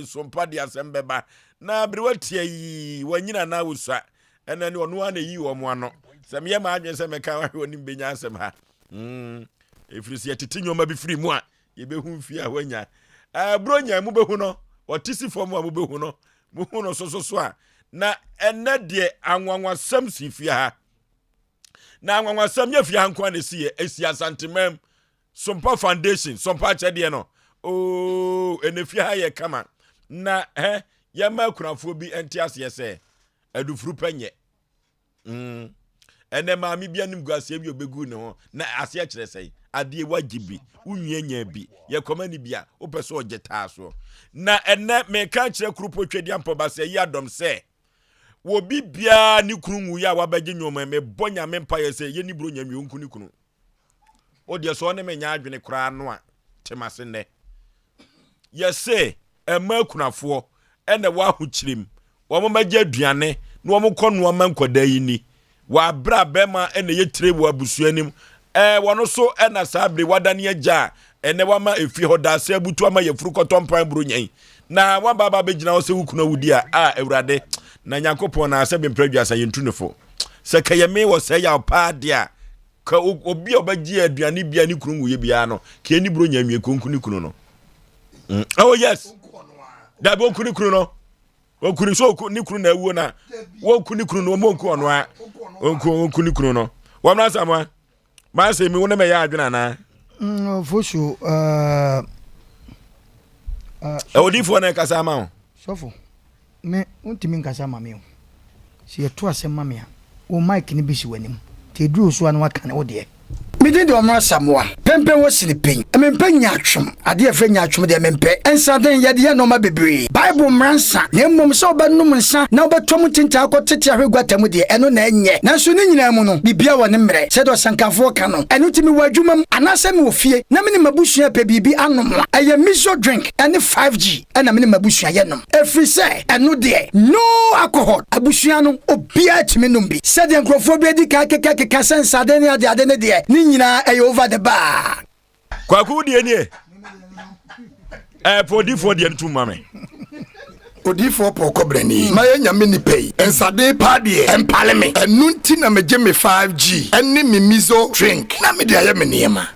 Sompa de Asem Beba na brewatie yi wanyina na wusa ena ne ono ana yi wo mo ano se me ma adwen se me ka wa oni benya asem ha efirisi atiti nyoma bi firi mu a ye behu fi a wanya bronya mu behu no otisi fom a mu behu no mu hu no so a na ene de anwanwasam si fi ha na anwanwasam ye fi ha nko na si esi asantemam Sompa Foundation Sompa chede no ene fi ha ye kama na ya ma kunafo bi entias yese adufuru panye ene ma mi bia nim guase bi obegu ne ho na ase a kire sei ade wagibi unwenya bi ye komani bia opeso ogeta so na ene me ka kire krupo twedi ampo ba se yi adom se wo bi bia ni krunwu ya wabagye nyoma me bonya me mpa ye se ye ni bro nya mi onku ni kunu o de so ne me nya adwene kra no a temase ne ye se ema kunafo ene wa huchirim wo mo magye aduane na wo mo kono ma nkoda yi ni wa bra bema ene ye tire wo abusuanim wono so ena sabre wadane agya ene wa ma efi hoda se abutu ama ye furukoto mpan bro nyan na wa baba begina wo se wukuna wudi a ewrade na Nyankopon na Asem Mpe Nipa yentunefo se kayeme wo se ya pa dia ka obi obagye aduane bia ni kunu ye bia no ke ni bro nyan wie konku ni kunu no oh yes da bo kunu kunu no o kunu so ni kunu na ewu na wo kunu kunu no mo nku ono a onku ni kunu no wa mra samwa ma se mi wona me ya adwena na fosho odifo na kasa ma o sofo me untimi nkasa ma me o si eto asem ma me a o mic ni bisi wanim te duro so an waka na wo de Midin de omra Samoa pempe wo silipen emempe nyatwom ade efe nyatwom de emempe ensaden yade ye no ma bebre Bible mransa na mmom so obanum nsa na obetom tinta akotete ahwegwatam de eno na enye nanso ne nyina mu no bibia wo ne mre se do sankafo ka no eno timi wadwumam anase me ofie na me ne mabusua pe bibi anom eye miso drink ene 5G ena me ne mabusua ye nom efri se eno de no alcohol abusua no obia timi nom bi se de nkrofo bi di ka keka sensaden ya de ade ne de nyina over the bar kwaku die nie for die ntu mame odifo poko brani maye nyame ni pay ensade pa de empale me enu nti na meje me 5G eni mi miso drink na me de aye me niema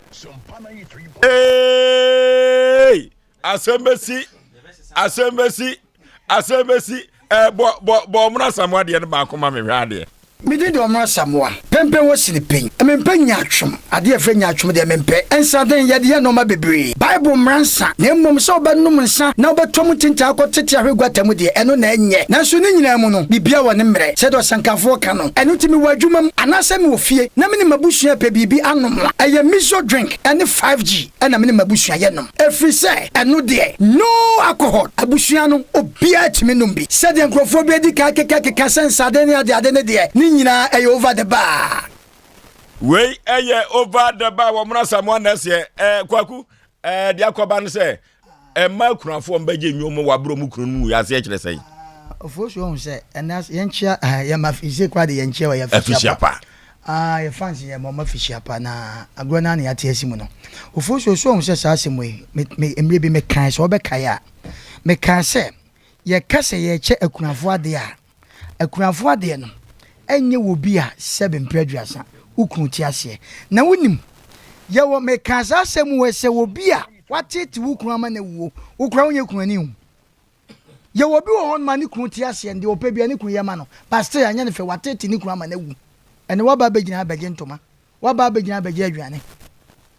asembesi bo muna samwa de ba akoma me hwade Midin de omra Samoa pempe wo silipen emempe nyatwom ade efe nyatwom de emempe ensaden yade ye no ma bebre Bible mransa na mmom so obanum nsa na obetom tinta akotete ahwegwatam de eno na enye nanso ne nyina mu no bibia wo ne mre se do sankafo ka no eno timi wadwumam anase me ofie na me ne mabusua pe bibi anom eye miso drink ene 5G ena me ne mabusua ye nom efri se eno de no alcohol abusua no obia timi nom bi se de nkrofo bi di ka keka sensaden ya de ade ne de nyina over the bar we over the bar wo mra Samoa na se kwaku de akoba no se ma kunafo mbagye nyomo wabro mu kunu mu ya se kire sei ofosho on se enas yenchia ya mafise kwa de yenchia wa ya fishiapa ya fancy ya mama fishiapa na agona na ya tiasimu no ofosho so on se sa asemwe me emre bi me kan so obekai a me kan se ye kase ye che akunafo ade a akunafo ade no enye wo bi a 7 mpredwasa ukunu ti ase na wonim ye wo me kansa asem we se wo bi a watete ukunu ama na wo ukura wonye kunu ani hu ye wo bi wo hon ma ni kunu ti ase ndi opa bia ni kunu ye ma no pastor anya ne fe watete ni kunu ama na wu ene wa ba begina abegye ntoma wa ba begina abegye adwane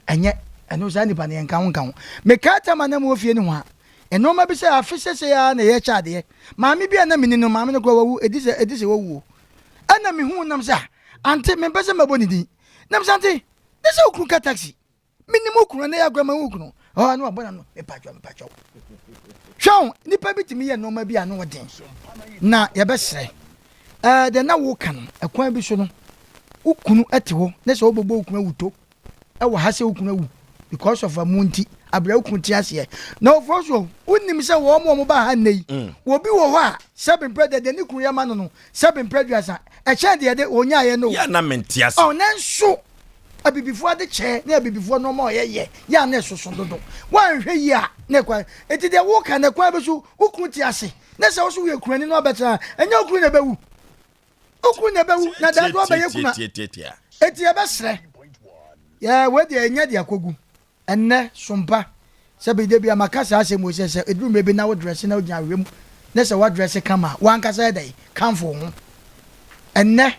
enye eno za ni pa ne nka ho me kata ma na mo fie ni ho a eno ma bi se afise se ya na ye cha de maami bia na mini no maami ne ko wawu edise wawu ana mi hu nam sa ante me pese maboni din nam sa ante dese okun ka taxi minimum okun na ya gwa ma okun oh no abona no me patwa hwon nipa bitimi ye no ma bia no wodin na ye besre de na wo kan akwan bi so no okunu ate ho na se obobo okun awuto e wo ha se okun awu because of amunti abra okun ti ase na ofosho unnim se wo mo ba ha nei wo bi wo ho a 7 bread de ni kun ya ma no 7 bread asa e che de onya ye no ya na mentias oh nanso abibifo de che na abibifo no ma ye ya na soso dodo wan hwe yi a na kwa enti de wo ka na kwa be so ukru ti ase na se wo so ye kurani no betra enya ukru na bewu na da do be ye kuna enti e be sre ya we de enya de akogu enne sompa se be de bia makasa asem se eduru mebe na wo dress na wo gya wem na se wo dress kama wan kasa dai kanfo ho enne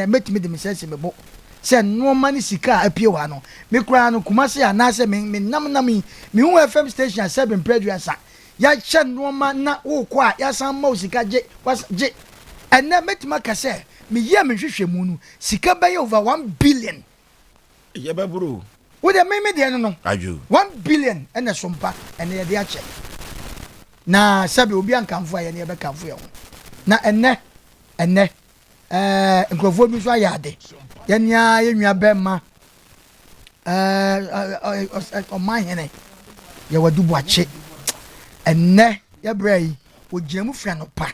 metimi de mesese mebo se no mani sika apie wa no me kura no kumase anase me nam me hu FM station 7 producer ya che no ma na wo kwa ya san ma sika je enne metima kase me ye me hwehwe mu no sika be over 1 billion ye ba bro wo de me de no aju 1 billion ene sompa ene ye de ache na sabe obi ankamfo aye ne ye be kamfo ye ho na enne nkrofo bi so ayade yenya yenwa bema o mahene ye wadubu ache enne ye brai ogiamu fra no pa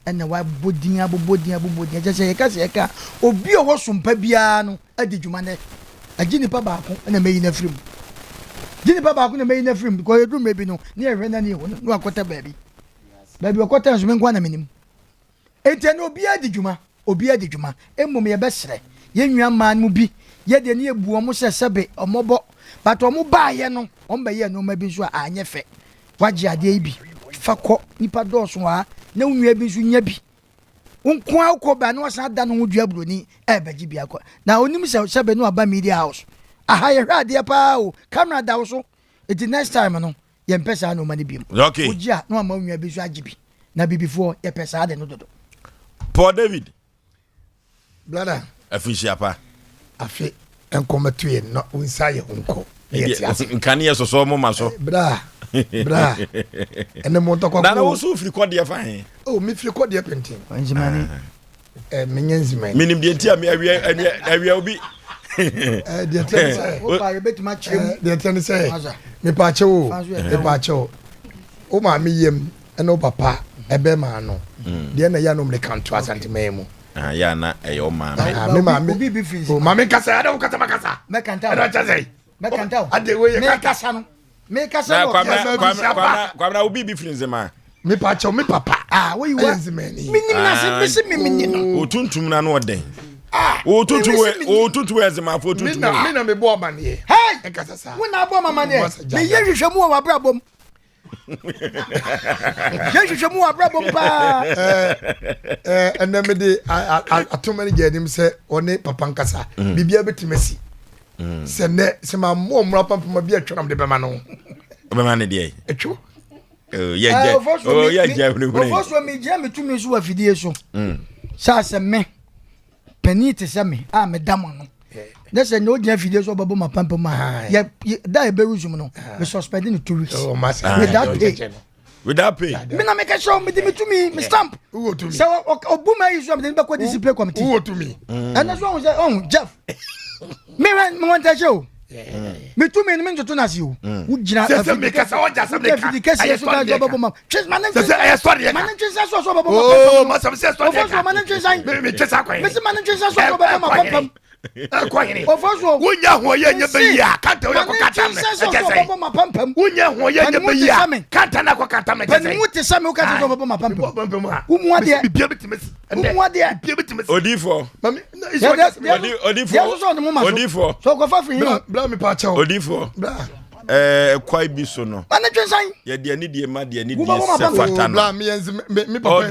enne wa bodin je se ye ka obi o Sompa bia no adi dwuma ne agini pa ba ko na meyi na frim ko yedu mebi no ne ehwe na ne ho no akota baabi akota nso me nkwa na menim enti na obi adi dwuma emom ye besre ye nwa man mu bi ye de ne ebu omo sesebe omobo but omo ba ye no omba ye no ma bi so anye fe wagye ade bi fakọ nipa dọọso ha na unwa bi so nya bi unkwa akoba na wasa da no hudua broni ebeji bi akọ na onim sebe no aba media house aha ye hwade pa o camera da wo so it next time no ye mpesa na o mani bi okay ojia na ma unwa bi so agibi na bibifo ye pesa ade no dodo Paul David brother afishia pa afi enkomatue no unsaye unko nkani ye soso mo maso bra ene mo to kwa na wo so free code ye fa he oh mi free code ye pentin wanjimani menyenzimani minim de ntia me awia obi de ntia o pa ye betima chem de ntia say me pa chewo o ma mi yem ene o papa ebe ma no de na ya no me kanto asante memu ya na eyo ma me ma me o ma me kasa ada o kata makasa me kanta ada chazai me kanta ade we me kasa no kwamna obi bi frinze ma me pa chewo me papa wo yi wa minim na se me no o tuntum na no den o tuntu ezema fo tuntu me na me bo ma ne hey kasa sa wo na bo mama ne me ye hwehwemu wa abrabom Jesu mu abrabom pa ena me de atomani gedim se one papa nkasa bibia betimasi se ne se ma mo mra papa ma bia twam de bema no bema ne de etwo ye ofo me je me tumi so afidie so sa se me penite se me me damo no That's no jam video so babo mapampa ma. Ya da e beruzum no. Me suspending 2 weeks. Oh master. Without pay. Me na make sure me to me stamp. Who to me? So obuma is so me be discipline committee. Who to me? And that's one say Jeff. Me want to show. Me to me to na si o. Wo gina Say me kasa o ja some the case so that babo ma. Chase man. Say I story. Man chase so babo ma. Oh, master say story. Man chase me chase akwa. Me say man chase so babo ma pam. Ofoswo wunya ho ye nya be ya kanta wo ko kata me wunya ho ye nya be ya kanta na ko kata me kese mu te same o kata so baba mapampam umu ade bibia betimesi bibia betimesi odifo mami odifo so go fa free bla me pa cha odifo bla kwai bi so no mana twensan ye de ani de ma de ani de sefata no bla me yenzi me papa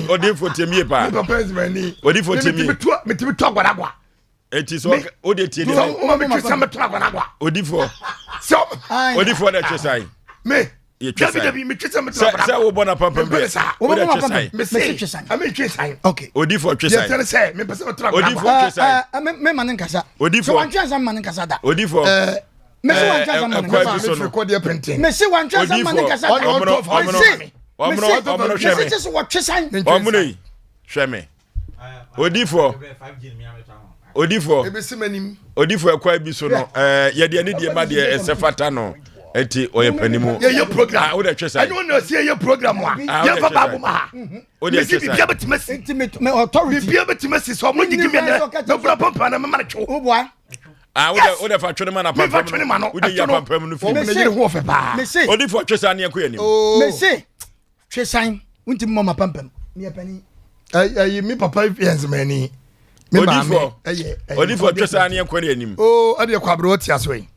odifo temie pa me papa ezmani odifo temie me tibi to agwadagwa eti so o de tie de o me twesa me to agwadagwa odifo so odifo na twesai me David me twesa me to agwadagwa say wo bona papa be o de twesai me twesai am twesai okay odifo twesai ye say me pese me to agwadagwa odifo twesai me manen kasa odifo so wan twesa manen kasa da odifo me se wan twesa manen kasa me free code painting me se wan twesa manen kasa da omno me se what twesa omno hweme odifo odifo ebesi manim odifo ekwa bi so no ye de ani de ma de esefata no eti oye panimu ye program wo de twesa I don't know say ye program wa ye fa babu ma wo de twesa bibia betimasi intimate me authority bibia betimasi so mo gigi me na me bra pampa na me ma two wo boy wo de fa twene ma na pampa wo de ya pampa no fi me yire ho fe ba me say odi fo twesa ne yakoya nim me say twesan unti mama pampam me pani ay mi papa fiance mani me ma me odi fo twesa ne yakoya nim ade kwa bro ti aso yi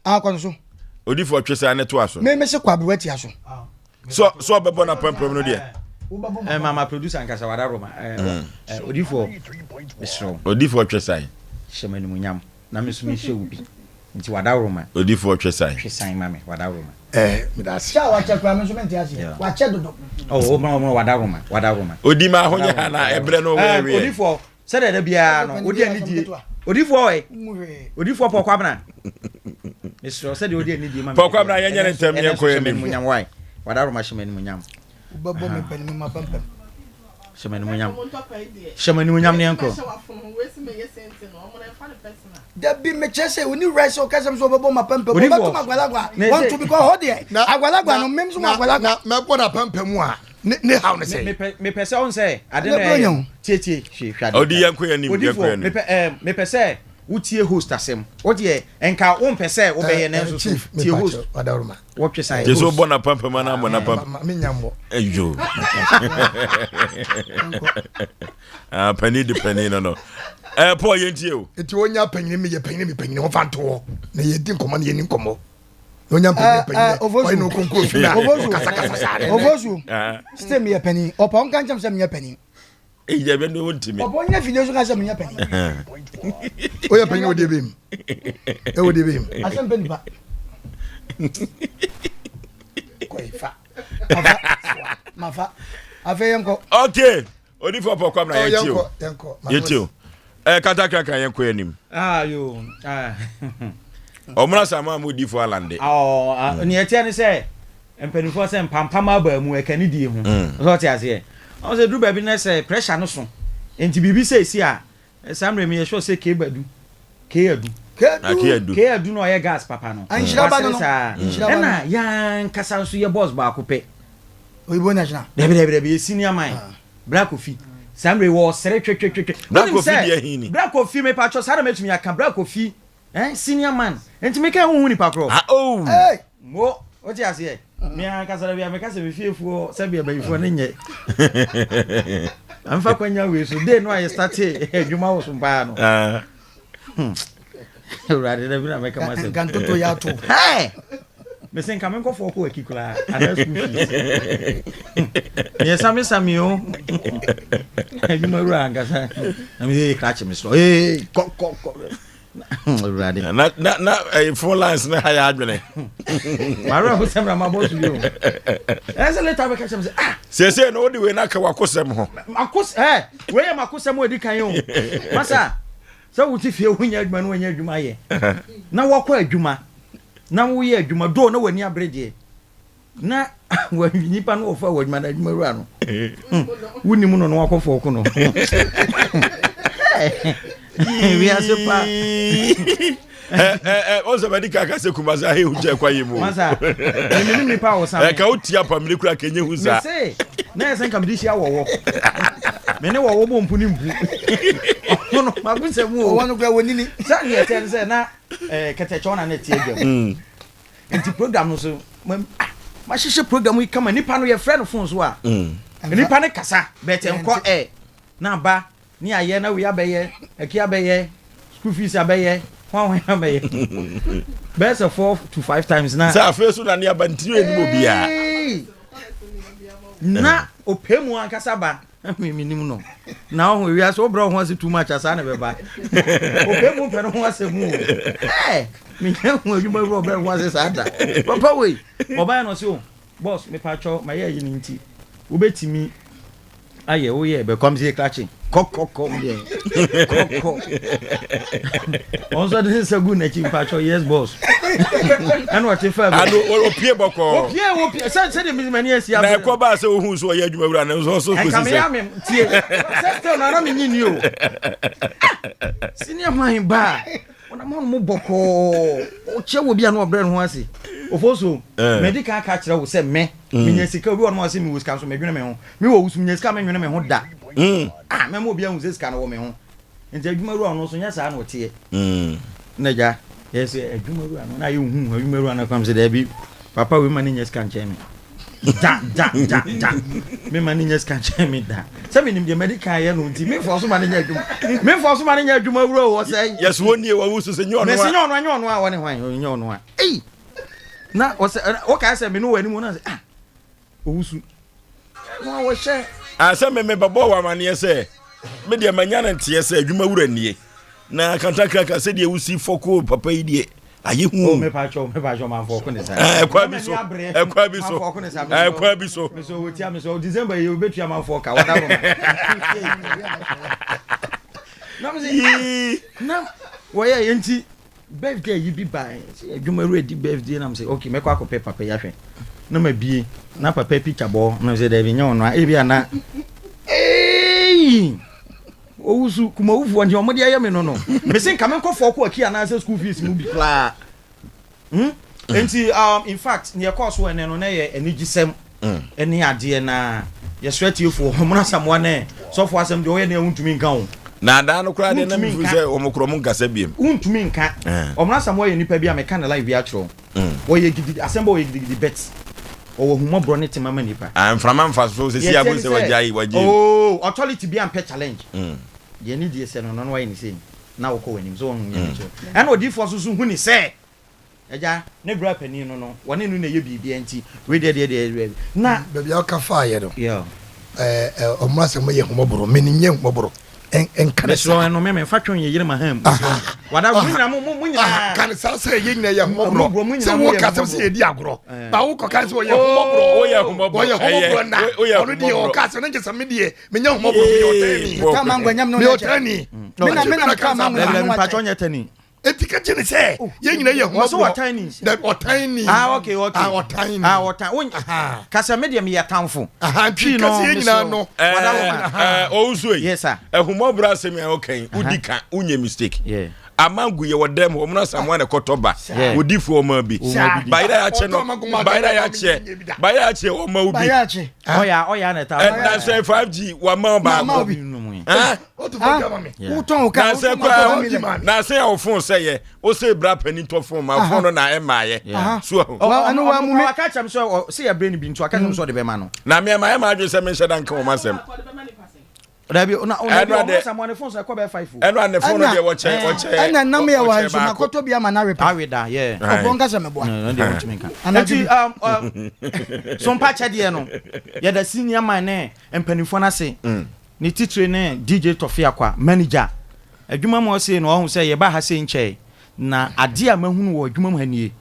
akon so odi fo twesa ne to aso me se kwa bro ti aso so bebo na pampa no de mama producer nkasa wada roma odi fo esro odi fo twesa shemani munyam na me so me hye ubi nti wada roma odi fo twesa hwesan mame wada roma me da sha wa che kwa me so mente ase wa che dodo o ma wada roma odi ma ho nya na ebre no we odi fo se de bia no odi anidie odi fo odi fo pokwa bana esro se de odi anidie mame pokwa bana ye nyere ntem ye koye nim munyam wai wada roma shemani munyam ubabo me pani mama pampam shemani munyam ne enko da bi me chese uni rice o kasam so babo mapampa mo ba tuma gwalagwa want to because ho de agwalagwa no mem so agwalagwa na me bona pampa mu a ne how ne say me pese on say ade na tie hwade odi yakoya nim yakoya nim me pese utie host asem o de enka wo pese wo be ye na so tie host wadaruma wo twesa je so bona pampa mana mo na pampa me nyambo ejo pani de pani no Paul yentie o eti wonya panyin me ye panyin ho fanto na ye di nkomo na ye ni nkomo wonya panyin o no konko fi na kasa sare ovozu stay me ye panyin opa on kan cham se me ye panyin je be no ntimi opa on ye video so kan se me ye panyin o ye panyin o de bem o de bem Asem Mpe Nipa koifa mafa afa yenko okay odi fo pokwa na yetio yetio kataka kan yenko anim yo omra sama mu di fo alande ni etia ni se empanifo se mpampama ba mu ekani die hu so ti ase o se dru ba bi na se pressure no so enti bibi se si a samre me ye sure se ke adu no ye gas papa no anshira ba no na ya nkasa nso ye boss ba akopɛ oyibo national debe senior man black coffee samre wo sere twetwe black coffee dia hini black coffee me patcho sare metumi aka black coffee senior man enti me ka hu ni pakro hey mo o ti ase me aka sare bia me ka se me fiefuo se bia bayifo ne nye amfa kwanya we so dey no I start adwuma wo so mpa no Right, na bina make myself. Gantoto ya to. Hey. Me sen kamen ko fo ko ekikula ana school fees. Ye sami o. Ebi mo ra ngasa. Na me catch me so. Hey, ko. Right. Na phone lines na haya adwene. Mara ho semra ma boss you. Ese later be catch me say se no odi we na ka wakosem ho. We ye makosem odi kan yo. Masa so wuti fie hunya adwuma no wanya adwuma ye na wakọ adwuma na wo ye adwuma do na wani abrede na wani nipa no ofa wadwuma na adwuma ruwa no wuni mu no no wakọ fo ko no we asepa on se badi kaka se kumaza he huje kwa yemu masa ni nipa wo sam ka utia pa mele kura kenye huza na esen kam di sia wo mene wo bo mpu ni mpu no magunse mu o wonu kwa wonini sa ni eten se na ketecho na tie gam enti program no so ma hihye program yi kama nipa no ye friend phone so a nipa ne kasa bete nko na ba ni aye na we abeye eki abeye school fees abeye hwan abeye best of 4 to 5 times na sa face na ni abantiri eni obia na opemu ankasa ba minim no na ho wi aso bro ho ase too much asa na be ba opemu pe no ho ase mu mi nya ho adwuma bro be ho ase sada papa we oba no se o boss me pacho ma ye yin nti wo betimi aye wo ye be come see clutching kokoko ye kokko onzo de se gu na chi pacho yes boss and what if anu opie boko opie say de mi mani esi na ko ba se ohun so ye adwuma wura na so ko sise come tie say still na me nyini o senior man ba ona mo boko o che wo bia no obre no ase ofoso medical ka kire wo se me nya sika obi ono ase mi wo sika so me dwene me ho me wo wusu nya sika me dwene me ho da me mo bia hu sika no wo me ho nti adwumaru ano so nya saa na ote na ja yes adwumaru ano na ye hu adwumaru ano kwam se da bi papa we mani nya sika nche me ja me mani nya sika nche me da se me nim de medical ye no nti me for so mani nya adwumaru wo se yes woni e wa wusu se nyo no me se nyo no a woni hwan nyo no a na o ka se me no wani mu na se owusu no wo she asa me babo wa mane se me de manya na ntie se adwumawura nie na kantakraka se de wusi foko papa yi de aye hu me pa cho man foko ne sa ekwa bi so me so wotia me so December ye obetua man foko wada ro na me se na wo ye enti birthday yi bi bai adwumawura di birthday na me se okay me kwa ko papa ya hwe na ma bie na papa picture bo na se da bi nya ono e bia na owusu kuma wufu anti omode aye me no me se nka me nkofo ko aki ana se school fees mu bi kla enti in fact ne course wo ene no na ye enigisem eni ade na ye sweatiefo homna samwa ne so fo asem de wo ye na untumi nka ho na da no kra de na me fu se omokro mu nkasa biem untumi nka omna samwa ye nipa bia me kan live bia chro wo ye gidi asem bo ye gidi bet o humo bro ne tema manipa frama mfa so se si abo se wajai oh authority bia ampe challenge ye ni die se no no wa ni se na wo ko wanim so hu ye ni so and odi for so hu ni se eja ne bra pani no woni nu na ye bibia nti we de na bebia ka fa ye do yeah omra se mo ye humoboro me ni nye humoboro en so no me fa twon ye yire ma ham wada munyina munyina kan sa se ye nyina ye humoboro se wo ka se ye di agro ba wo ko kan se ye humoboro o ye humoboro na onu di o ka se no nje me die me nya humoboro me otani ka mangwa nyam no me otani me na ka mangwa me pa twon ye tani etika jeni se ye nyina ye humoboro so otani that otani okay otani otani ka se me die me ya tanfo twi no ye nyina no owusu yes sir ehumoboro asem ya okay udika unye mistake yeah amangu ye wodem omna samwa ne kotoba odifo oma bi bayira ya che no bayira ya che oma ubi oya na ta na say 5G wa ma ba o to fo jama me uton ka na say o phone say ye o say bra pani to phone ma phone no na e maaye so anu wa mu me aka cham so say ya brain bi nto aka cham so de be ma no na me ma adwo say me sheda nka o masem Dabi ona someone phone so ko be 5 eno an phone dey watch ana nam ya wa so makoto bia ma na repair awida yeah obonga se mebo no dey watch me kan enti Sompa chede no ya da senior man ne empanifo na se ni titre ne DJ Tofia kwa manager adwuma mo se no ohun se ye ba ha se nche na ade a mahunu wo adwuma mo hanie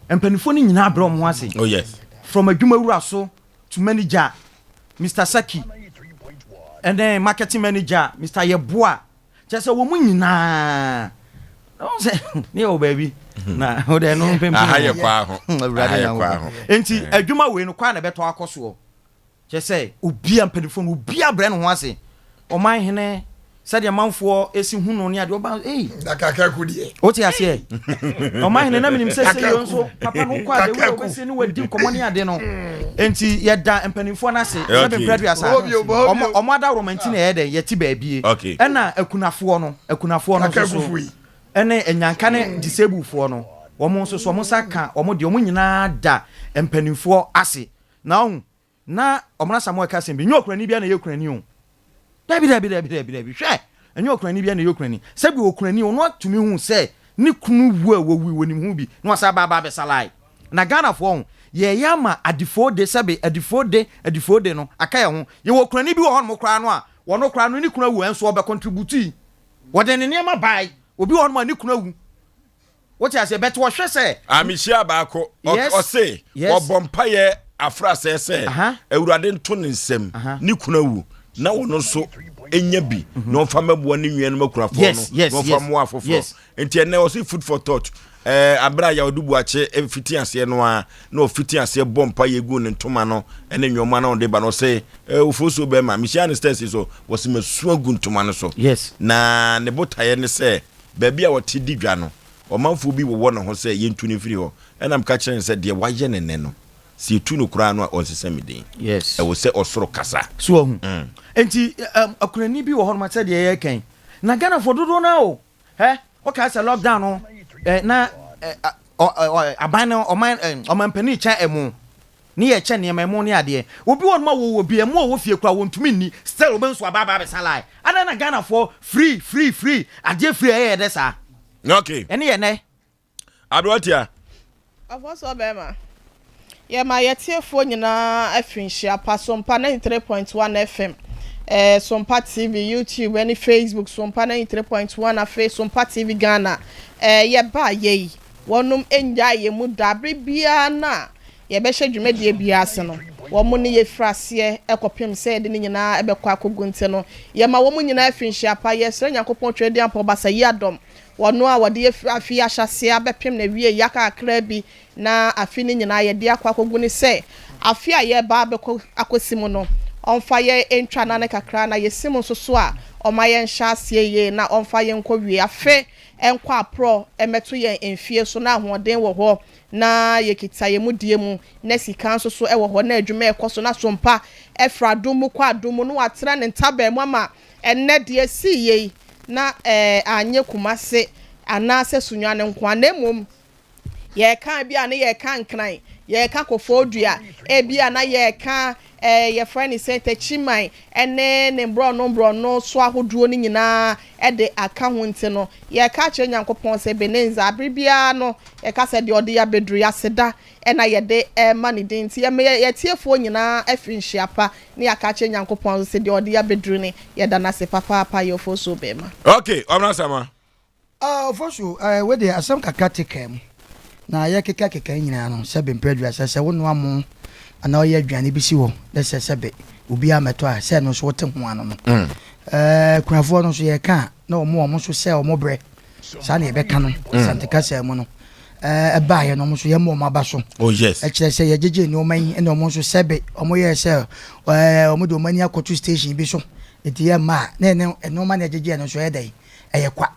empanifo ni nyina abro mo ase oh yes from adwuma wura so to manager Mr Saki and then marketing manager Mr Yeboa just wo mu nyina no say me o baby na o de no pem ahaye kwa ho enti adwuma we no kwa na beto akoso just say obi ampanifo obi abre no ho ase o man hene said manfo esi hu no ne ade oba dakaka kudie o ti ase o man hene na minim se yo nso papa no kwa de we obesi ni wadi komo ne ade no enti yeda ampanifo na se se be bread asa o mo ada romanti na yede yeti baabie na akunafo no so ene enyanka ne disable fo no wo mo nso so mo saka wo mo de wo nyina da ampanifo ase na hu na omna Samuel Kasim bi nyokurani bia na yekurani o dabi hwe enyo okurani bia na yokurani sebi okurani ono atumi hu se ni kunu wu a wowi woni hu bi no asa baba be salai na Ghana fo hu ye yama adifode sebi adifode no aka ye hu ye okurani bi wo ho no kra no a wono kra no ni kunu wu enso obe contribute wode ne niam bai obi wo no ni kunu wu what you say bet wo hwe se amihia baako o se obompa ye afra se awurade nto ne nsem ni kunu wu na wono so enya bi no fa mebo ne nwie no makurafo no no fa mo afofo enti ene o food for thought abra ya odubu ache fiti ase no a na o fiti ase bompa yegu ne ntoma no ene nwoma na onde ba no se ofoso be ma mission stairs so was mesu agu ntoma no so yes na ne botaye ne se ba bia wote digwa no ɔmanfo bi wo no ho sɛ yentu ne firi ho ɛna mka kyerɛ sɛ de waye ne ne no si tu no kura no a ɔnsesa medin yes ɛwo sɛ ɔsoro kasa so hu enti akunani bi wo ho ma sɛ de yɛ kan na Ghana for dodo na o okay say lockdown no na aban no oman pani cha emu ni ye che ne emu ne ade obi won ma wo bi emu wo fie kura wontumi ni still obenso ababa be salai ana na Ghana for free ade free e de sa okay ene ye ne adoatia afoso bema ye ma yetiefo nyina afinhia pa Sompa 93.1 FM Sompa TV YouTube and Facebook Sompa 93.1 afi Sompa TV Ghana ye ba ye wonum enja ye mu dabre bia na ye be hwe dwumade bia ase no wo mu ne ye frase ekopem se de nyina ebekọ akogunte no ye ma wo mu nyina afinhia pa ye sere Yakopon twede ampo basa yi adom wono a wode afi ahyase abepem na wie yaka akra bi na afi ne nyina ye de akwakogu ne se afi a ye ba abekọ akosimu no onfa ye entwa na ne kakra na ye simu so a oma ye nhyasie ye na onfa ye nkọ wie afi enkọ apro emeto ye enfie so na ahoden wo ho na ye kita ye mudie mu na sika so wo ho na adwuma ekoso na Sompa efra domu kwa domu no atra ne ntaba mu ama enne de si ye na anye kumase anase sunwa ne nko na mum ye kan bia ne ye kan kran ye ka kofodua bia na ye ka ye friend say techiman ene ne bro no so ahoduo ni nyina de aka ho nti no ye ka kire Nyankopon se benenza abribia no ye ka se de ode ya bedru ya seda na ye de mani din ti ye tiefo nyina afinhia pa ne ya ka kire Nyankopon se de ode ya bedru ni ye da na se papa ye ofoso bema okay omna sama ofoso we de asam kakra tekem na ye keka nyina no se bempredua se wonu amu ana oye aduane bi si wo de sebe obi ameto a se no so wote ho ano no kunafo no so ye ka na omo so se omo bre sa na ye beka no santeka se mu no ba ye no omo so ye mo ma ba so oh yes e kire se ye jeje ni oman e no omo so sebe omo ye se omo do mani akotu station bi so eti ye ma na no ma na jeje no so ye dai ye kwa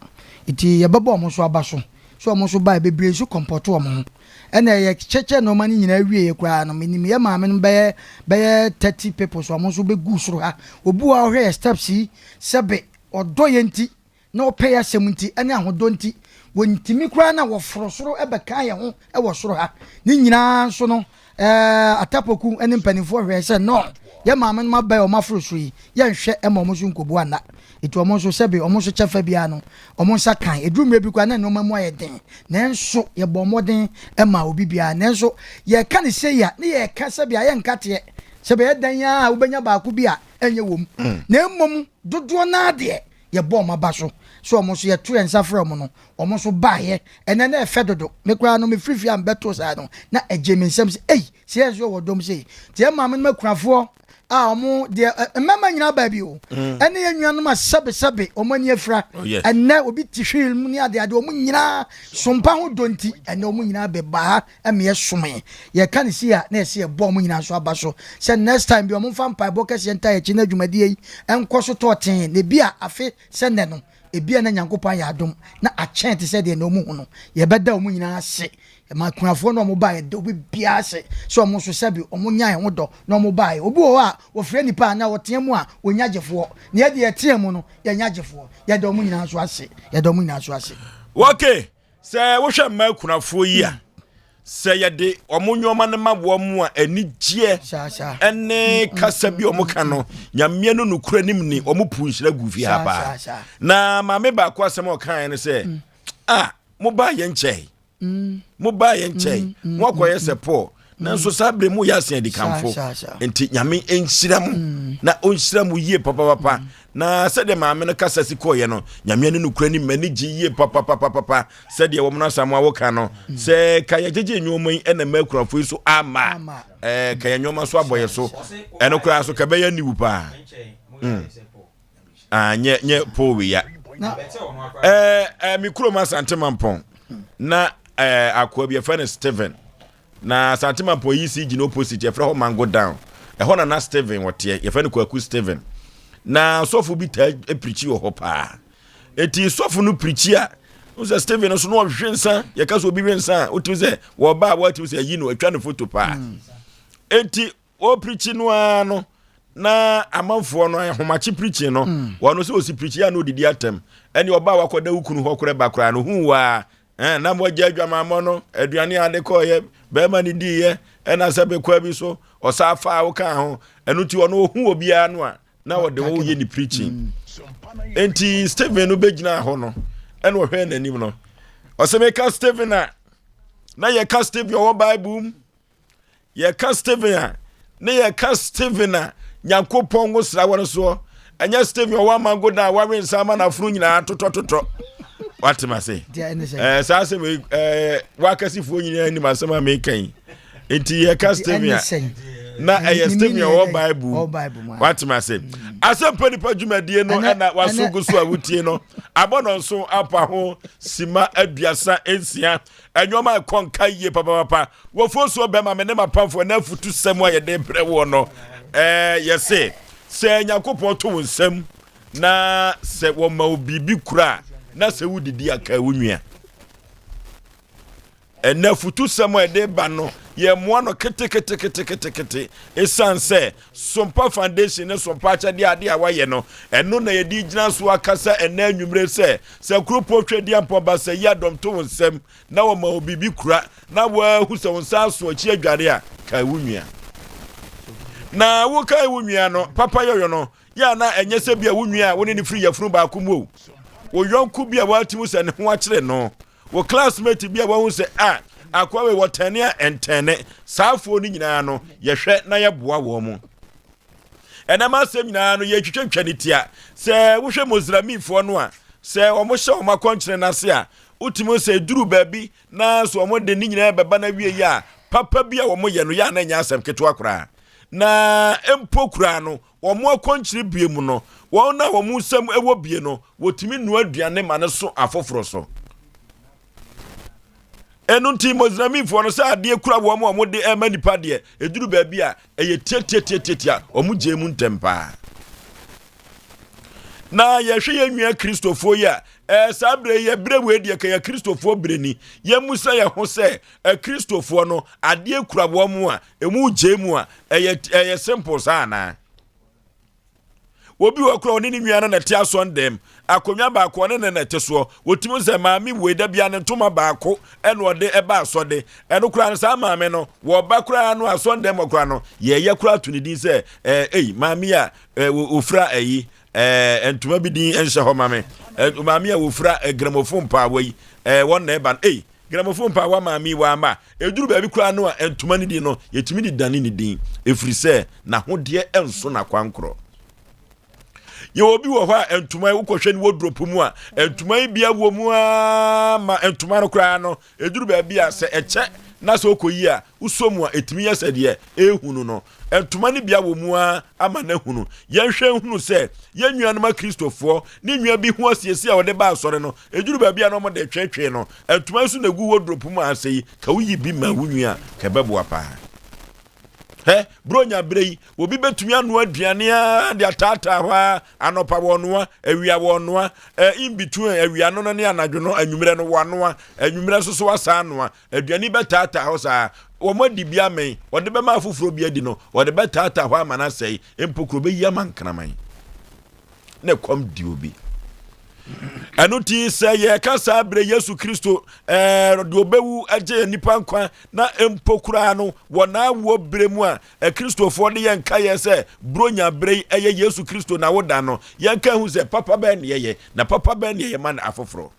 eti ye babo omo so aba so omo so ba bebre so comporto omo ena ye cheche no mani nyina wie ye kwa no minim ye maame no be 30 people so omo so be gu soro ha obu a hwe steps yi sebe odo ye nti na opɛ ya semunti ene ahodo nti wontimi kura na wo forosoro ebe kan ye ho e wo soro ha ni nyina so no atapoku ene mpanifo hwe se no ye maame no mabai o maforoso yi ye nhwe e ma omo so nkobu ana etu omo so sebe omo so chefa bia no omo nsa kan edurumre bi kwa na no mamu ayeden nenso ye bo moden e ma obi bia nenso ye ka ne se ya ne ye ka sebe ya nkate sebe ye dan ya ubenya ba ku bia enye wom na mmom dodo na de ye bo maba so omo so ye tu ensa fra omo no omo so ba ye ene na efe dodo me kwa no me frifi am beto sa no na ejemisem se se ye so wodom se tie maame no makunafo omo de mama nyina ba bi o ene ye nnuano ma sabe omo ani afra ene obi ti hwil mu ni ade omo nyina Sompa ho donti ene omo nyina be ba eme ye some ye kan si ya na se ye bo omo nyina so aba so se next time bi omo fa mpa bo kase enta ye china dwumade yi enko so toten ne bia afi se ne no ebia na Nyankopon ya adom na a chant se de no mu hu no ye beda omo nyina ase ma kunafo no mo bae do bi bia se so mo so sabi omo nya ho do no mo bae obi o a wo fre nipa na wo teamu a onya gefo ne ye de teamu no ye nya gefo ye do mo nyina so ase ye do mo nyina so ase okay se wo hwe ma kunafo yi a se ye de omo nyoma ne mawo mu a anigye ene kasa bi omo ka no nyame no nukura nim ni omo punhyira gufi ha ba na ma me ba ko asem o kan ne se mo ba ye nche mo ba ye nche mo akoye se po nanso sabre mu ya se di kamfo enti nyame enhyira mu na onhyira mu yie papa na se de maame no kasa si koye no nyame no nukura ni mani gi yie papa se de wo mna samu awoka no se kaya jeje nyomo ena makurafo so ama kaya nyoma so aboye so eno kura so kabaya ni wupa nye po wi ya mikuro ma santema mpon na akwa bi efane Steven na santema mpon yi si gino opposite efre ho mango down ho na Steven wote efane kwaku Steven na sofu bi ta preachi wo ho pa eti sofu no preachi a Usa Steven so no hwensa ye ka so bi hwensa wotu se wo ba what say yi no atwa ne photo pa enti o preach no ano na amanfo no ahomachi preach no wono se osi preach ya no didi atem eni oba wakoda ukunu ho kore bakra no hu wa na mo gya adwamamo no aduane ade ko ye be ma ni di ye ena se be kwa bi so osafa wo kan ho enu ti wono hu obi a no a na wo de wo ye ni preaching enti Steven no begina ho no ena wo hwe nanim no osemeka Steven na ye ka Steven wo Bible ye ka Steven na ye ka Steven Nyankopon go sra won so anya Steven wo mango da wa wen sama na furu nyina totototo what am I say sa se wa kasi fu nyina ni masama me kan enti ye ka Steven na Steven wo Bible what am I say Asem Mpe Nipa dwumadie no na wasugu so awutie no abono so apa ho sima aduasa ensia enwoma konka yie papa wo foso be ma me ne mapamfo na futu sem a ye de bre wo no yese se Yakopon to nsem na se wo ma obibi kura na se wudidi aka wunua na futu sem a ye de ba no ye mo no kete esanse Sompa foundation ne Sompa cha de ade a waye no eno na ye di gina so akasa ena anwumre se krupo twedi ampo ba se ya dom to nsem na wo ma obibi kura na wa hu se wonsa so achi adware a ka wunua na wo kai wunua no papa yoyo no ya na enye se bia wunua woni ni free ya furu ba akumo wo yonku bia watimu se ne ho akire no wo classmate bia wa hu se akwawe wotania entene saafo ni nyina no yehwe na yeboa wo mu enama asem nyina no ye twetwetwa tia se wo hwe mozramifo no a se omo hye omo akonkyere na se a utimo se duru baabi na so omo de ni nyina beba na wie ya papa bia wo mo ye no ya na nya asem keto akora na empokura no omo akonkyere bie mu no wo na wo mu sam ewo bie no wotimi nu aduane ma ne so afoforo so enunti mozramifo no sa ade kura wo mo de Nipa de eduru baabi a eye tietietia omu jemu ntempa na ye hwe ye nwia Kristofo ya sabre ye brewe de ka ya Kristofo breni ye musa ye ho se Kristofo no ade kura wo mo a emu jemu a eye simple sana obi wakura oni ni nwia na te aso ndem akonwa ba ko ne na te so wotimi se maami weda bia ne ntoma ba ko ene ode eba aso de eno kura sa maame no wo ba kura no aso ndem kura no ye kura to ni din se maami a ofra entoma bi din enhye ho maame maami a ofra gramophone pa wai won na eba gramophone pa wa maami wa ma eduru ba bi kura no entoma ni din no yetimi di dane ni din efri se na hode enso na kwankro ye obi wo hwa entuma ukwohwe ni wodrop mu a entuma bia wo mu a ma entuma no kra no eduru ba bia se eche na so okoyi a usomu a etimi yese de ehunu no entuma ni bia wo mu a ama na hunu ye hwe hunu se ye nnuanu ma Kristofo ni nnua bi hu asiesi a wode ba asore no eduru ba bia no mo de twetwe no entuma su na gu wodrop mu asei ka wuyi bi ma wunua ka bebo apa bronya brei obi betumi anu aduane a de atata hwa anopa wonoa awia wonoa in between awia no ne anadwo no anwumre no wonoa anwumre so wasa anoa aduane betata ho sa wo modi bia men wode be ma afufuro bia di no wode betata hwa manasei empokro be yia mankraman ne kom di obi anuti se ye kasa bre Yesu Kristo de obewu age nipa nkwa na empokura no wona wo bremu a Kristofo de yenka ye se bronya bre eye Yesu Kristo na woda no yenka hu se papa ben ye na papa ben ye man afoforo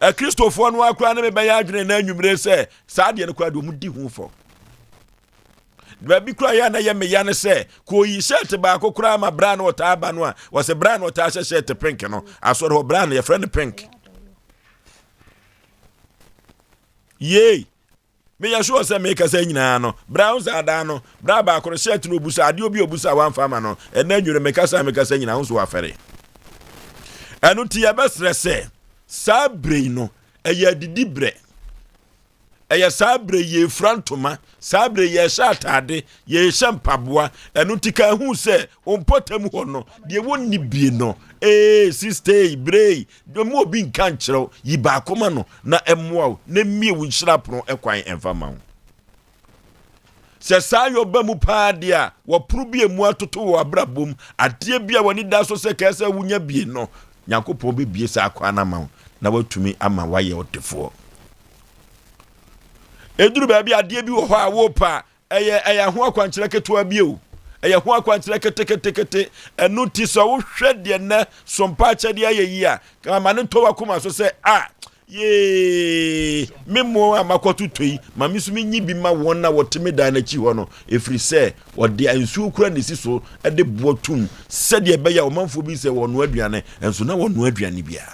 Kristofo no akura na me be ya adwene na anwumre se saa de no kwa de mu di hu fo Baby cry na ye me yan se ko yi shirt ba ko kura ma brand water aba no a was a brand water shirt pink no aso ho brand your friend pink yey me ya sure say me ka say nyina no brown ada no bra ba ko shirt no obusa ade obi obusa wan fama no e na nwure me ka say nyina ho so afere anu ti ya besre se sa bre no e ya didi bre ɛyɛ sabre ye frantoma sabre ye shatade ye shampaboa ɛno tika hu sɛ ompotam ho no de wonni bie no sister brei do mo bi nka nkyerɛw yi ba akoma no na ɛmoa na mie wo nhyira pono ɛkwan ɛmfama wo sɛ saa yɔba mu paa de a wɔporo bi emu atoto wɔ abrabom adeɛ bi a wɔne da so sɛ kɛsɛ wunya bie no Nyankopɔn be bie saa akwa na ma na watumi ama wayɛ ɔtefoɔ eduru baabi adeɛ bi wɔ hɔ a wo pa ɛyɛ ho akwankyerɛ ketewa bi o ɛyɛ ho akwankyerɛ kete ɛno ti so wo hwɛ deɛ na sompa kyɛde ayɛ yi a kama ne to wakoma so sɛ ye memo amakoto toi mami so menyi bi ma won na woteme da na chi ho no efiri sɛ wode ansuo kura ne si so de boatum sɛ de be ya o manfo bi sɛ wono aduane enso na wono aduane bia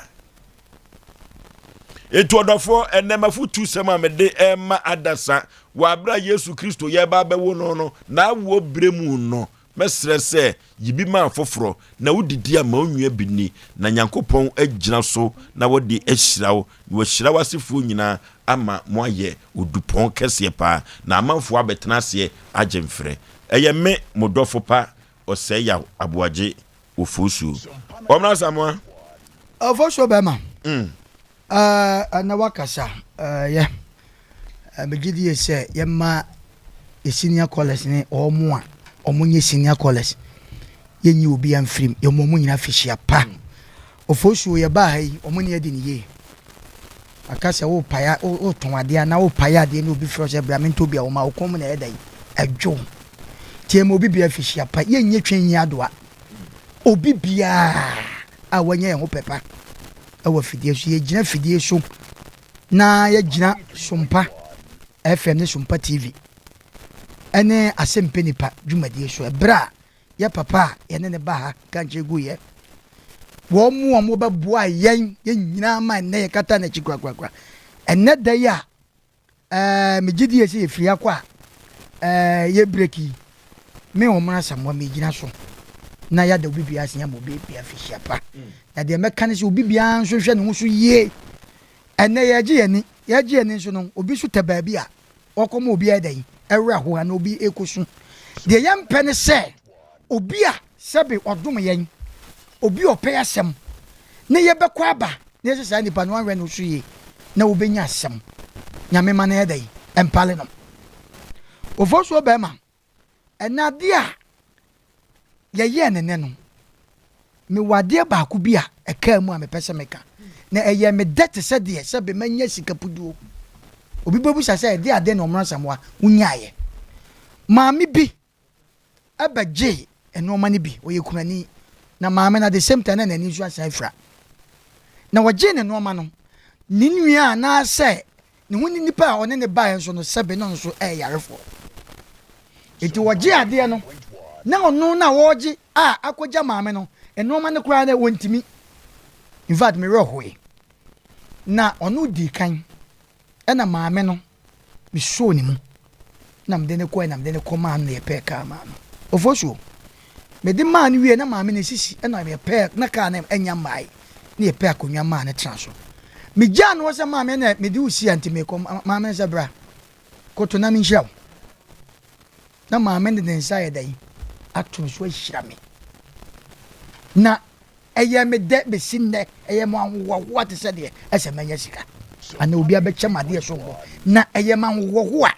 etu odofo enemafu tu sɛm amede ema adasa wa abra Yesu Kristo ye ba bewo no na wo bremu no mesrɛ sɛ yibi ma foforo na wodidi ama onwua bi ni na Nyankopɔn agyina so na wodi ahyirawo na wahyirawo asefo nyina ama mo ayɛ odupɔn kɛseɛ pa na amanfo abetena ase agyemfrɛ ɛyɛ me modɔfo pa OSEI ABOAGYE OFORISUO omna samoa OFORISUO bema na wakasa ye megidi ese ye ma senior college ne omo a omunye senior college yenyi obi amfrim ye mo nyina fihia pa OFORISUO ye ba hai omune adi ni ye akasa wo paya o ton ade na wo paya de na obi fro se bra mento bia wo ma okom na edai adwo tie mo obi bia fihia pa yenye twenyi adoa obi bia a wanya ye ho pepa awa fidie so ye gina fidie so na ye gina Sompa FM ne Sompa TV ene Asem Mpe Nipa dwumadie so ebra ye papa ye ne ba ha kanche gu ye wo mu ba boa yen ye nyina ma ne ye kata na chikwa ene da ya megidie se ye firi akwa ye breki me wo mra samwa me gina so na ya da obi bia sia mo be bia fihia pa na de meka ne se obi bia nso hwe ne ho so ye ene ye gye ani nso no obi so taba bia okomo obi adan ewra ho na obi ekosu de yem pe ne se obi a sebe odom yen obi opɛ asɛm ne ye bekɔ aba ne se sa nipa no anwe no so ye na obenya asɛm nyame ma na yɛdai empale no OFORISUO bema enade a ye ne no me wade ba ko bi a eka mu a me pese meka na eye me det se de se be manya sikapuduo obi bebu sa se de ade no mra samwa unyaaye maami bi abagye enoma ne bi oye kunani na maame na the same time na nani so asan fra na wagye ne noma no ninua na se ne huni nipa a one ne ba enso no sebe no nso yarefo eti wagye ade no na ono na woji akogya maame no enoma ne kura na wontimi in fact me rohoe na ono di kan ena maame no me show ni mu na mde ne ko na mde ne koma na ye pe ka ma no OFORISUO me di man wie na maame ne sisi ena me pe na ka na enya mai na ye pe akonwa ma na transo me gya no se maame na me di usi anti me ko maame se bra ko to na me hyaw na maame ne den sa ye dai ato so hyira me na eye me de be sinne eye mo anwo te se de ese manya sika ana obi abeche made so ho na eye man wo a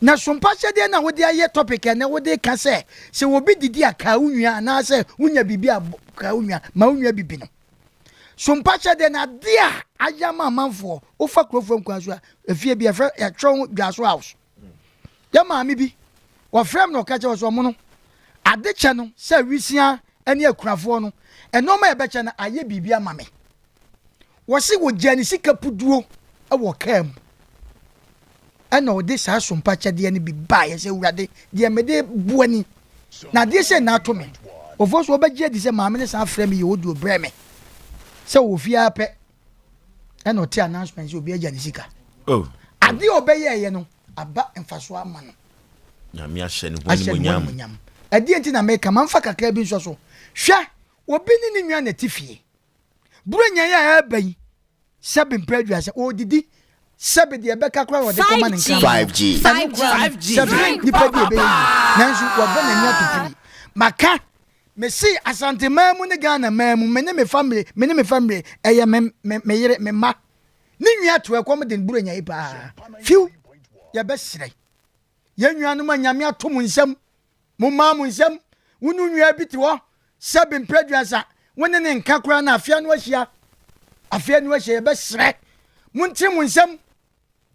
na Sompa hyede na wode aye topic na wode ka se obi didi aka unwa na se unya bibi aka unwa ma unwa bibi no Sompa hyede na dia ayama manfo ofa krofo nkwa so afie bi afra ya twon dwaso house ya maami bi wo frem no ka che wo so mo no ade che no se wisia ani akunafo no enoma ebeche na aye bibi ama me wo se wo jani sika puduo e wo kam ena ode sa Sompa hyede ne bi ba ye se wurade de mede buani na de se na to me OFORISUO obegye di se maame ne sa frem ye odu obreme se wo fia pe ena oti announcement se obi agya ne sika ade obeye ye no aba mfaso ama no nyame ahye ne ho nyam ade enti na make manfa kakra bi nso so hwe obi ni nwa na tifie buranya ya aban sebe mpadua se odidi sɛbe deɛ bɛka kora wɔde kɔma ne nkra 5G. 5G sɛbe nipa bi ebe nanso wɔbɛ n'ani atotiri maka me si asante mamu ne Ghana mamu me ne me family ɛyɛ me yere me ma ne nua to ɛkɔm de buru nya yi pa fiw yɛ bɛsrɛ yɛ nua no ma nyame ato mu nsɛm mo ma mo nsɛm wonu nua bi te hɔ sɛbe mpraduasa wone ne nka kora na afia no ahyia yɛ bɛsrɛ monte mo nsɛm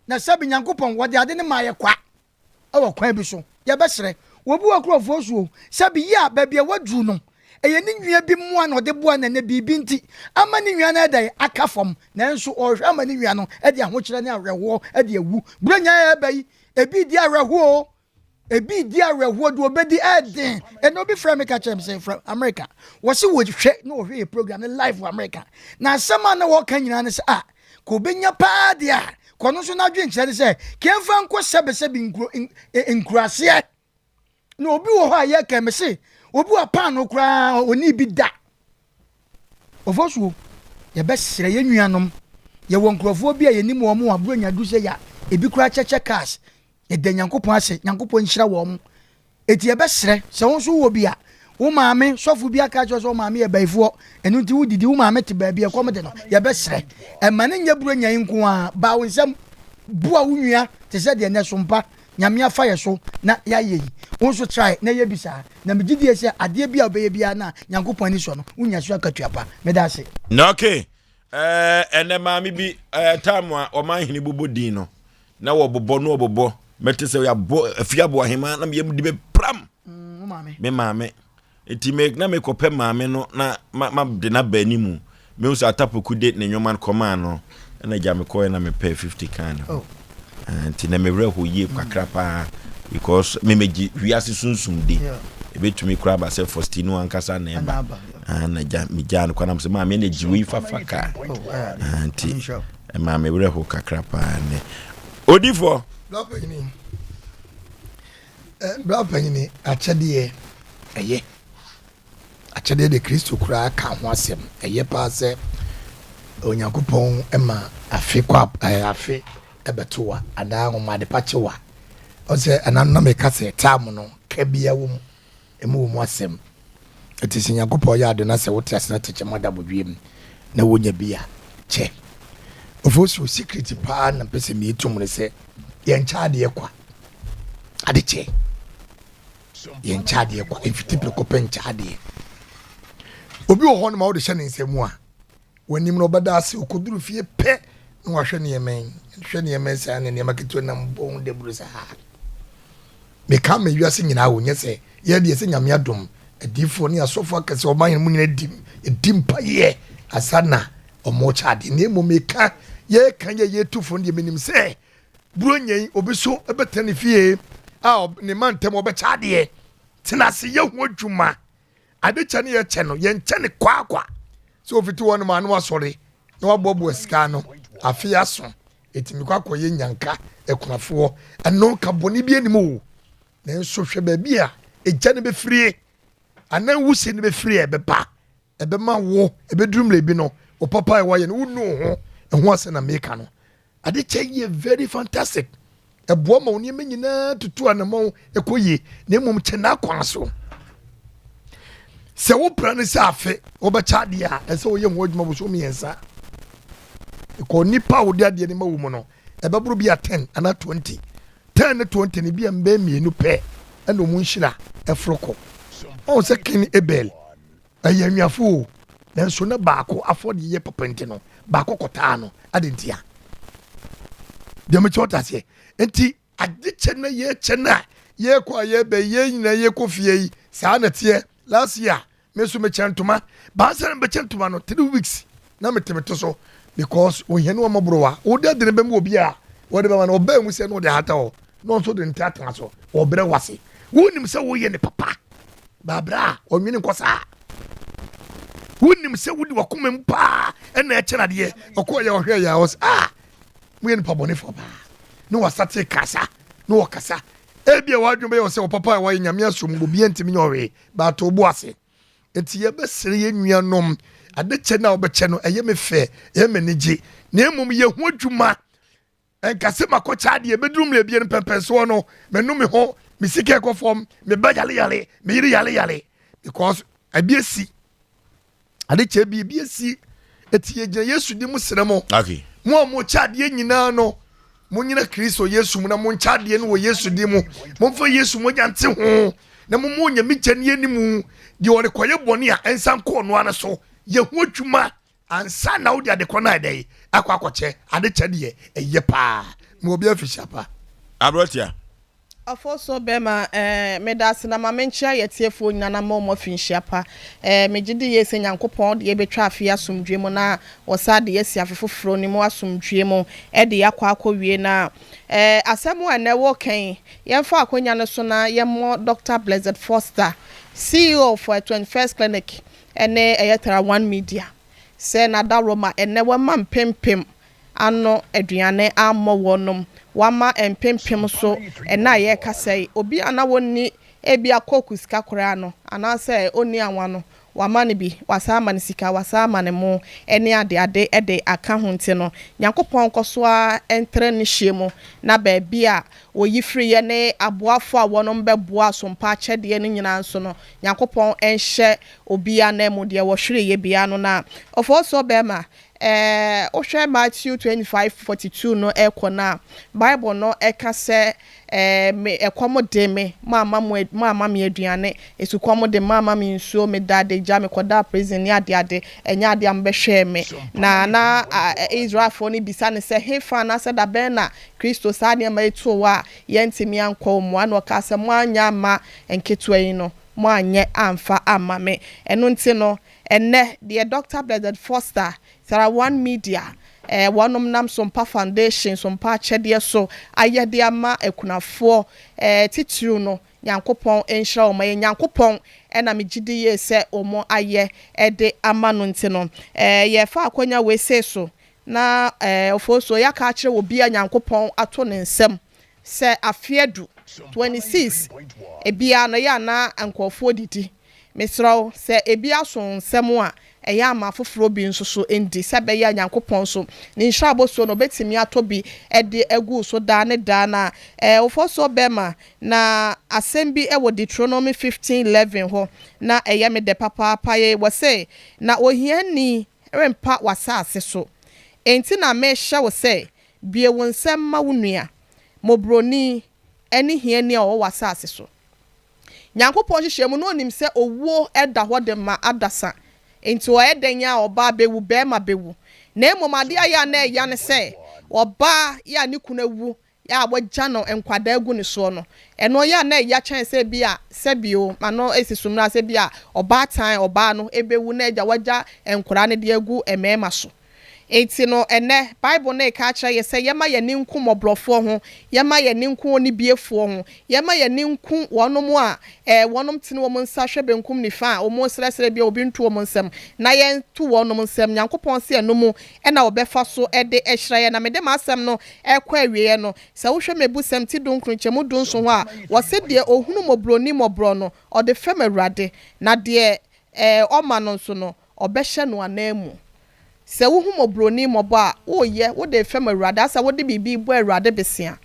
na sɛbe nyankopɔn wɔde ade ne ma yɛ kwa ɛwɔ kwan bi so yɛ bɛsrɛ wobi wa kurɔfoɔ so sɛbe yi a baabi a waduru no ɛyɛ ne nua bi mmoa na ɔde boa na ne biribi nti ama ne nua no ɛda aka fam nanso ɔhwɛ ama ne nua no ɛde ahokyerɛ ne awerɛhoɔ ɛde awu buranya yɛ ɛba yi ebi di awerɛhoɔ de obedi ɛden ɛna obi frɛ me ka kyerɛ me sɛ from America wɔsi wɔhwɛ na wɔhwɛ yɛ program ne live wɔ America na asɛm a na wɔka nyinaa ne sɛ ko benya paa de a kɔno so na adwe nkyerɛ ne sɛ kɛmfa nkɔ sɛbesɛbi nkuraseɛ na obi wɔ hɔ a yɛka me se obi wɔ paano koraa oni bi da ofosuo yɛbɛsrɛ yɛ nuanom yɛwɔ nkurɔfoɔ bi a yɛnim wɔn mo aburo nyadu sɛ ya ebi koraa kyɛkyɛ cars yɛda nyankopɔn ase nyankopɔn nhyira wɔn eti yɛbɛsrɛ sɛ wɔn nso wɔ bi a wo maame sɔfo bi aka kyerɛ sɛ wo maame yɛ baifoɔ ɛno nti wodidi wo maame te baabi ɛkɔm de no yɛbɛsrɛ ɛma ne nyɛ buro nyan nko a ba wo nsɛm boa wo nua te sɛ deɛ nɛ Sompa nyame afa yɛ so na yɛayɛ yi wo nso try na yɛ bi saa na megye die sɛ adeɛ bi a wobɛyɛ biara na nyankopɔn ani sɔ no wonya so akatua pa meda ase na okay ɛnɛ maame bi time a ɔman hene bobɔ din no na wɔbobɔ mɛte sɛ yɛabɔ afiabɔ ahema na meyɛ di bɛpram me maame eti na me kɔpɛ maame no na ma de na ba ni mu me nso atapoku de ne nyoman kɔma no na gya me kɔɛ na me pɛ 50 kan no enti na me werɛ ho yie kakra pa because me meji wiase sunsum de ebetumi kura ba sɛ Faustino ankasa na eba na gya me gya no kwanam sɛ maame na jiwi fafaka enti maame werɛ ho kakra pa ne odifo Brapanyini akyɛdeɛ ɛyɛ akyɛdeɛ de Kristo kura ka ho asɛm ɛyɛ pa sɛ Onyankopɔn ɛma afe afe ɛbɛtoa anaa ngomade pakyewa ɔsɛ ananna meka sɛ tam no ka bia wo mu mu asɛm ɛti sɛ Nyankopɔn yɛ ade na sɛ wote asena tekyɛ mada bodwiem na wonya bia kyɛ ofo secret pa na pese mi etum ne sɛ yɛnkyaadeɛ kwa ade kyɛ yɛnkyaadeɛ kwa mfiti prekɔpɛ nkyaadeɛ obi wɔ hɔ no ma wode hyɛ ne nsɛmu a wanim no ɔbɛda ase okoduru fie pɛ na wahwɛ nneɛma saa ne nneɛma ketewa nam bɔn de buru saa meka ma wiase nyinaa wɔ nyɛ sɛ yɛdeɛ sɛ nyame adom adiifoɔ ne asɔfoɔ akɛsɛ ɔma yɛn mu nyina di mpa yɛ asa na ɔmo kyaade na emu meka yɛka yɛ tufo ne menim sɛ buro nyɛn obi so ɛbɛtɛ ne fie a ne man tɛm ɔbɛkyaade tena se yɛ ho adwuma ade kyɛ ne yɛ kyɛ no yɛnkyɛ ne kwaakwa sɛ ofiti wɔ no ma no wasɔre na wabɔbɔ sika no afi aso etimi kwakɔ yɛ nyanka ɛkunafoɔ ɛno ka bɔne bi anim o na nso hwɛ baabi a egya ne bɛfirie ana wusie ne bɛfirie ɛbɛba ɛbɛma wo ɛbɛdurum lebi no o papa ɛwɔ yɛ no wonu ho ɛho asɛ na meka no ade kyɛ yɛ very fantastic ɛboa ma wo nneɛma nyinaa tutu anamɔ ɛkɔ yie na mmom kyɛ na akwan so sɛ wo pra ne sɛ afe wobɛkya adeɛ a ɛsɛ woyɛ ho adwuma bo so mmiɛnsa ɛkɔ nipa wo de adeɛ ne ma wo mu no ɛbɛboro bi a 10 ana 20 10 ne 20 ne bi a mbɛ mmienu pɛ ɛna ɔmu nhyira ɛforo kɔ ɔwɔ sɛ kin ebel ɛyɛ nnuafo o nanso ne baako afɔ de yɛ papa nti no baako kɔtaa no ade ntia deɛ mekyɛ ɔtaseɛ nti ade kyɛ na yɛkyɛ no a yɛkɔ a yɛbɛ yɛ nyina yɛkɔ fie yi saa na teɛ last year me so me chantuma ba sa me chantuma no 3 weeks na me temete so because o hia no mabrowa o de de be mu obi a o de be ma no ba mu se no de hata o no so de ntata so o bre wase wonim se wo ye ne papa ba bra o nwini nkosa wonim se wo di wakoma mu pa na e kyena de o ko ye o hwe ya o mu ye ne papa bone fo ba no wasate kasa no wakasa ebia wadwuma yɛ sɛ papa wa nyame asom obi ntimi nyɔwe ba to bo ase enti ye besere ye nuanom ade kyɛ na obɛkyɛ no ɛyɛ me fɛ ɛyɛ me nigye na emum ye ho adwuma enkase makocha de bedrum le bie no pempenso no menu me ho me sike ko fom me ba yale me yiri yale because abiesi ade che biesi etie gye Yesu di mu seremo okay mo chade nyina no mo nyina Kristo Yesu mu na mo chade no wo Yesu di mu mo fa Yesu mo jante ho na mo nya mi chane ni mu de ore koye boni a ensan ko no ana so ye ho twuma ansa na wo de ade kona dai akwakoche ade chade eye pa mo obi afisha pa abrotia Afoso bema medase na mamenchia yetiefo nyina na mo finhia pa megidi yese nyankopon de betwa afia asomdwe mu na osade yesi afefoforo ni mu asomdwe mu de yakwa wie na asemu ene wo kan yemfa akonya no so na yemo Dr. Blessed Foster CEO for 21st Clinic ene eyetara one media se na da Roma ene wa mampempem ano aduane ammo wonom wama empempem so na ye kasai obi ana woni ebi akoku sika kora no ana se oni anwa no wama ne bi wasama ne sika wasama ne mo ene ade ede aka hunte no Nyankopɔn koso a entre ne hyiemu na ba bia oyi free ye ne aboafo a wonom beboa Sompa kyede ne nyina nso no Nyankopɔn enhye obi ana mu de wo hwere ye bia no na ofoso bema ohwe Matthew 25:42 no ekona Bible no ekase me ekomo de me mama me aduane esukomo de mama me nsuo me dade gya me koda prison ya ade enya ade am behwe me na Israel for ni bisa ne se hefa na se da ben na Kristo sa ne ma etu wa yentimi ankɔ mu ano ka se mo anya ma enketu yi no mo anye amfa amame eno nti no enne the Dr. Blessed Foster Sara One Media wanom nam Sompa Foundation Sompa chede so ayede ama ekunafo titiru no Nyankopɔn enhira o maye Nyankopɔn na megidi ye se omo aye ede ama no nti no ye fa akonya we se so na ofoso ya ka kire obi a Nyankopɔn ato ne nsem se afiedu 26 ebia no ya na ankofo didi mesraw se ebia so nsem a eya ama foforo bi nso so endi sebe ya Nyankopɔn so ni nhra aboso no betimi atobi ede egu so da ne da na ofoso bema na asem bi ewo Deuteronomy 15:11 ho na eya me de papa paye wo se na ohiani rempa wasase so enti na me hye wo se bie wo nsem ma wonua mobroni eni hiani a wo wasase so Nyankopɔn hyehyemu no onim se owo eda ho de ma adasa enti o edenya oba bewu bema bewu na emomade aya na eya ne se oba ya ne kunawu ya wagya no enkwada agu ne so no eno ya na eya kyen se bia sebio mano esisumra se bia oba tan oba no ebewu na eja wagya enkora ne de agu emema so enti no ene Bible na ka kire ye se yema ye ninku mobrofo ho yema ye ninku oni biefo ho yema ye ninku wonom a wonom tene wo nsa hwe benkum ni fa o mo sresre bia obi ntu wo nsem na ye ntu wonom nsem Nyankopɔn se enomu na obefa so ede ehira ye na mede masem no ekwa awie no se wo hwe mebusem ti dunkru nchemu dunso ho a wo se de ohunu mobroni mobro no o de fem awurade na de o ma no nso no obehye no anamu se wo hu mobroni mobo a wo ye wo de fem awurade asa wo de bibi bo awurade besia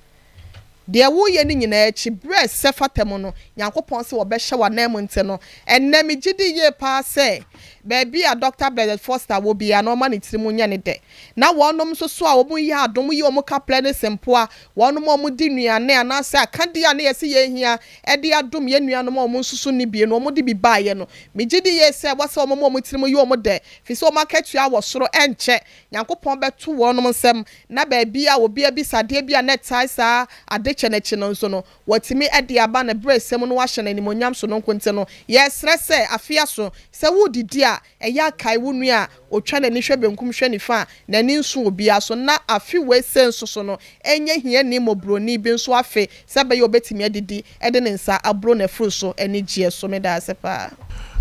de wo ye ni nyina echi bre se fatem no Nyankopɔn se wo behye wa na mu nte no enne me gidi ye pa se baby a Dr. Blessed Foster wo bia na o ma ne tirimu nya ne de na wonom so a wo mu ye adom ye o mu kaple ne sempo a wonom o mu di nuane ana se akade a na ye se ye hia e de adom ye nuanom o mu susu ne bie no o mu de bi baaye no me gidi ye se wo se o mu tirimu ye o mu de fi so o ma katua wo soro enche Nyankopɔn beto wonom nsem na baby a wo bia bi sade bia net sa ade chenechi no nso no watimi ede aba na bresem no wahye na nimonyam so no nkonte no yesre se afia so se wo didi a eya kai wo nua otwa na ni hwe benkum hwe ni fa na ni nso obi aso na afi we se nso so no enye hie ni mobroni bi nso afi se be yo betimi adidi ede ne nsa abro na fru so eni gie so me da asepa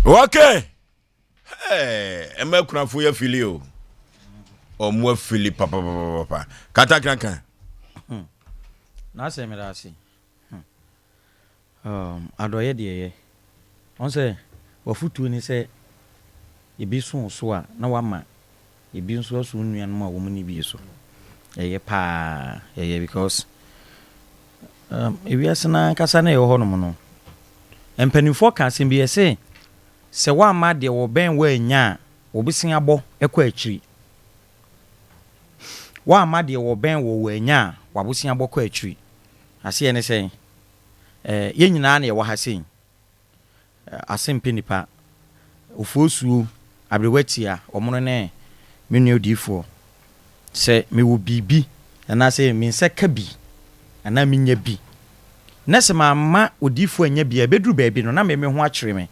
okay emekunafo ya filio o mo fili papa kata krankan na se me da se adoye de ye on se wafutu ni se ebi so a na wama ebi nso so nnuan ma wo mu ni bi so Eye pa eye because ewiase na kasa na ewo honom no empanifo ka asem bi ese se wa ma de wo ben wa anya obisin abo ekọ akiri wa ma de wo ben wo anya wabosin abo kọ akiri ase ene sen ye nyina na ye wo ha sen Asem Mpe Nipa OFORISUO abrewatia omono ne menu odifo se me wo bibi na se me nse ka bi ana menya bi na se ma odifo anya bi ebeduru baabi no na me ho akire me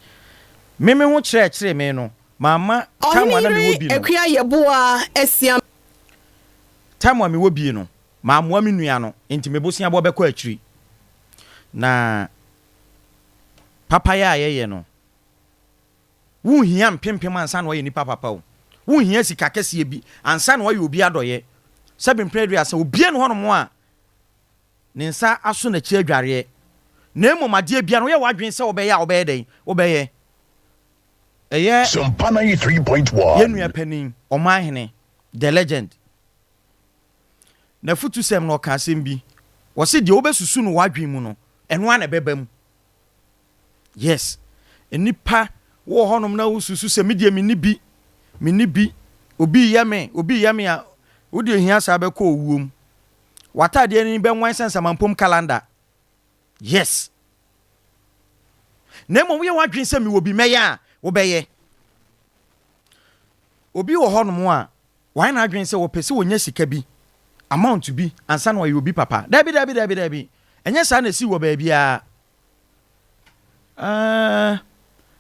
ho kire me no mama tamwa na me wo bi no ekua yeboa esiam tamwa me wo bi no mamoa me nua no enti me bosia bo bekọ akiri na papa ya ye no wo hia mpempem ansa na wo ye nipa papa wo wo hia sika kese bi ansa na wo ye obi adoye sabin predu asa obi no hono a ne nsa aso na chi adware na emomade bia no ye wadwen se obeye a obeye den obeye eye Sompa 93.1 ye nua panin omahene the legend na futu sem no ka asem bi wo se de obesusu no wadwen mu no eno ana bebam yes enipa wo honom na ususu se medie mini bi obi yame a wodi hia sa be ko owuom watade ni be nwan sensa mampom calendar yes nemo we wadwen se mi obi meya wo beye obi wo honom a wan na adwen se wo pese wonya sika bi amount bi ansa na wo obi papa dabi enye sa na si wo ba bia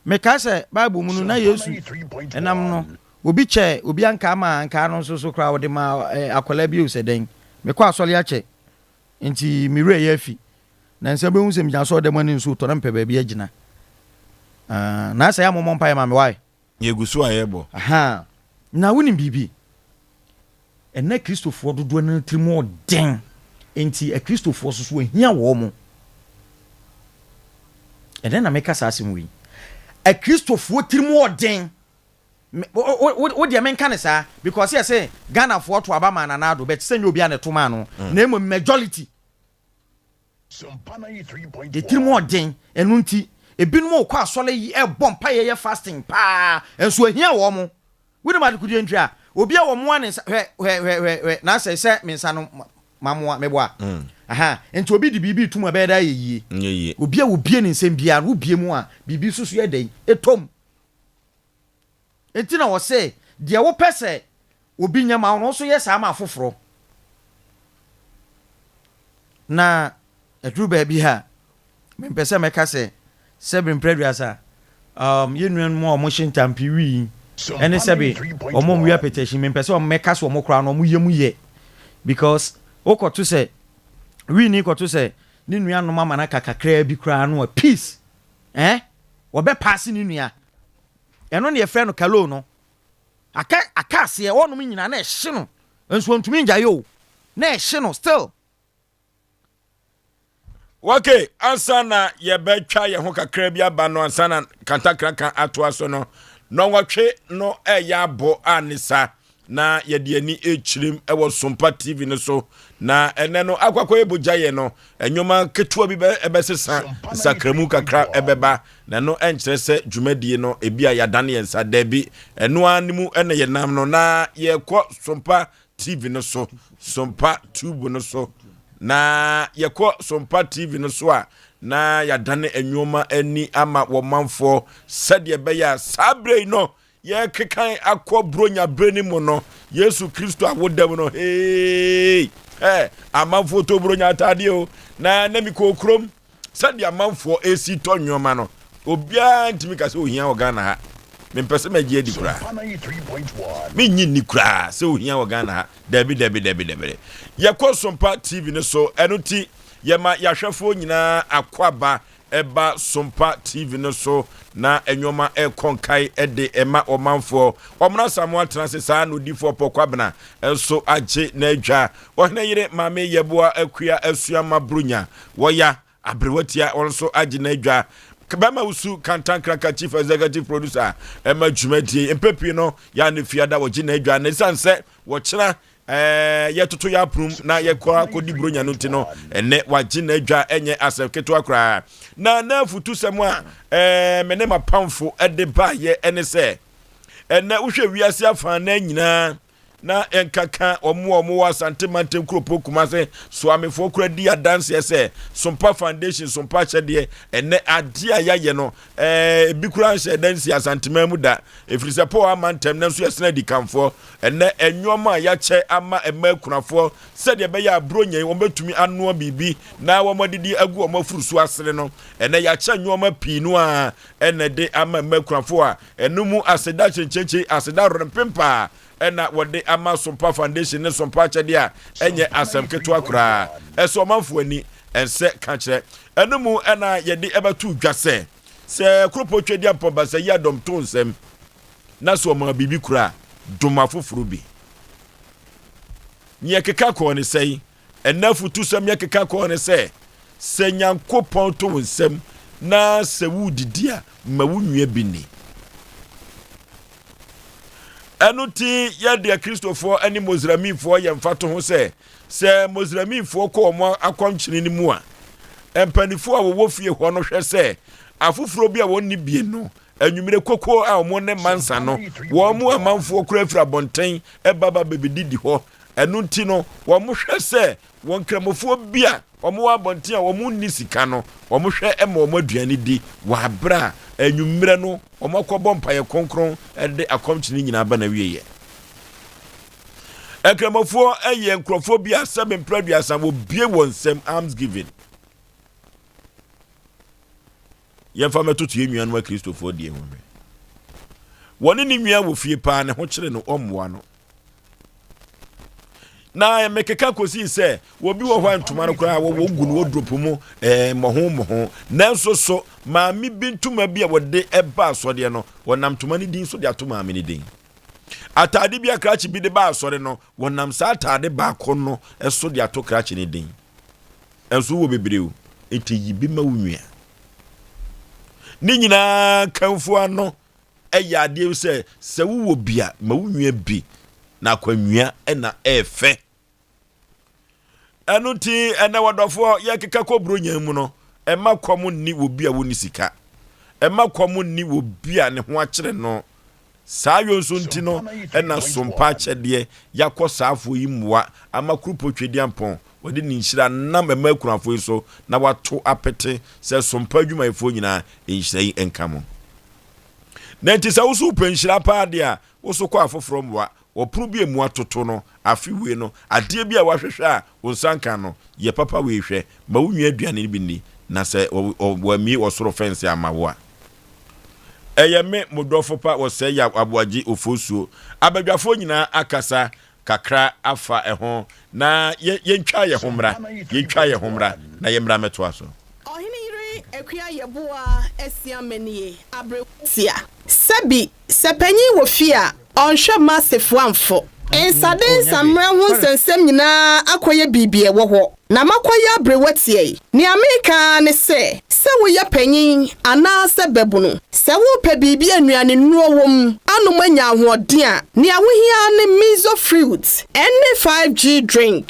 meka se Bible mu na Yesu enam no obi che obi anka ma anka no so kra wo de ma akola bi o se den mekọ asole ache nti mire ye afi na nse be hu se mja so de mani nso to na mpe ba bi agina na sa ya momon pa ma me wai yegusu ayebo aha na woni bibi enne Kristofo dodo na trimo den nti Kristofo so hia wo mo eden na meka sa asem wi Kristofo trimo den wo dia menka ne sa because you say Ghana for to abama na nado but say obi an toma no na emo majority Sompa 93.1 de trimo den enu nti ebinum okọ asole yi e bom pa ye fasting pa enso ahia wo mo we no mad kudi ntwa obi a wo mo ane hwe na say mensa no mamoa meboa aha enti obi di bibi tuma be da yeye yeye obi a obie ne nsem bia no bie mu a bibi susu ye den etom enti na wo say de wo pese obi nyama no so ye sa ma foforo na edru ba bi ha me pese me ka se sebin preduasa yenuen mo o mo shintampi wi ene sebe o mo wi petition me pese o me ka so o mo kra no mo ye because okoto se wi ni koto se ni nua no mama na kakakra bi kra no a peace wo be pass ni nua eno ne ye frɛ no kalo no aka se e wonom nyina na ehye no enso ntumi nja yo na ehye no still okay ansana ye betwa ye ho kakra bi aba no ansana kantakra kan ato aso no no watwe no eya abo anisa na ye de ani echirim ewo Sompa TV no so na ene no akwakọ eboja ye no enwoma ketua bi ebesesa sakramu kakra ebeba na no enkyere se dwumadie no ebia ya dane yensa dabi eno animu ene ye nam no na ye kọ Sompa TV no so Sompa Tube no so na ye kọ Sompa TV no so a na ya dane enwoma ani ama wo manfo sade be ya sabre no ye kekan akọ bronya breni mo no Yesu Kristo awodam no hey amanfo to bronya atade o na mi ko krom sade amanfo esi to nwoma no obia ntimi ka se ohia wo Ghana ha me pese magie di kura me nyi ni kura se ohia wo Ghana ha dabi ye ko Sompa TV ne so enuti ye ma yahwefo nyina akwaba eba Sompa TV no so na enwoma konkai ede ema omanfo omna samoa transe sa no difo pokwabna enso agye na adwa ohna yire mame yeboa akua asuama brunya woya abrewatia onso agye na adwa kabama usu kantankra chief executive producer ema dwumadie empepi no ya ne fiada wo gye na adwa na sanse wo kyera yɛtoto ya prum na yɛkɔ akɔdi bronya no nti no ɛnɛ wagye na adwa ɛnyɛ asɛm ketewa koraa na futu sɛm a mene mapamfo ɛde ba yɛ ɛne sɛ ɛnɛ wohwɛ wiase afa na nyinaa na enkaka omo asante mantem kropo kumase so amefo kura di adanse ese Sompa Foundation Sompa chede ene ade ayaye no bi kura nse danse asante mamu da efrise po amantem na so yesena di kamfo ene enwoma ya che ama emakunafo se de be ya abronye wo betumi anoa bibi na wo modidi agu o mafurusu asere no ene ya che nwoma pinu a ene de ama emakunafo a enumu aseda chencheche aseda rompempa ena wode ama Sompa Foundation ne Sompa chede a enye asem keto akura eso manfo ani ense ka kire enumu ena yede ebatu dwase se kropo twedi ampoba se ya dom to nsem na so ma bibi kura doma foforo bi nye keka ko ne sei enafu tu sem nye keka ko ne se nyankopon to nsem na se wudidi a ma wunua bi ni enuti ya de Kristofo ani Mozramifo ye mfato ho se Mozramifo ko omo akwamkyene ni mu a empanifo a wo fie ho no hwe se afufuro bi a wonni bie no anwumire koko a omo ne mansa no wo mu amanfo kura fira bonten ebaba bebedidi ho enuti no wo mo hwe se won kramofo bi a omo wa bonten a wo mu ni sika no wo mo hwe ema omo aduane di wa bra anwumire no omo kwobɔ mpaye konkron de akomkyene nyina ba na wieye ekramofo eye nkrofo bi Asem Mpe Nipa wo bie wonsem arms giving yemfa metoto yenua no Kristofo die ho me woni ni nwia wo fie pa ne ho kyere no ommoa no na mekeka kosi se wo bi wo hwan ntoma no kra wo gu no wodropo mu moho nanso so maami bi ntoma bi a wode eba asode no wonam ntoma ni din so de atoma maami ni din atade bi akrachi bi de ba asode no wonam sa atade ba kono eso de ato krachi ni din enso wo bebreu enti yibi ma wunua ni nyina kanfo ano eya ade se wo bia ma wunua bi na kwanua na efe enuti ene wadofo ye keka kobronya mu no ema kwom ni wo bia woni sika ema kwom ni wo bia ne ho akere no saa yonso nti no na Sompa chede yakosafo yi muwa ama krupo twedi ampon wode ni nhira nam ema kunafo so na wato apete se Sompa adwumayefo nyina nhira yi enkamo na nti sa wo so penhira pa de a wo so kwa afoforo mwa opru bi emu atoto no afiwe no ade bi a wahwehwe a wonsanka no ye papa we hwe ma wunua aduane bi ni na se wami osoro fence amawo a eyeme modofo pa OSEI ya ABOAGYE OFORISUO abadwafo nyina akasa kakra afa eho na yentwa ye homra na yemra meto aso Ekuya yeboa Asem Mpe abretia sabi sepanyi wo fia onhwe massive amfo ensade samra hu sensem nyina akoye bibie wo ho na makoye abrewatie ni America ne se woye panyin ana se bebunu se wo pe bibie anuane nuowom anomanya ahoden a ni awohia ne miso fruit any 5G drink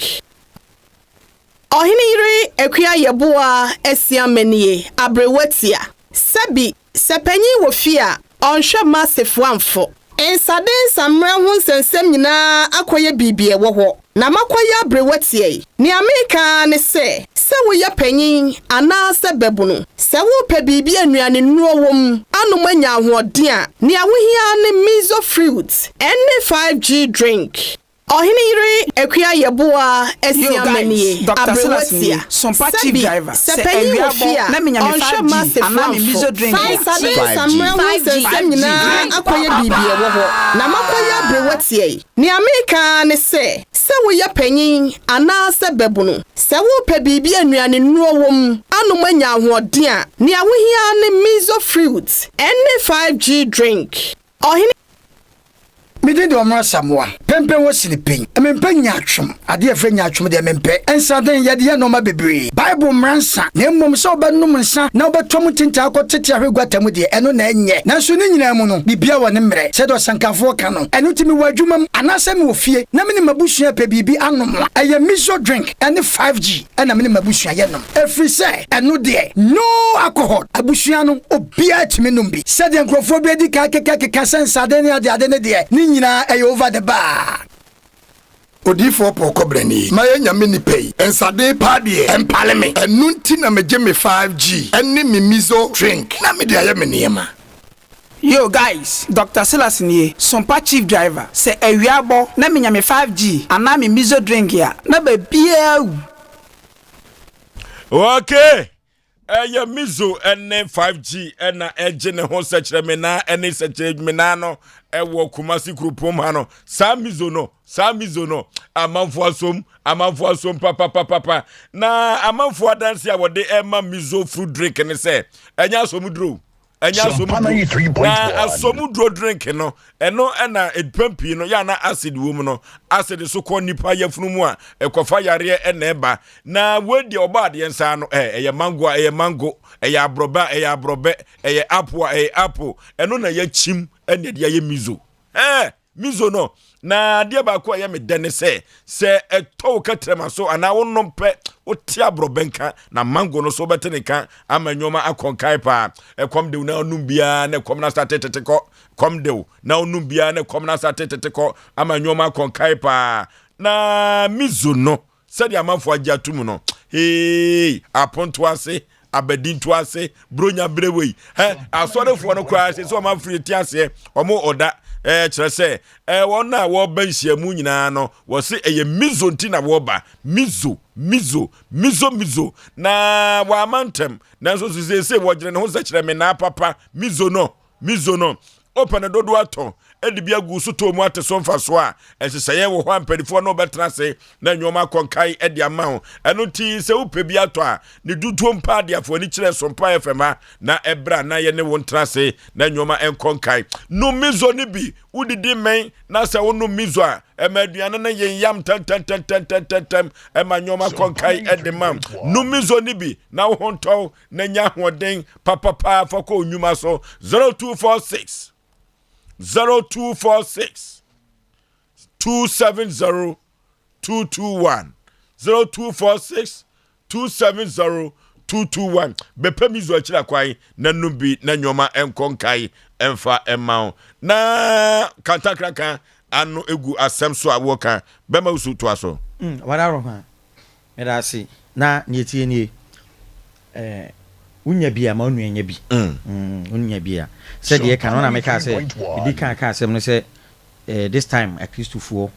Ohiniri ekuya yeboa Asem Mpe abrewatia sabi sepanyi wo fia onhwe massive amfo ensade samra hu sensem nyina akoye bibie wo ho na makoye abrewatie ni America ne se woye panyin ana se bebunu se wo pe bibie anuane nuowom anomanya ahoden a ni awohia ne miso fruit any 5G drink Ohiniri ekuya yeboa Asem Mpe abrewatia Sompa chief driver sepanyi wo fia na menya me 5G ana me miso drink samra hu sensem nyina akoye bibie wo ho na makoye abrewatie ni America ne se woye panyin ana se bebunu se wo pe bibie anuane nuowom anomanya ahoden a ni awohia ne miso fruit any 5G drink Midin de Omra Samoa, Pempe was in the pin, I mean Penyachum, a dear friend Yachum de Mempe, and Saturday Yadia no Mabibri, Bible Ransa, Nemum so bad no son, now but Tomutinta got Titia Guatamudi, and no Nanye, Nasunin Yamono, Bibia Nemre, said or Sankafo Canon, and Utimi Wajumam, and Asem Mpe Namini Mabushia Pebi Anoma, a miso drink, and the 5G, and a minimabushia yanum. Every say, and no day, no alcohol, Abushiano, or beer to Minumbi, said the Ancrophobia di Kakasan Sardenia de Adene, Nina, a over the bar. Odifo poko breni maye nyame ni pay ensade padie empale me enu nti na meje me 5G eni mi miso drink na me de aye me niema. Yo guys, Dr. Silas niye, Sompa chief driver, se ewiabo na me nyame 5G ana me miso drink ya na be bia. Okay. Eye mizo ene 5G ena eje ne ho sechere me na ene sechere me na no ewo Kumasi krupom ha no sa mizo no amanfo asom papa na amanfo adanse a wode ema mizo food drink ne se enya asomudro asomudro drink no eno ena edpampi no ya na acid wo mu no acid so ko nipa yafunu mu a ekofa yare ena eba na wedi obade yensa no eye mango eye abrobe eye apple eno na ya chim ene de ye mizo mizo no na de ba ko ye me dene se eto katrema so ana wonompe otia brobenka na mango no so betene kan amanyoma akonkai pa ekom de na onum bia na ekom na statete ko kom de na onum bia na ekom na statete ko amanyoma akonkai pa na mizo no se de amanfo agya tumu no aponto ase abedinto ase bronya brewei asorefo no kwa ase so amanfo ti ase omo oda chere se wona wo banhia mu nyina no wo se eye mizo nti na wo ba mizo na wa amantem na so se wo gire ne ho se chere me na papa mizo no open dodo ato edibia gu so to mu ateso mfa so a enseseye wo ho ampadifo no betra se na nyoma konkai edi ama eno ti se upe bi ato a ne dutuo mpa de afo ni kire Sompa FM na ebra na ye ne wo ntra se na nyoma enkonkai no mizo ni bi udidi men na se wo no mizo a emaduane na ye yam tan ema nyoma konkai edi mam no mizo ni bi na wo honto na nya hoden papa foko onyuma so 0246 0246 270 221 0246 270 221 bepe mizo achira kwai na nubi na nyoma enkonkai emfa emao na kantakraka anu egu asem so awoka bema usu to aso wadaro ha medasi na nietie nie unya bia ma onu enya bi unya bia said ye kan na make say di kan asem no say this time a Christopher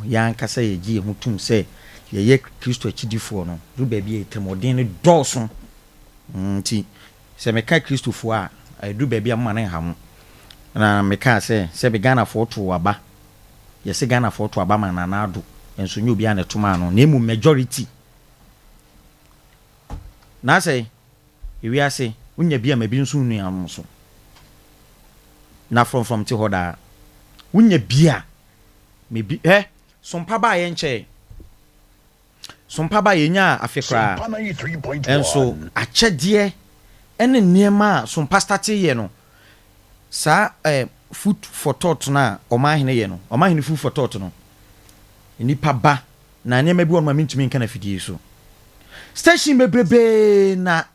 yan kasa ye gi hutum say ye Christo achidifo no do ba bia etremodin ne dawson nti se me ka Christopher a do ba bia ma na ha mu na me ka say be Ghana for to aba ye se Ghana for to aba ma na ado enso nyu bia na tuma no na emu majority na say iwi ase unya bia ma bi nso nu am so na from ti hoda unya bia me bi Sompa ba ye nche Sompa ba ye nya afekra enso achede ene niema Sompa start ye no sa food for thought na omahene ye no omahene food for thought no nipa ba na niema bi won ma mintumi nka na fidie so station bebrebe na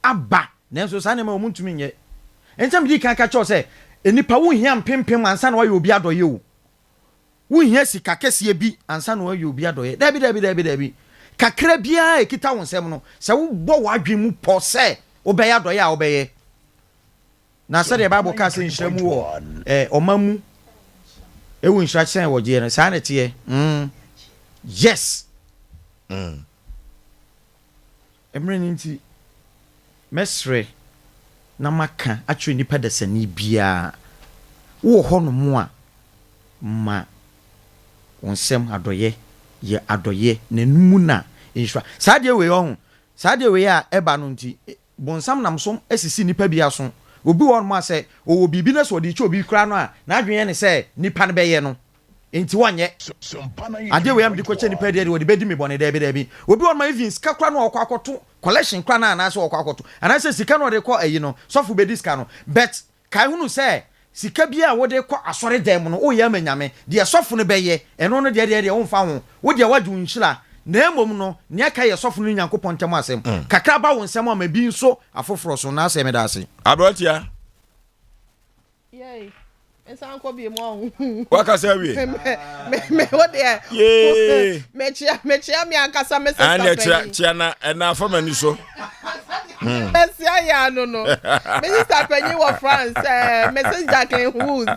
aba nenso sa niema wo mintumi nye entam di kan ka cho se enipa wo hia mpempem ansa na wa obi adoye o wo hia sika kese bi ansa na wa obi adoye dabi kakra bia ekita wonsem no se wo bo wadwen mu po se obeye adoye a obeye na se the Bible ka se nhiramu wo omamu ewu nhira chen wo je no sa na tie yes emre nti mesre na maka atwe nipa da sani bia wo ho no mu a ma wonsem adoye ye adoye nanumu na nhwa saade we ho saade we a eba no nti bonsam namsom asisi nipa bia so obi won ma say o bibi na so di che obi kra no a na adwen ne say nipa ne be ye no enti wonye ade we am di ko che nipa de wo de bedi me bone de bi obi won ma even sika kra no okwakoto collection kra na na so okwakoto ana say sika no de ko ayi no sofu bedi sika no bet kai hunu say sika bia wo de ko asore dem no o ya manyame de sofu no be ye eno no de wo mfa ho wo de wadu nhira na emom no ne aka ye sofu no nyankopon ntem asem kakra ba wo nsem ama bi nso afoforo so na asem da ase abrotia yey ensan ko bi mo waka say we me what there ye me chia me akasa me sister and chia na afama ni so Esia ya no Minister Penny of France Mrs. Jacqueline Wood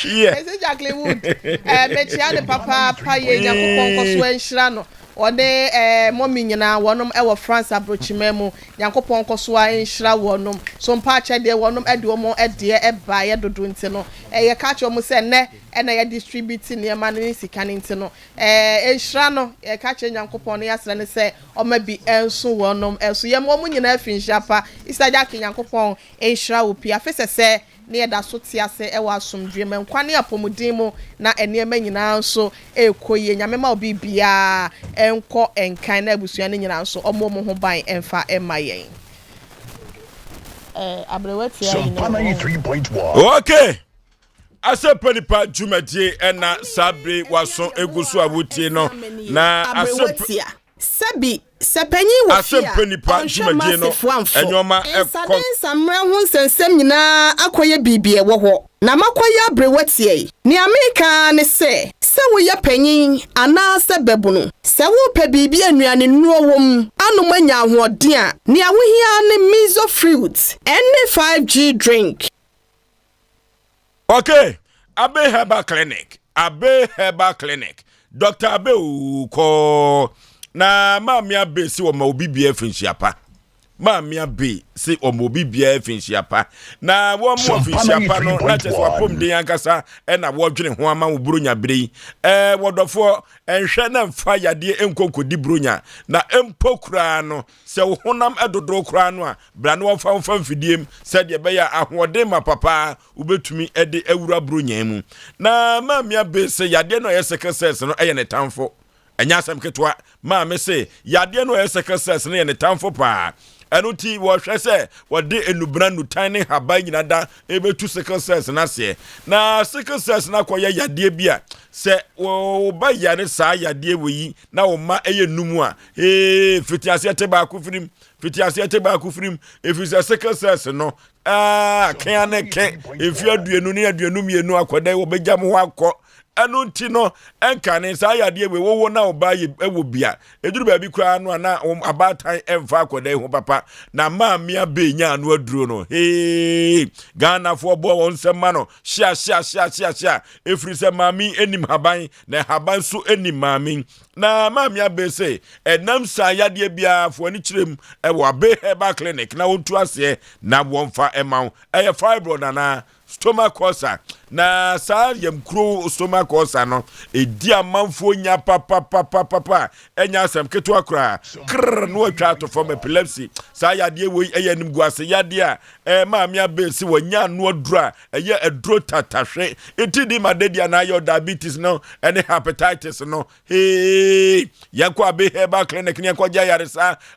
Mrs. Jacqueline Wood me chia de papa pa ye nyakopon koso enhira no ode mommy nyina wonom e wo France abrochimemu nyakopon koso enhira wonom so mpa che de wonom ede omo ede e ba ye dodo nti no ye ka che omo se ne na ye distribute ne ma no sika nti no enhira no ye ka che nyakopon ya sra ne se oma bi enso wonom enso ye mo nyina afinhapa isa Jacqueline nyakopon enhira wo pia fe se ne da so tiase e wa asomdwe menkwane apomudin mu na enema nyina nso ekoye nyame ma obi bia enko enkan na abusua ne nyina nso omo mo ho ban emfa emayen abrewati ya Sompa 93.1 okay Asem Mpe Nipa Jumadi ena sabre waso egusu awutie no na abrewati sabi sepanyi wo fia Asem Mpe Nipa Jumadi no enyoma ekọ samra ho nsensem nyina akoye bibie wo ho na makoye abrewati ni America ne se wo ya panyin ana se babunu se wo pe bibie anuane nuo wom anoma nya ahoden a ni awohia ne miso fruit any 5G drink. Okay, Abe Herbal Clinic. Dr. Abe ko na mami abe si wo ma obi bia finchiapa. Mami abe si o mo obi bia finchiapa. Na wo mo finchiapa no na chese wa pom den ankasa e na wo dwene ho ama wo bronya brei. Wodofo enhwe na mfa yade enkonkodi bronya na empokura no se wo honam edodo kura no a bra no wo fa mfidiem se de be ya ahoden ma papa ubetumi ede awura bronya mu. Na mami abe se yade no yesekese no eye ne tamfo. Enya asem ketwa ma me se yade no yesekese no ye ne tamfo pa. Enuti wo hwese wo de enubra nutan ne haban nyina da ebetu sickle cells na se na sickle cells na koye yade bia se wo ba yare sa yade weyi na wo ma eye numu a fitiase te ba ku firim efisa sickle cells no kan ne ken efi aduenu ne aduenu mienu akoda wo bejam ho akọ Anunti no enkane sa yade we wo na oba ye ewo bia eduru ba bi kura no na abatan emfa akoda ho papa na maami abenya anu aduro no Ghana fo bo won sema no sha efri se maami enim haban na haban so enim maami na maami abese enam sa yade bia fo ani kirem ewo Abe Herbal Clinic na wontu ase na wonfa emaw eye fibroid na stomach ulcer na sa yem kro stomach ulcer no edi amanfo nya papa enya asem keto akra no atwa to form epilepsy sa yade we eyanim guase yade a maami abesi wonya no adura eye aduro tatahwe etidi madedi na yo diabetes no any hepatitis no yakwa Abe Herbal Clinic ne kwa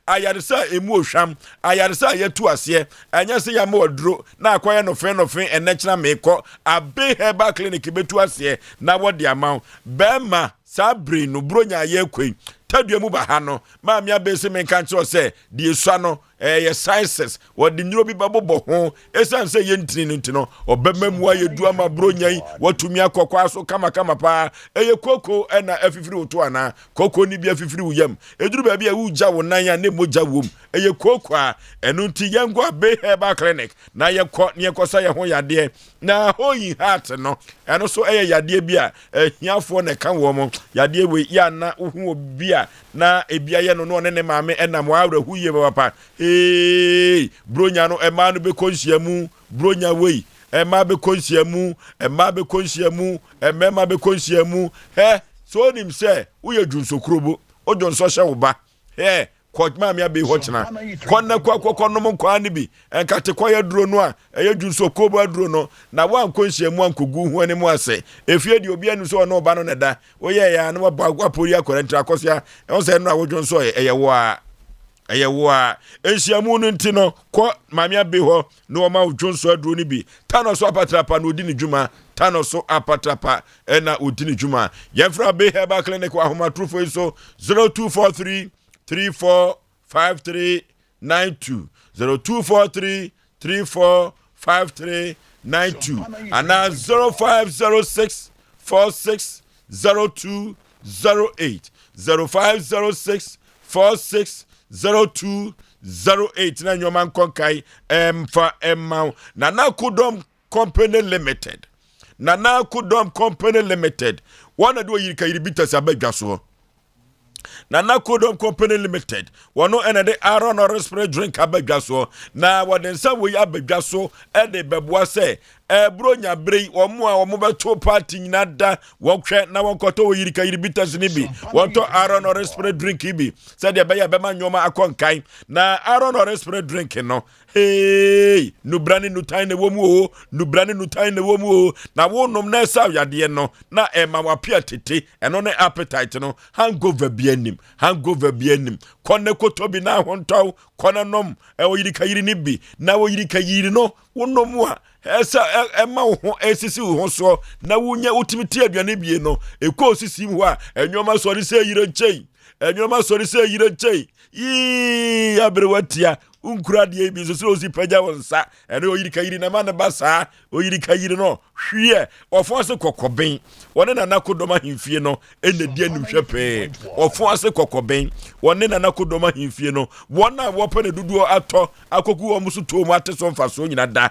ayaresa emu ohwam ayaresa yetu ase enya se ya ma aduro na akwa no fe enechna meko Abe Herbal Clinic betu ase na wodi amaw bema sabri no bronya ye kwen taduamu ba ha no maami abese menka nche ose die esua no ye sciences wodi nyuro bi babobo ho esan se ye ntini ntino obemamu aye dua ma bronyai watumi akokwa so kama pa eye koko na afifiri oto ana koko ni bi afifiri uyam eduru ba bi a uja wo nan ya ne moja wom eye koko a enu nti yengo Abe Herbal Clinic na ye kosa ye ho yade na hoyi heart no eno so eye yade bi a hiafo na kan wo mo yade we ya na uhu obi a na ebia ye no ne maame enam wa awra huye papa bronya no ema no be konhyiamu bronya wei ema be konhyiamu ema be konhyiamu so nim se uye dwunsokrobo odwonso hye wo ba Kojma me be watchna. Konna kwa no mo kwa ni bi. Enkate kwa ya duro no a eye junso kobo duro no na wan konhye mu ankogu hu ani mu ase. Efie de obi anu so no ba no neda. Oye ya na wa pori akorenti akosia. E won se no awodwon so eye wo a enhyiamu no ntino ko mamia be ho no ma odwonso aduro ni bi. Tano so apatrapa no odi ni dwuma. Tano so apatrapa ena odi ni dwuma. Yefra be heba clinic wa homa trufo so 0243 345392 0243 345392 and now 0506 460208 0506 460208 na nyoman konkai emfa emma Nana Kudom Company Limited Nana Kudom Company Limited wana do yirika yiribita sabedwa so Nana Kudom Company Limited wano enede Aaron or spray drink abedwa so na wadensa we abedwa so e de beboa se bronya brei omo a omo beto party nyinada wonhwe na wonkoto wo yirika yiribita sinibi wonto Aaron or spray drink ibi said de be ya be ma nyoma akonkan na Aaron or spray drink no hey nubrani nutai ne womu o nubrani nutai ne womu o na wonom na esa yade no na ema wapia tete eno ne appetite no hangover bianim konne kotobi na hontaw kona nom wo yirika yiri nibi na wo yirika yiri no wonom a esa ema ho esisi ho so na wunya utimiti aduane bie no ekọ osisi ho a enwoma sori se yire chei yi abrewatia unkura de bi so osi pagya wonsa ene oyirika yiri na ma ne basa oyirika yiri no hwie ofo ase kokoben wone na nakodoma himfie no ene die nim hwepe ofo ase kokoben wone na nakodoma himfie no wona wo pa ne duduo ato akoku wo musu to mu ate so mfa so nyina da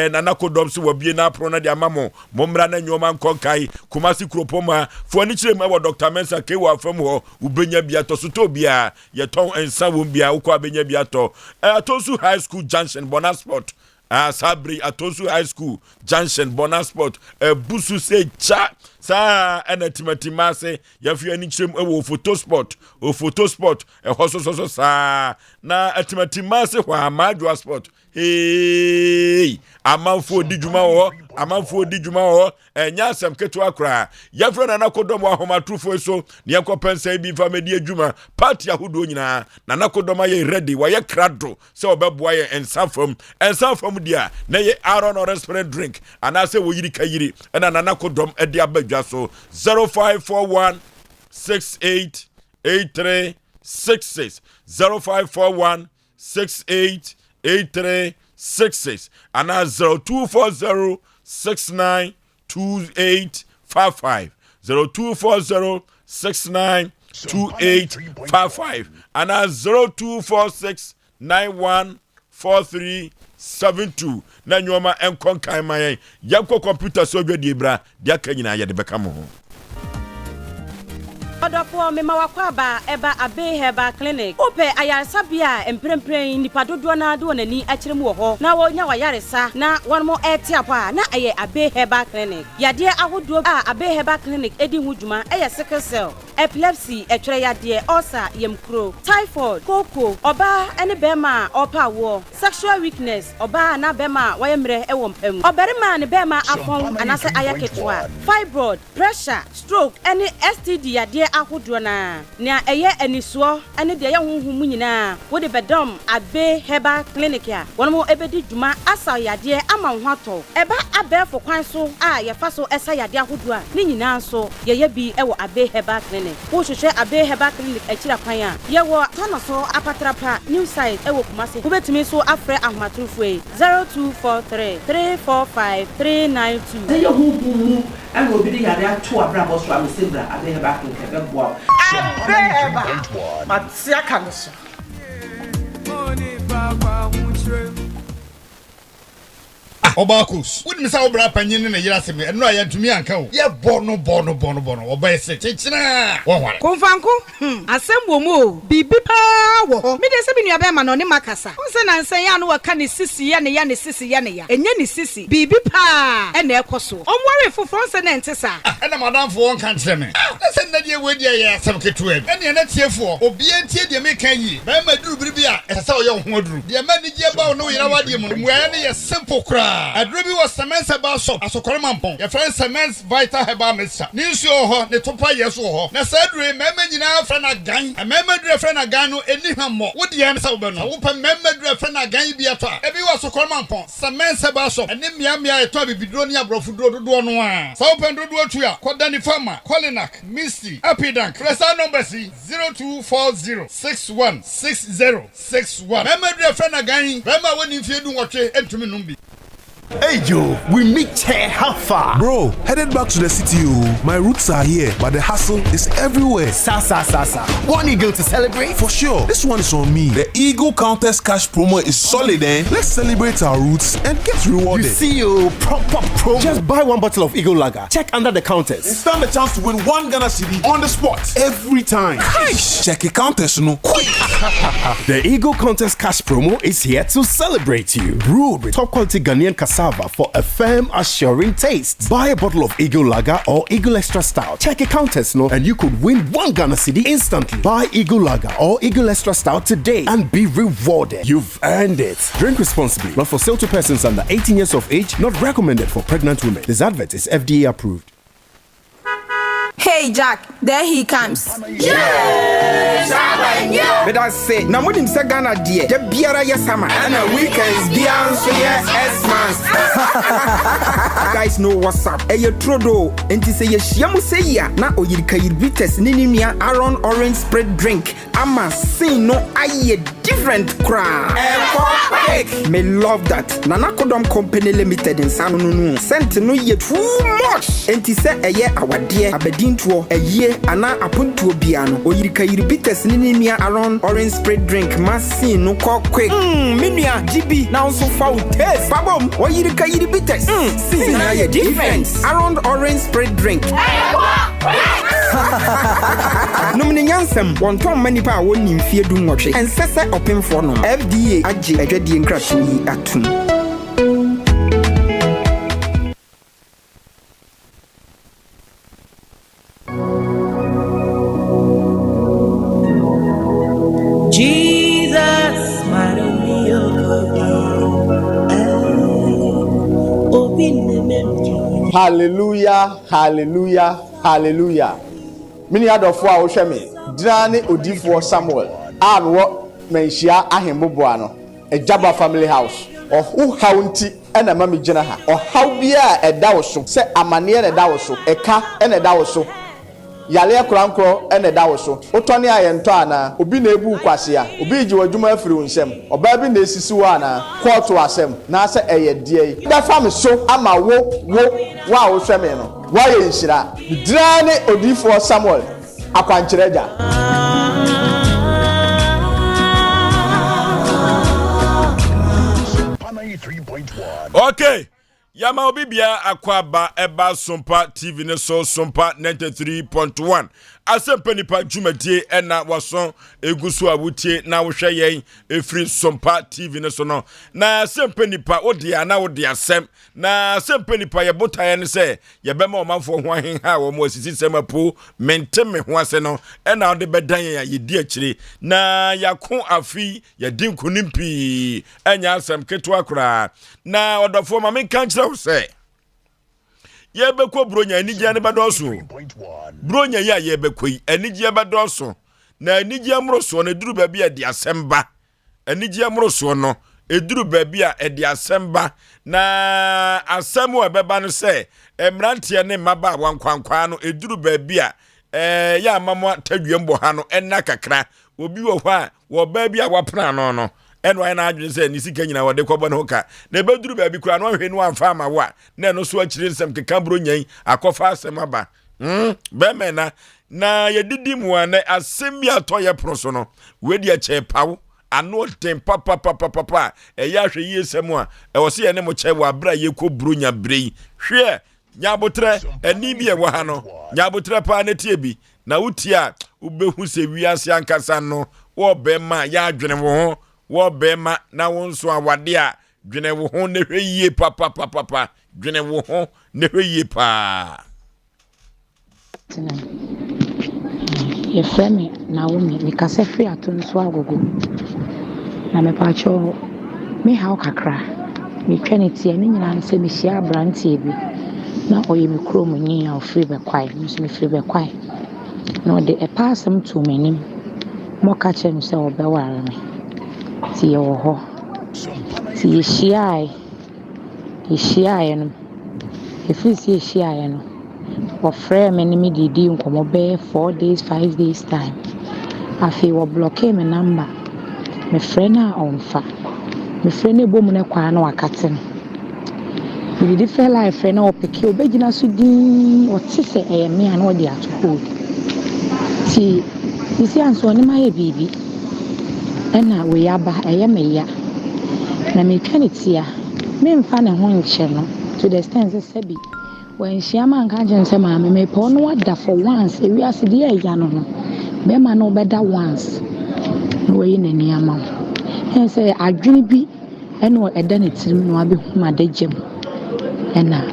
na nakodom se wabie na pro na de amamo momra na nyoma nkonkai kumasi kropoma fo ni kire ma wo Dr. Mensa ke wo afam ho ubenya bia to so to bia ye ton ensa wo bia wo kwa benya bia to Atosu High School Junction Bonasport Sabri Atosu High School Junction Bonasport busu se cha sa enatimatima se yafi ani chem wo photosport hoso sa na atimatima se kwa amadwa sport hey amanfo di djuma ho enya asem keto akra yafro na nakodom wa homa trufo so ne yakopensa bi fa medi adwuma party ahodo nyina na nakodom aye ready wa ye krado se obeboa ye ensafam dia na ye Aaron or spray drink anase wo yiri kayiri na nakodom edi abadwa so 0541 688366 0541 688366 and 0240 692855 0240 692855 and 0246 914372 na nyoma enkonkan mayen yakọ computer so dwedi bra dia kanyina ye de beka mo ho Odofo mema wakwaba eba Abe Heba Clinic. Ope ayaresabia emprempren nipa dodo na do nani akyeremu wo ho. Na wonya wayaresa na wonmo etiapa na aye Abe Heba Clinic. Yade ahodo a Abe Heba Clinic edi hu dwuma eye sickle cell, epilepsy, etwere yade, ulcer, yemkro, typhoid, koko, oba ene bema opa wo, sexual weakness, oba na bema wayemre ewo mpam. Oberima ne bema afon anase ayaketwa, fibroid, pressure, stroke, ene STD yade ahodo na eye enisuo ene de ye honhum nyina wo de bedom Abe Heba Clinic ya wonmo ebedi dwuma asa yade ama ho ato eba abefo kwan so a ye fa so esa yade ahodo a ni nyina so ye bi ewo Abe Heba Clinic wo hwehwe Abe Heba Clinic akira kwan a ye wo tono so apatrapa new site ewo kumase wo betumi so afre ahmatrufue 0243 345 392 ye hubu and will be the area to a bravo so I'm sibra Abe Heba Clinic ebe Matsia Kanso. Obakus. Wouldn't miss our brother Panyin and Yassim, and no, I had to me and cow. Yeah, bono, or by say, China. Confanco, Asem Womo, Bibi Power, Midasabin Yabaman on the Macassa. Onsen and Sayano, a canny sissy, Yanni sissy, Yanni, and Yanni sissy, Bibi Pa, and their cosso. I'm worried for France and Tessa. And a madame for one can't me. Let's send that you with ya some kitchen. And you're not here for, or be anti the Mekan, Bama do Bribia, and so young Hodru. The manager about no Yawadium, where a simple cry. A Druby was Samans about shop, as a Cormampon, your friend Samans Vita Hebamissa. News your the Topa Yaso. Nasadre, Memman now friend a gang, a member friend a gano, and Nihamo. What the answer? Open member friend a gang beata. Every was a Cormampon, Samans about shop, and then Miamia Toby Bidronia Brofudo do one. So open do what you are. Kodani Farmer, Kolinak, Misty, Apidank, Cressa number C 0240616061. Member friend a gang, remember when you do what you enter me numbi. Hey Joe, we meet here. How far? Bro, headed back to the city. My roots are here, but the hustle is everywhere. Sa. One eagle to celebrate? For sure. This one is on me. The Eagle Countess Cash promo is solid, eh? Let's celebrate our roots and get rewarded. You see, proper promo. Just buy one bottle of Eagle Lager. Check under the counters. And stand the chance to win 1 Ghana cedi on the spot. Every time. Nice. Check your counters, no? Quick. The Eagle Contest Cash promo is here to celebrate you. Brewed with top quality Ghanaian cassava for a firm, assuring taste. Buy a bottle of Eagle Lager or Eagle Extra Stout. Check your counters, no? And you could win 1 Ghana cedi instantly. Buy Eagle Lager or Eagle Extra Stout today and be rewarded. You've earned it. Drink responsibly. Not for sale to persons under 18 years of age. Not recommended for pregnant women. This advert is FDA approved. Hey Jack, there he comes. Yes, but I say, now what him say Ghana dear, the biara yes summer, and the weekends beyond so yes months. Guys know what's up. Hey, you trodo, and to say yes, yamu say ya. Na oyirika yirbites ninimia Aron orange spread drink. Ama say no aye different cry. Me love that. Nana Kodom Company Limited in San no. Sent no ye too much. And to say a year our dear abedin to a year ana upon to piano. Oyirika yirbites ninimia Aron orange spread drink. Masi no call quick. Minia GB now so foul taste. Babom oyirika yirbites. See na ye difference. Aron orange spread drink. No many yansem one tom many pa won in fear do watch and sese open for no FDA agye adwadi nkrato yi atum. Jesus, my hallelujah, hallelujah, hallelujah. Mini adofo a wo hwe me drane odifo Samuel a wo menhia ahemboboa no Ejaba family house ohu haunti ena mami gina ha ohaw bia eda wo so se amane na eda wo so eka ena eda wo so yale krankro ena eda wo so otone ayento ana obi na ebu kwase a obi ji wadwuma afiri wonsem oba bi na esisi wo ana court asem na se eye die da fam so ama wo wa wo hwe me no wa ye nhira drane odifo Samuel akwanchereja. Okay, Yama Obibia Akwaba Eba Sompa TV ne so Sompa 93.1. Asem Mpe Nipa Jumadi ena wason egusu awutie na wohwe yen efri Sompa TV ne so no. Na Asem Mpe Nipa odia na odia asem. Na Asem Mpe Nipa ye botaye ne se ye bema omanfo ho ahen ha wo mo asisi semapo menteme ho ase no ena ode bedan ya ye di akire na yakon afi ye din kunimpi enya asem keto akura na odofo ma men kan kire wo se ye bekwo bronya anigye ne bedoso bronya ya ye bekwi anigye bedoso na anigye amroso na duru ba bia de asemba anigye amroso no eduru ba bia e de asemba na asemu ebeba no se emrantie ne maba wankwankwa no eduru ba bia ya amamwa tadwembo ha no enna kakra obi wo hɔ a wo ba bia wapra no eno ay na adwene se ni sika nyina wode kwabo no ka na beduru ba bi kura no hwe no amfa ma wa na no so akire nsem keka bro nyan akofa asem aba be mena na yedidi mu ana asem bi atoye proso no wedi a che pawo ano tem papa eya hwe yesem a e wo se ye ne mo che wa bra ye ko bronya brei hwe nyabotre ani bi e wo ha no nyabotre pa na tie bi na wutia ubehu se wiase ankasa no wo be ma ya adwene wo wo be ma na wo nso awade a dwene wo ho ne hwe yie papa dwene wo ho ne hwe yie pa ye frame na wo mi kase free atonso agogo na me pa cho me ha kakra me twenty ani nyina se me hia brantie bi na oye me krom nyi a free be kwai me free be kwai no de e passam to menim mo ka chem se obeware me ti ye wo ho ti ye hia no efisi ye hia no o frame me ni me didi nkomo be 4 days 5 days time afi wo block me number me friend a onfa me friend e bom na kwa na wakate no me didi fe life na opeke obegina so din o tise e me ana odi atoko ti isi anso ne ma ye bibi ena we yaba eye me ya na me twaniti a me mfa ne ho nche no to the extent say bi when shiama nka jense ma me po no wada for once e wi asidi e ya no be ma no beda once no we ne ni ama he say adwene bi ene o eda ne tirim no abi hu madagem ena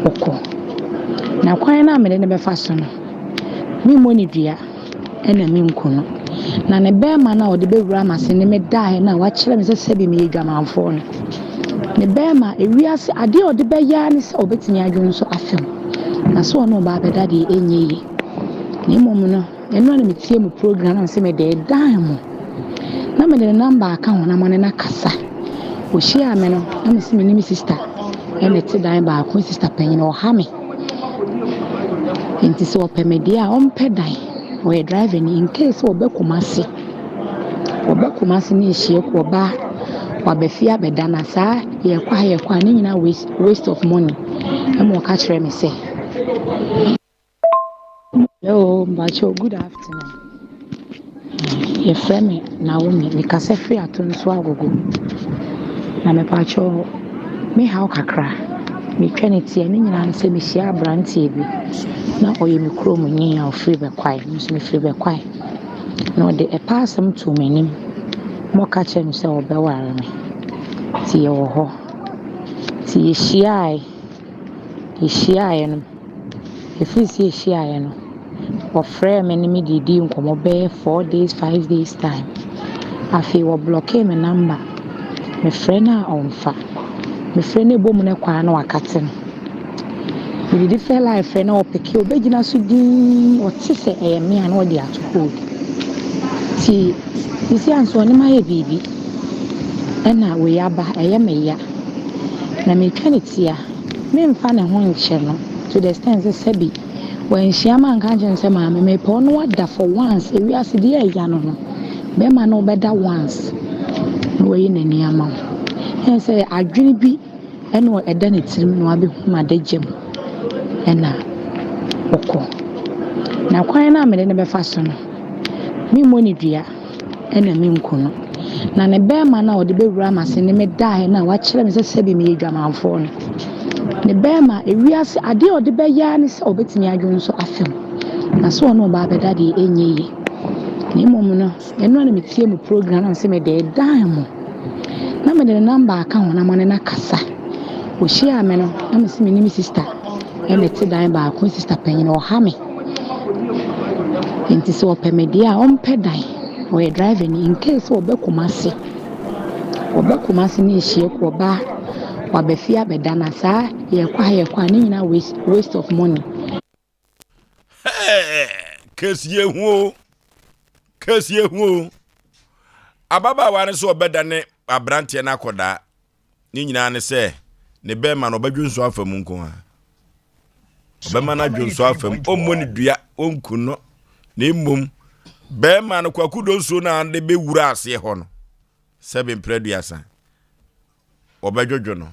okọ na kwan na me ne be fa so no mi moni dua ena mi nkono na ne be ma na o de be wura mase ne me dai na wa kire me se bi me edwamanfo no ne be ma ewiase ade o de be ya ne se obetimi adwon so afem na so no ba be dade enye ne mom no eno na me tie mu program na se me de dai mo na me de number aka ho na mo ne na kasa o share me no na me se me ni sister ene ti dai ba ko sister panyin o ha me enti so opemedia o mpe dai o e driver ni in case o be kumasi ni ehie ko ba wabefia bedana saa ye kwa ni nyina waste of money emo ka kire me say hello mbacho good afternoon ye frame na wo mi kase free atonso agogo na me pa cho me ha kakra me twenty ani nyina se me hia brantie bi na oye me krom nyi a free be kwai me free be kwai no de e passam to menim mo ka chem se obeware me ti ye wo ho ti ye hia no efisi ye hia no o frame me ni me didi nkomo be 4 days 5 days time afi wo block me number me friend a onfa me friend e bom na kwa na wakate no me didi fe life na opeke obegina so din o tise e me ana odi atoko ti isi anso ne ma ye bibi ena we yaba eye me ya na me twaniti a me mfa ne ho nche no to the extent say bi when shiama nka jense ma me po no wada for once e wi asidi e ya no be ma no beda once no we ne ni ama he say adwene bi ene o eda ne tirim no abi hu madagem ena okọ na kwan na me ne be fa so no mi moni dua ena mi nkono na ne be ma na o de be wura mase ne me dai na wa kire me se bi me edwamanfo no ne be ma ewiase ade o de be ya ne se obetimi adwon so afem na so no ba be dade enye ne mom no eno na me tie mu program na se me de dai mo na me de number aka ho na mo ne na kasa o share me no na me se me ni sister ene ti dai ba ko sister panyin o ha me enti so opemedia o mpe dai o e driver ni in case o be kumasi ni ehie ko ba wabefia bedana saa ye kwa ni nyina waste of money kesie hu ababa wa ne so obedane abrante na akoda ni nyina ne se ne be ma no badwunso afam nko ha obema na dwunso afam o moni dua onku no ne mmom be ma no kwakudo so na de be wura ase ho no 7 preduasa obedwodwo no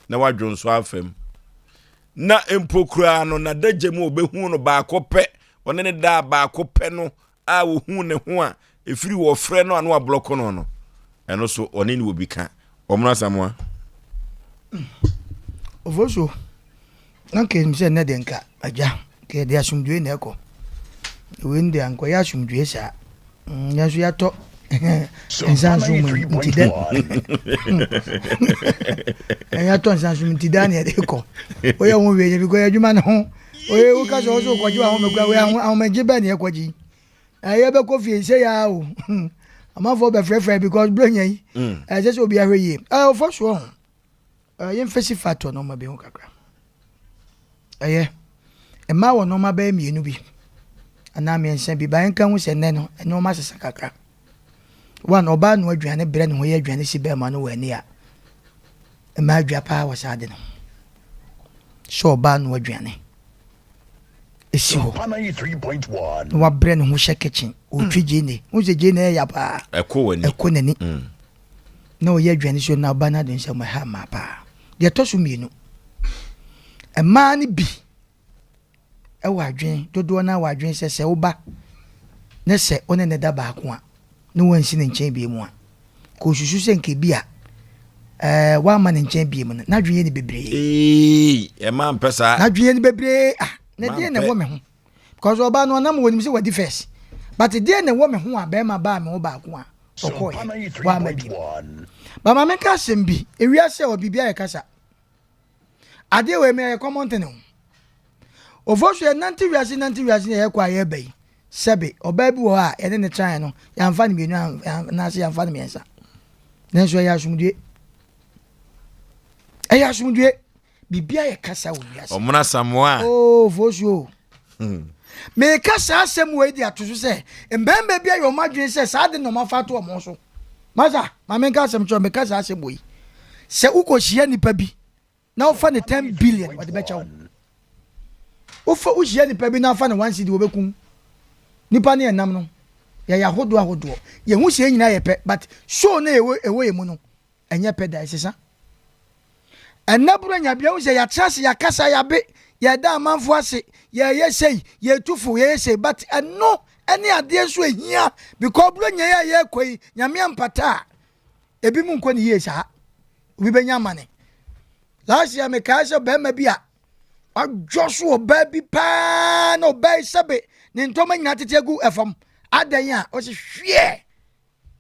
na wadwunso afam na empokura no na dagye mu obehu no ba kope one ne da ba kope no a wo hu ne ho a efiri wo frɛ no anu ablɔko no ɛno so ɔne ni obi ka ɔmra samoa ofoso nanke mse ne denka aja ke de asumdwe na ekɔ we ndi anko ya asumdwe sa ya so ya to ensansu mutide ya to ensansu mutide na de ekɔ oya won we bi ko adwuma na ho oye wo ka so kɔji wa ho mekwa we ahom megye ba na ekɔji aye be ko fie se ya o amafo be frɛfrɛ because blonya yi ɛsɛ sɛ obi ahwɛ yie ofoso ho yɛn fɛsi fato no ma be ho kakra ɛyɛ ɛma wɔ no ma ba mienu bi ana me nsa bi ba nka hu sɛ nɛ no ɛno ma sesa kakra one oba no aduane brɛ no ho yɛ aduane si ba ma no wɔ ani a ɛma adua pa wɔ sa de no so oba no aduane esi ho wa brɛ no ho hyɛ kitchen o twigye ne ho sɛ gye ne ya pa ɛkɔ nani na o yɛ aduane so na oba na de nsa mo ha ma pa de to so mienu ɛma ne bi ɛwɔ adwen dodoɔ na wɔ adwen sɛ woba ne sɛ one ne da baako a ne wansi ne nkyɛn bi mu a ko susu sɛ nke bi a wa ma ne nkyɛn bi mu no na adwen ne bebree ɛma mpɛsa na adwen ne bebree ne deɛ na wɔ me ho because oba no na mo woni sɛ wadi first but deɛ na wɔ me ho a bɛ ma ba me wo baako a ɔkɔ wa ma bi ba ma me ka sɛm bi ewia sɛ obi bia yɛ kasa ade we me common thing ofosu e nanti wiase na ye kwa ye bai sebe oba bi wo a ene ne tran no ya mfa ne mienu na se ya mfa ne miensa na so ya asumdue bibia ye kasa wo wiase omuna samoa ofosu me kasa asem we di atoso se mbembe bia yo madwen se sa de no mafato o mo so maza ma me kasa asem cho me kasa asem we se ukohia nipa bi na ofa ne 10 billion what the becha ofa uhia nipa bi na ofa ne 1 cedi obekum nipa ne enam no ya hodo ye hu sie nyina ye pe but show na ewo ye mu no enye pe da sesa enabro nya bia hu se ya trase ya kasa ya be ya da amanfo ase ye sei ye tufu ye sei but eno ene ade so ehia because bro nya ye koi nyame ampata ebi mu nko ne ye sa obi benya mane last year me ka so be ma bi a adwoso oba bi pa na oba sebe ne ntoma nyina tetegu efam adan a o se hwe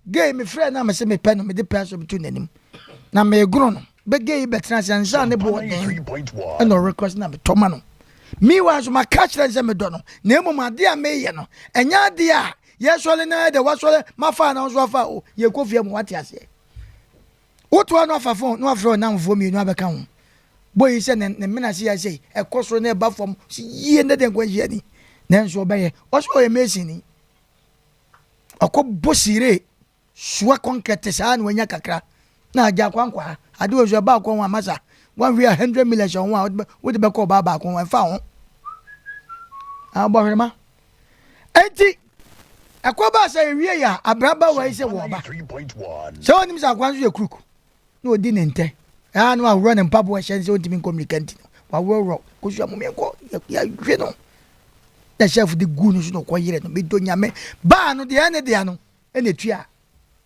gay me friend na me se me pe no me de press up to nanim na me gro no be gay betra sansa ne bo den no request na me toma no me was my catch them se me do no na emu ma de a me ye no enya de a ye sole na de wasole mafa na so afa o ye kofie mu wate ase woto no afa phone no afro na mfo mi no abeka ho boy se ne menase ya sei ekosoro na eba fom si yie ne den kwahia ni nanso obeye oso ye mesi ni akobosire suwa konkrete sa na wanya kakra na aja kwankwa ade ozo ba kwa masa 100 million wa wo de be ko ba kwa fa ho abohwema enti akoba sa ewie ya abraba wa ise wo ba so onim sa kwanso ye kruku na odi ne nte no a run and pabo shen so ntimi communicate wa wo ko so amome ko ya hwe no da chef de gu no so no ko yire no be do nyame ba no de ane de ano ene tua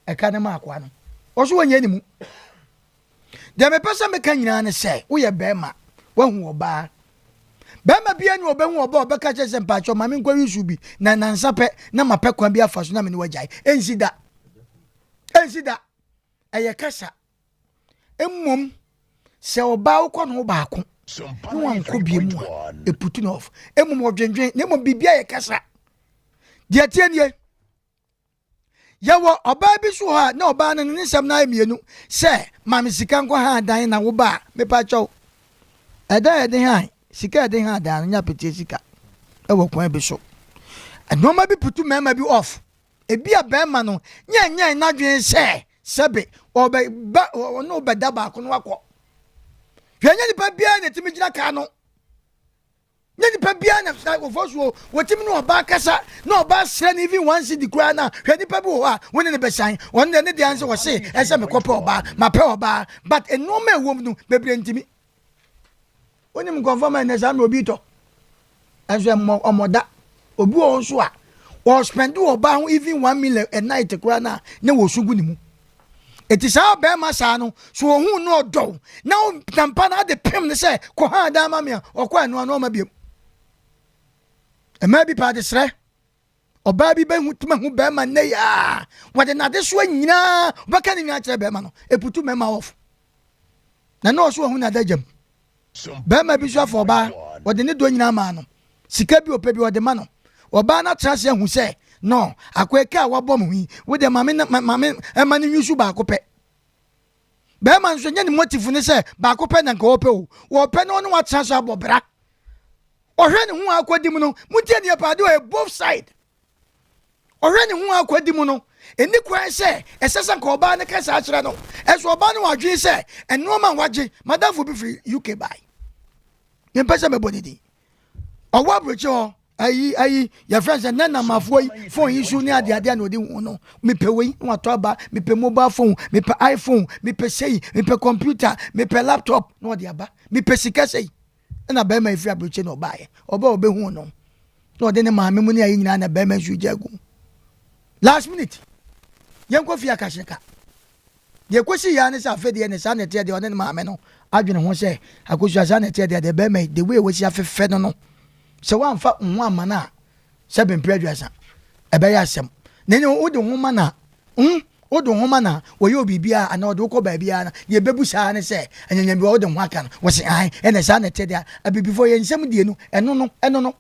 e ka na ma akwa no o so wanya ni mu de me pesa me ka nyina ne se wo ye be ma wa hu oba be ma bia ni oba hu oba obeka che se mpa cho ma me nkwa wisu bi na nansape na mape kwa bia fa so na me ne wajai ensida eye kasa emmom se oba ukọ no baako no wanko bie mu a eputu no off emmom odwendwen na emmom bibia ye kasa de tie nie yawo oba bi so ha na oba no ne nsam na emienu se mame sika nko ha dan na wo ba me pa chow eda ede ha sika ede ha dan nya pete sika e wo kwan bi so enoma bi putu mema bi off ebi abema no nya na dwen se sebe obe ba no beda ba ko no akọ hwanya ni pa bia na timi gina ka no nya ni pa bia na ofosuo wotimi no oba kasa no oba sre ni even one cedi kura na hwani pa bi wo a woni ne be shan won ne de anse wo se ese me kopa oba ma pe oba but enoma ewom no bebre ntimi woni m confirm na sa me obi to anso omoda obi wo so a or spend do about even 1 million a night to Krana, no sugunimu. It is our bear masano, so who no do. Now Tampana the pim the say, Koha damamia, or quite no maybe. A maybe party sre. Or baby ben who bear my naya. What another swing na, what can you answer Bermano? A put 2 mema off. Na no so hu na dajem ba ma bi so for ba wo de ne do nyina ma no sika bi opebi wo de ma no oba na trase hu se no akweka wa bom hu wo de mame e ma ne nyusu ba ko pe ba ma nso nya ne motive ne se ba ko pe na nka wo pe wo pe no no wa trase abobra o hwe ne hu akodi mu no mutie ne pa de both side o hwe ne hu akodi mu no eni kwan se esesa nka oba ne kasa akira no eso oba ne wadwe se eno ma waje madafo bi free UK buy yen pese me bonidi owa broche ho ayi your friends and na mafo yi phone issue ni ade na odi hu no me pe we wa to aba me pe mobile phone me pe iPhone me pe sei me pe computer me pe laptop no odi aba me pe sika sei na ba ma ifri abroche no oba ye oba obe hu no no odi ne ma me mu ni ayi nyina na ba ma ju jagu last minute yanko fi akasheka ye kwesi ya ne sa fede ne sa ne te de one ne maame no adwene ho se akosu sa ne te de be me the way we si afefe no se wan fa nhu amana se be mpredwasa e be ya asem ne ne wo de ho mana wo de ho mana wo ye obibia ana wo de ko ba bia na ye bebu sa ne se anyanya bi wo de ho aka no wo se ai ene sa ne te de abibifo ye nsem die no eno no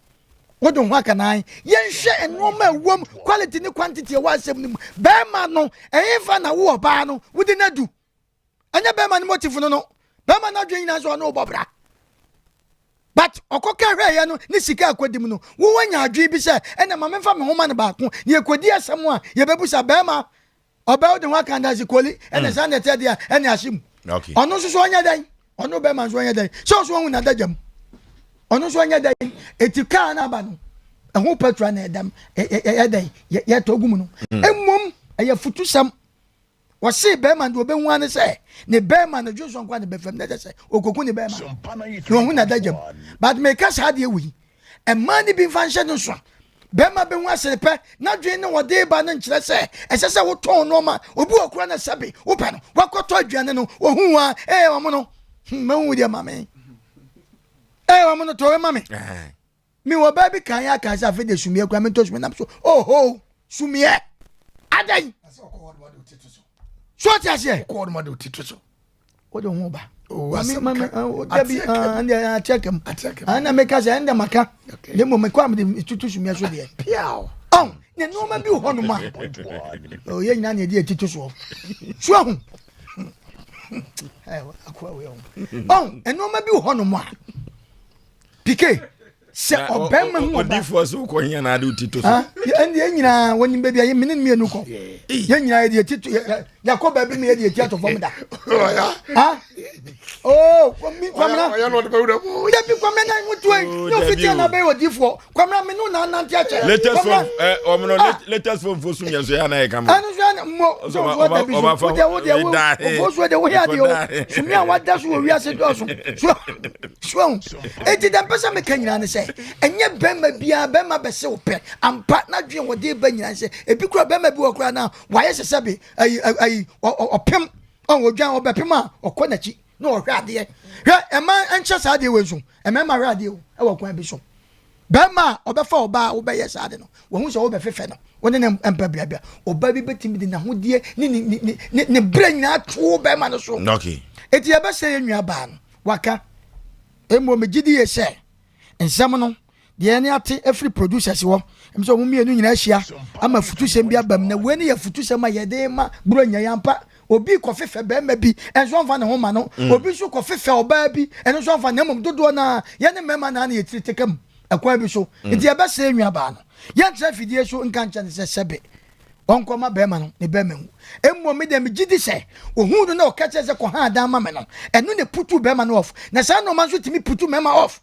what don't work and I yen share and woman wom quality ni quantity wa asem bema no enfa na wo ba no we dey na do anya bema ni motive no bema na dwen na so no bobra but okoka hwe ye no ni sika akwadim no wo wanya adwe bi se ena ma memfa me homa ne ba ko ye kwadi asem a ye bebusa bema oba de work and as equally ena sa na te dia ena ashim okay ono so anya dan ono bema so anya dan so hu na dajam ono so anya dan etika na ba no ehun petra na edam edan ye togumu no emmom eye futusam wo se be man do be hu an se ne be man no joso kwa ne be fam na se okoku ne be man no hu na dajam but me ka sa de wi e man bi fanhye no so be ma be hu asere pe na dwen ne wo de ba no nkire se ese se wo ton no ma obi okura na sabe wo pe no wakoto adwane no wo hu a wo mo no ma hu de mame wo mo no to we mame mi wo baby kan ya kan sa fe de sumie kwa me to sumie na so oh sumie adan so ti ase ko ma de tituso o de ho ba o mama debi and I check him ana me ka se enda maka le mo me kwa me de tutu sumie so de piao ne no ma bi ho no ma o ye nyina ne de tituso so ho akwa we eno ma bi ho no ma pike se obema hu odi for so ko nya na ade tito so ende nyina woni baby aye menen mi enu ko ye nyina ye tito ya ko baby mi ye tito fom da mi kwamna ya no de bewuda ya bi kwamna mutu no fiti na be odi for kwamna me no na nanti ache latest from latest from fosu nya so ya na e kam anu so mo so wo de wo ya de o sumi a wada so wi ase do so eti da pesa me kanyina ne se enye bema bia bema bese ope ampa na dwen wo de ba nyina se ebi kura bema bi wo kura na wa ye sese ayi opem wo dwan wo bepem a okonachi na wo hwe ade hwe ema enche sa ade wezu ema ma hwe ade o e wo kwan bi so bema obefa oba wo be ye sa ade no wo hu so wo be fefe no wo ne empa bia oba bi betimi de na hodie ni brain na to bema no so okay eti ebe se ye nua ba no waka emo megidi ye se ensam no de ne ate every producers wo emso mo mienu nyina ahia ama futusem bi abam na we ne ya futusem ayede ma bro nya yampa obi kofefe be ma bi enso mfa ne homa no obi so kofefe oba bi enso mfa ne mom dodo na ye ne mema na na yetiritekam akwa bi so nti ebe se enwa ba no ye ntra fidie so nka ncha ne se sebe onkoma be ma no ne be ma hu emmo me de me gidi se ohun no na o ka che se ko ha dan ma me no enu ne putu be ma no off na sa no man so timi putu me ma off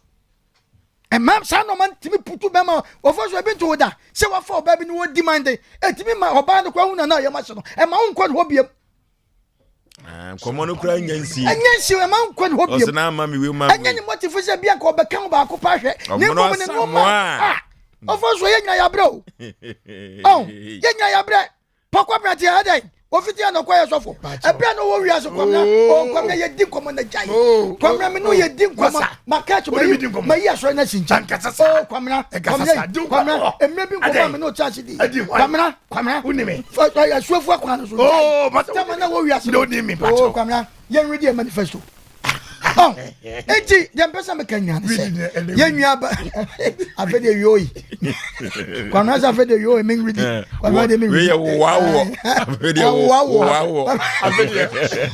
and mam sa no man timi putu be ma ofo so be to da se wa for ba bi no demand e timi ma oba no kwa hu na ye ma se no e ma hu nkɔ ho biem komo no kura nyansi nyansi e ma hu nkɔ ho biem o se na ma mi we ma anya ni motive se bia ko be kan ba ko pa hwe ne mo ne no ma Oforisua yenya ya bro. Oh, yenya ya bre. Pokwa brati adan. Ofiti an okoye sofo. Ebia no wo wi aso kwamna. O kwamna ye din komo na jai. Kwamna me no ye din komo. Maka cho ma yi aso na sincha. Oh kwamna. Kwamna. Emre bi komo me no chance di. Kwamna. Unime. Ya suafu akwa no so. Oh, mata na wo wi aso. No ni me pacho. Oh kwamna. Ye ready a manifesto. Oh, eji dem pesa me kanya se. Ye nua ba. Afede yoyi. Kwamna za afede yoyi me ready. Kwamna de me ready. We wow. Afede wow. Afede.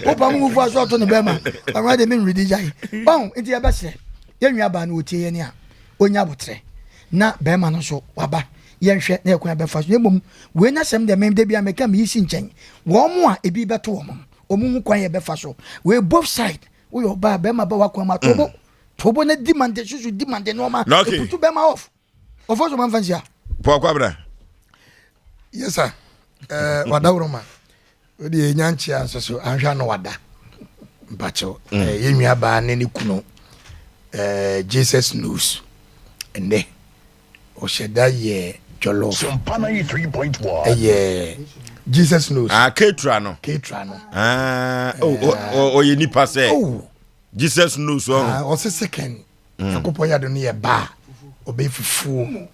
Opa mu fu aso to ne be ma. Kwamna de me ready jai. Bon, enti ya bese. Ye nua ba na otie ye ne a. Onya botre. Na be ma no so waba. Ye nhwe na ekwa be fa so. Emom we na sem de me de bia me ka me yisi nchen. Wo mo a ebi beto wo mo. Omu hu kwan ye be fa so. We both side. We oba be ma ba wakwa ma tobo na demand susu demand no ma putu be ma off so man fancy po bra yes sir wada uroma we dey nyanchi asoso anhwa no wada mpacho yenwa ba ne kuno Jesus knows ene o sheda ye jollof Sompa 93.1 Jesus knows. Ketra no. Ye nipa say. Jesus knows. Also second. Yakopo ya do ne ba. Obe fufu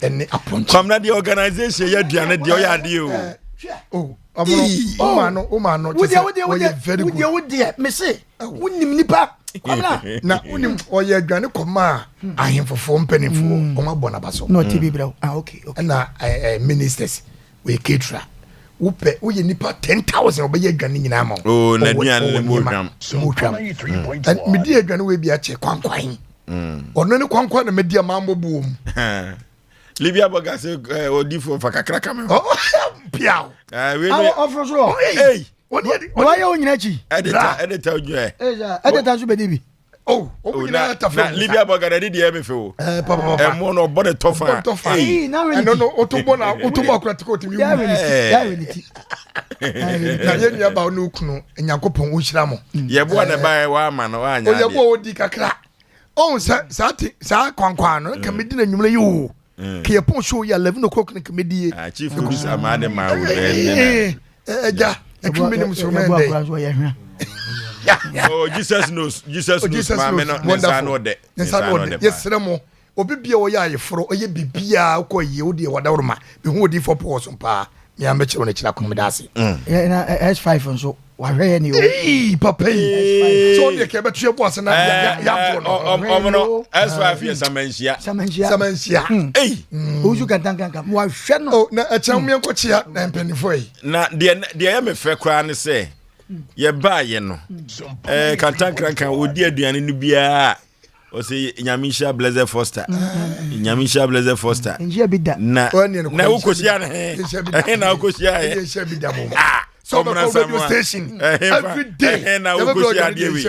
ene apon. Come na the organization ya duane de oya de o. O mano. Wo very good. Wo de me say. Wonim nipa. Na unim oye adwane koma ahemfofo mpanimfo o mabona baso. No TB bro. Okay. Na ministers we Ketra. Upe uye nipa 10,000 obeye adwane nyina ma. Oh na duane le modwam. And medi adwane we bia che kwankwan. Ono ne kwankwan na medi amambo buom. Libya bagase odifo fakakra kame. Oh piao. We Oforisuo. Hey. Why you nyina chi? Editor ojo editor so bedibi. Na Libya bagara di e me fe o. Papa. Mo no body tofa. Hey, no otobo na otobo akratiko timi. Ya reality. Na ye nua ba no kunu Nyankopon ohira mo. Ye bo na ba wa ama no wa anya. O ye bo odi kakra. On sa kwankwan no ka medi na nwumre yi o. Ke ye pon show ya 11 o'clock na ka medi. Chief police amade ma wo eja ekumini so mende. Oh, Jesus knows. Ma me no no de. Yes, remo. Obi bia wo ya yefro, oye bibia ko ye odi wadawroma. Be hu odi for person pa. Me am beche wona kira komedase. Na S5 nso wa hwe ni o. Eh, papa. So de ke betu boss na ya bro no. S5 ye samansia. Eh. Oju kantankanka. Wa hwe no. Oh, na acham me nkochia na mpanifo yi. Na de ya me fe kra ne se. Ye ba ye no. Kantankrankan odi aduane no bia. O say Nyamisha Blaze Foster. Nyamisha Blaze Foster. Nje bida. Na ukosia na he. Na ukosia he. Nje bida mo. So the radio station every day. Na ukosia de we.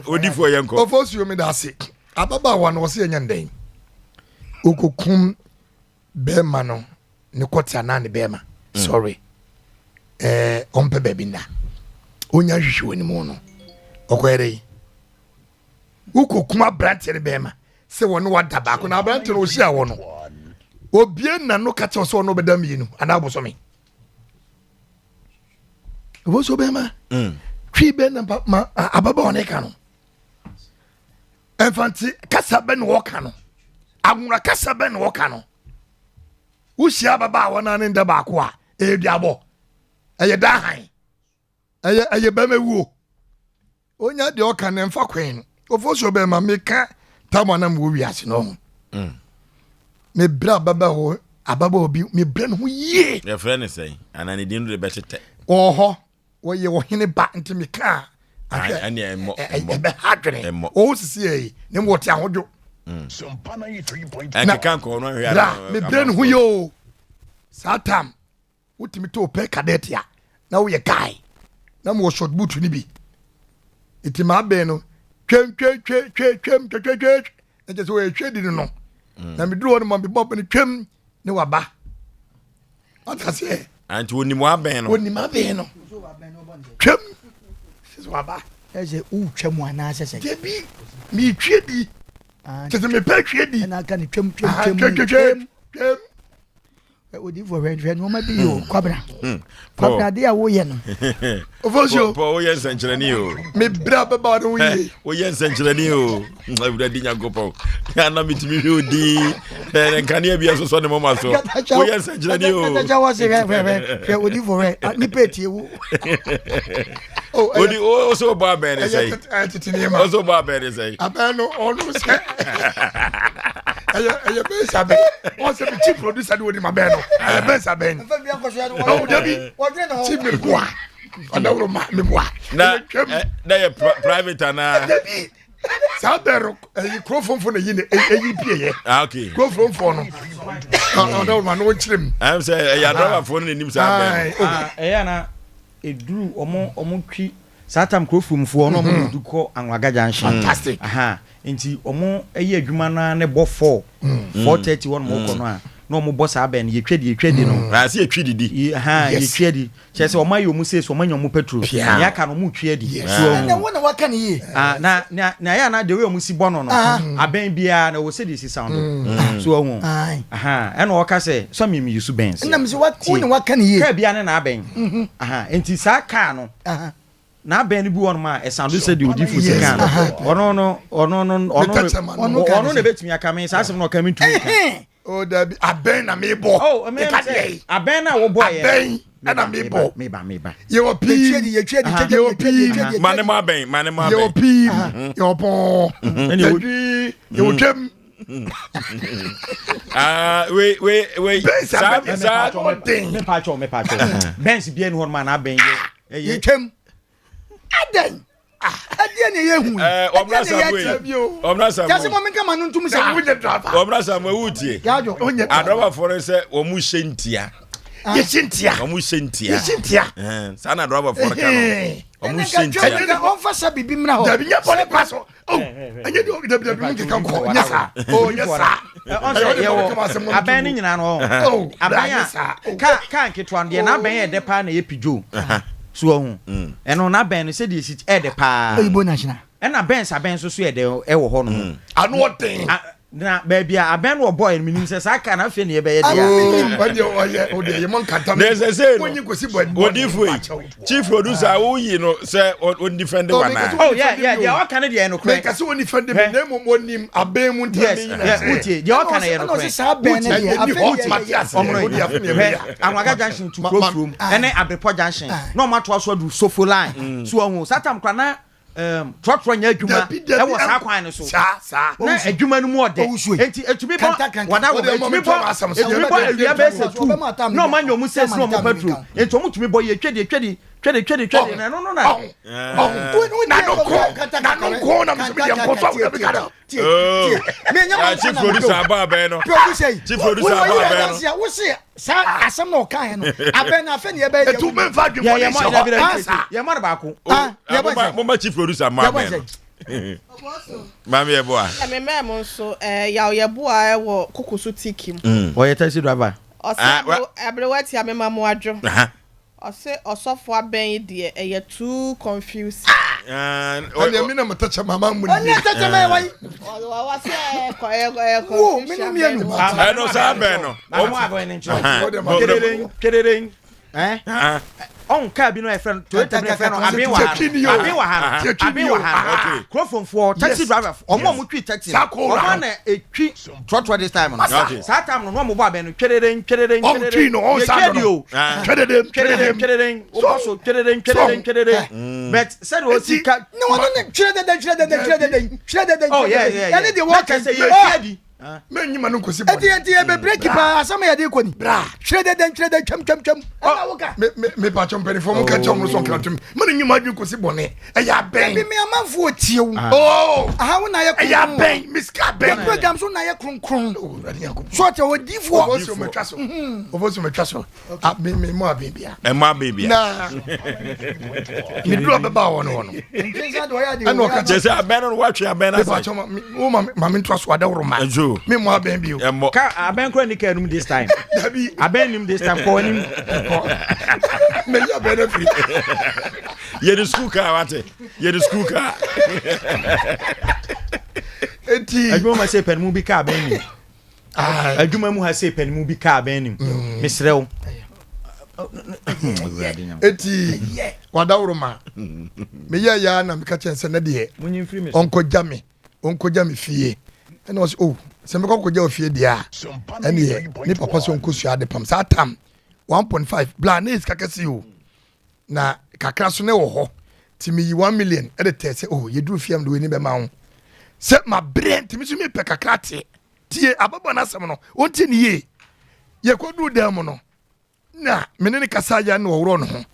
Odifo ye nko. Oforisuo me da se. Ababa wa no se nyanden. Okokum bema no ne kwota na ne bema. Sorry. Ompe bebinda. Onya hwehwe ni mo no. Okwere. Uko kuma branch ne bema se wono wada ba ko na branch no hia wono obie na no ka che so no bedam yinu ana boso me wo so bema twi be na ma ababa one ka no infanti kasa be no woka no amura kasa be no woka no wo hia baba wona ne nda ba ko a eduabo eye da han eye be mewu onya de oka ne mfa kwen Oforisuo be ma meka tamana mo wiase no. Me bra baba ho ababa obi me bra no ye. Your friend is saying anani din do betete. Oho wo ye wo hene ba enti meka. Ani emo. Be hadwene. O sisi e ne mo te ahodo. Sompa 93.1 Ake kan ko no hwe ara. Me bra no ho yo. Satam. Utimi to pe cadet ya. Na wo ye guy. Na mo short boot ni bi. Iti ma be no. Twem. Na just we twedi no. Na me duro no ma be bob ni twem ne waba. Ata se. Anti woni mo aben no. Woni ma ben no. Twem. Sis waba. Eze u twem ana sese. Debi mi twedi. Tete me pe hwe di. Na aka ne twem odi for hwe no ma bi yo kwabra kwabra de a wo ye no Ofosio po ye nsankyerani o me bra baba no ye wo ye nsankyerani o awura di nyagopo ana mitimi hwe odi nkane bia so ne mama so wo ye nsankyerani o ta wa se hwe odi for hwe ni peti wo odi o so ba be ne sei o so ba be ne sei abano onu se aya be sabe o se be chief producer do ma be no aya be sabe fa bia ko so ya no dabi chief me boa adawro ma me boa na ye private ana dabi sabero microphone for na yi pie ye okay microphone for no adawro ma no chirem am say ya driver for no nim sabe na eduru omo twi satam microphone for no omo du ko anwagaja nshi fantastic nti omo eye adwuma na ne bo 4:31 mo ko no a no mo boss aben ye twedi no se ye twedi ye twedi chese o mayo mu se so manyo mu petrol ya ka no mu twedi so na wona waka ne ye na ya na de we mu si bono no aben bia na wo se de si sound so ohun e no waka se so mi yusu bens na mi se wona waka ne ye ka bia na aben nti sa ka no na ben bi won ma e sound se de odi fu se kan ono ne betimi akame sa asem no kame tu oh dabi aben na me bo aben na wo boy aben na me bo me ba ye wo pi ye twedi mane ma ben ye wo pi ye wo pon ye wo twem we sa me pacho Benz bien won ma na ben ye twem aden adia ne ye hu omra sa jase mo menka manu ntum se wo je driver omra sa mo wutie adroba for se wo mu hyentia ye hyentia wo mu hyentia sa na adroba for ka no wo mu hyentia on fa sa bibi mra ho dabi nya bole paso anye di dabi mu kan ko nya sa on se ye wo aben ni nyina no aben ka nketwa de na aben ye de pa na ye pijo so ohun eno na ben se de sit e de pa oyibo national na ben so e de e wo ho no anu oten na baby aben wo boy minim se saka na fe ne be ye de o de ye mon kanta me say wonyi kosi boy odifu chief producer wo yi no say on defend one na yeah what can dey no me kasi on defend me na mo monim aben mu ntami na utie dey what can dey no no say aben ne dey Anwaga junction to Pro ene Abrepo junction no ma to aso du Sofo line so ohun satam kwa na trotro nya adwuma e wo sa kwan ne so na adwuma no mu ode enti etumi bo wada wo etumi bo awia be se tu no ma nyomu ses no mo petrol enti omu tumi bo ye twedi na no na no ko na me ya ko fa wo be kada me nya chief producer aba be no chief producer aba be no wo se sa asem no kan no aben na fe ne be etu me fa dwuma ya ma ba ko mo ma chief producer ma be no mami e boa me mo so ya ye boa e wo kokoso tikim o ye taxi driver osa abrewati amema mo adwo ose osofo aben de e too confused ani mi na matacha mama mu ni tacha me wai wa se ko me no mienu no sa ben no o mo abo ni ncho kederen on ka bi no e friend to table friend no abi wa ha crofon for taxi driver o mo twi taxi o ma na etwi trotro this time no sa time no mo bo aben no kederen on twi no on sa no kederen o so kederen but said o sika no kederen oh yeah any the work say you kedi me nyima no kosi bo enti e break pa asama ya de koni bra shrededen twem ana woka me pa chom peni fo mo ka chom so kan tum me nyima dwi kosi bo ne e ya ben me amanfo tiewu aha wo na ya e ya ben miska ben program so na ya kronkron so te o difo ovoso me twaso me mo abibia e ma bibia na me dro beba wo no nkenza do ya de ano ka je say aben no wa twa aben na pa chom wo ma me twaso adawro ma me mo aben bi o ka aben ko ni kanum this time dabi aben nim this time ko nim me ya benefit ye the school car wate ye the school car eti adwuma ma say pen mu bi ka ben nim adwuma mu ha say pen mu bi ka ben nim mesrew eti wadawroma me ya na me ka chense na de onko jame fie ene was se me ko ja fie dia ene ni papa so onko sua de pam sa tam 1.5 blanes kakasi o na kakra so ne wo ho ti me 1 million e de tese ye duru fie am do ni be ma ho se ma brain ti me so me pe kakra tie ababa na asem no onti ni ye ko du dem no na menene kasa ya no woro no ho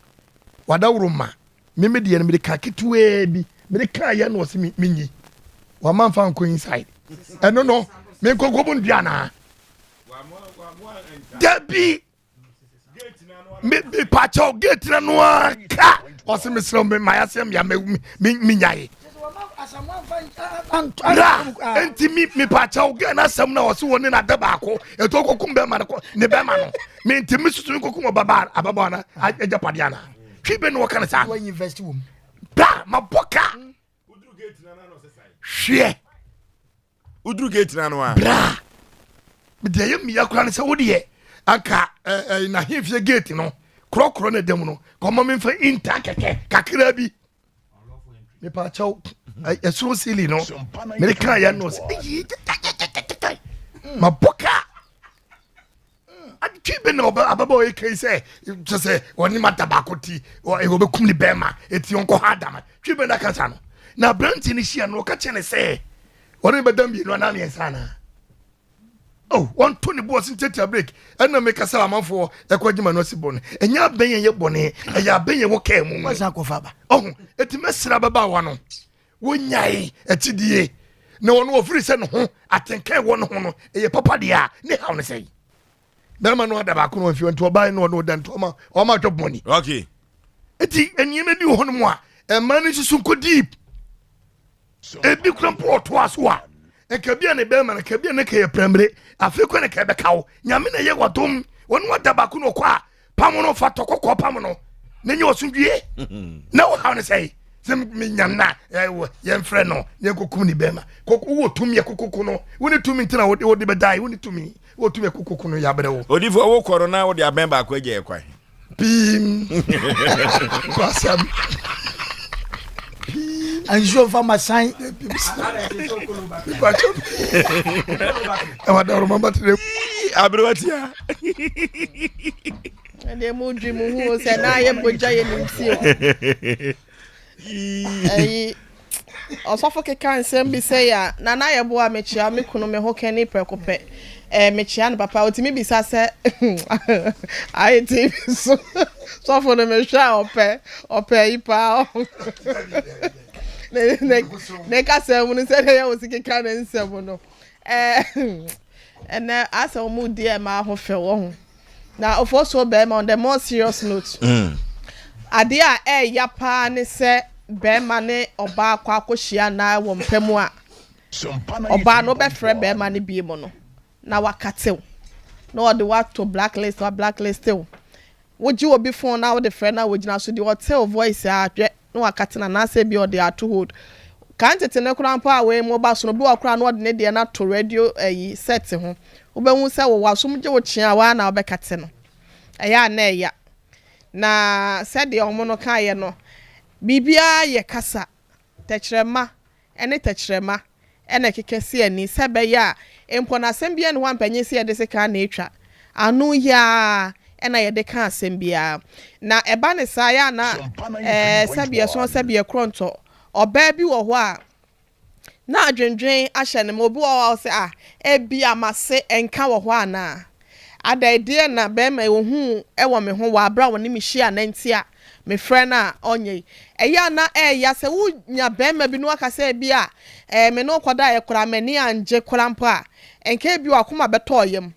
wadawro ma me de ne me ka ketuwe bi me ka ya no se minyi wa man fa nko inside no me ko go bun biana debi me pacho gate na no ka o se me sro me mayasem ya me nyaye enti mi pacho gate na sam na o se woni na da ba ko e to kokum be ma ne be ma no me enti mi susu kokum ababa na eja padiana twi be no kana sa when invest wo ba maboka udru gate na no se sai hwe udru gate na no a bra me de yem ya kura ne se wo de aka na hifie gate no krokro na dem no komo me fa inta keke kakra bi me pacho esuro sili no me ka ya no se maboka atibe no ababa e kai se se woni matabakoti o e go bekum ni bema eti onko hadama twibe na kansa no na branti ni hia no ka chene se woni bedam bi no na ne sana one Tony boss in take a break and no make a salamafo e kwagima no sibone enya benye ye bone e ya benye wo ka mu wasa ko faba eti mesra baba wa no wonyai etidie na wono ofiri se no ho atenka wo no ho no e papa dia ne hawo ne sei dama no ada ba ko no fi nto oba no no dan to ma top money okay eti enyeme bi ho no mo a e man ni susu ko deep e bi krampo to aso e kabia ne be man kabia ne ka premre afiko ne ka be kawo nyame na ye wadom wonu wada ba ko no kwa pam no fa to kokko pam no ne nye osundwie na wo hawo ne sei se me nyamna ye mfre no ye kokum ni be ma kokko wo tumi ye kokko no woni tumi ntina wo de be dai woni tumi wo tumi ye kokko no ya bere wo odifo wo corona wo de aben ba ko age e kwan pim kwasam anjo fama sign amadaro mamba tire abrowatia ade mu dwi mu hu se na ye boja ye nti o osofo keka nsem bi se ya na ye bo a mechia me kunu me ho keni prekope mechia no papa otimi bi sa se ai ti so for the mechia ope ipa ne ka se mu se ya o sikeka na nsem no and as a mu die ma ho fe wo ho na oforiso be ma on the more serious note ade a ya pa ne se be ma ne oba kwa akohia na wo mpemu a oba no be frɛ be ma ne bie mo no na wakatew na o de what to blacklist wo ji obi phone na wo de frɛ na wo gina so de hotel voice a hwɛ na wakatena na se bi o de ato hold kan tete ne kura mpa we mo ba so no bi wa kura na o de ne de na to radio set ho wo be hu se wo wasom je wo chia wa na wo be kate no eya na eya na se de omo no kan ye no bibia ye kasa techrema ene techrema ene kekese ani se be ya empo na asem bia ne ho ampanyi se ye de se kan na etwa anu ya ena ye de kan asem bia na eba ne sa ya na sabia so sabia kronto oba bi wo ho a na adwendwen ahye ne mo bi wo se ebi amase enka wo ho ana ada idea na be ma wo hu ewo me ho wa bra wo ne mi hia na ntia me frɛ na onye eya na ya se wo nya be ma bi no aka se bi a me no koda ye kora mani anje kora mpa enka bi wa koma beto yem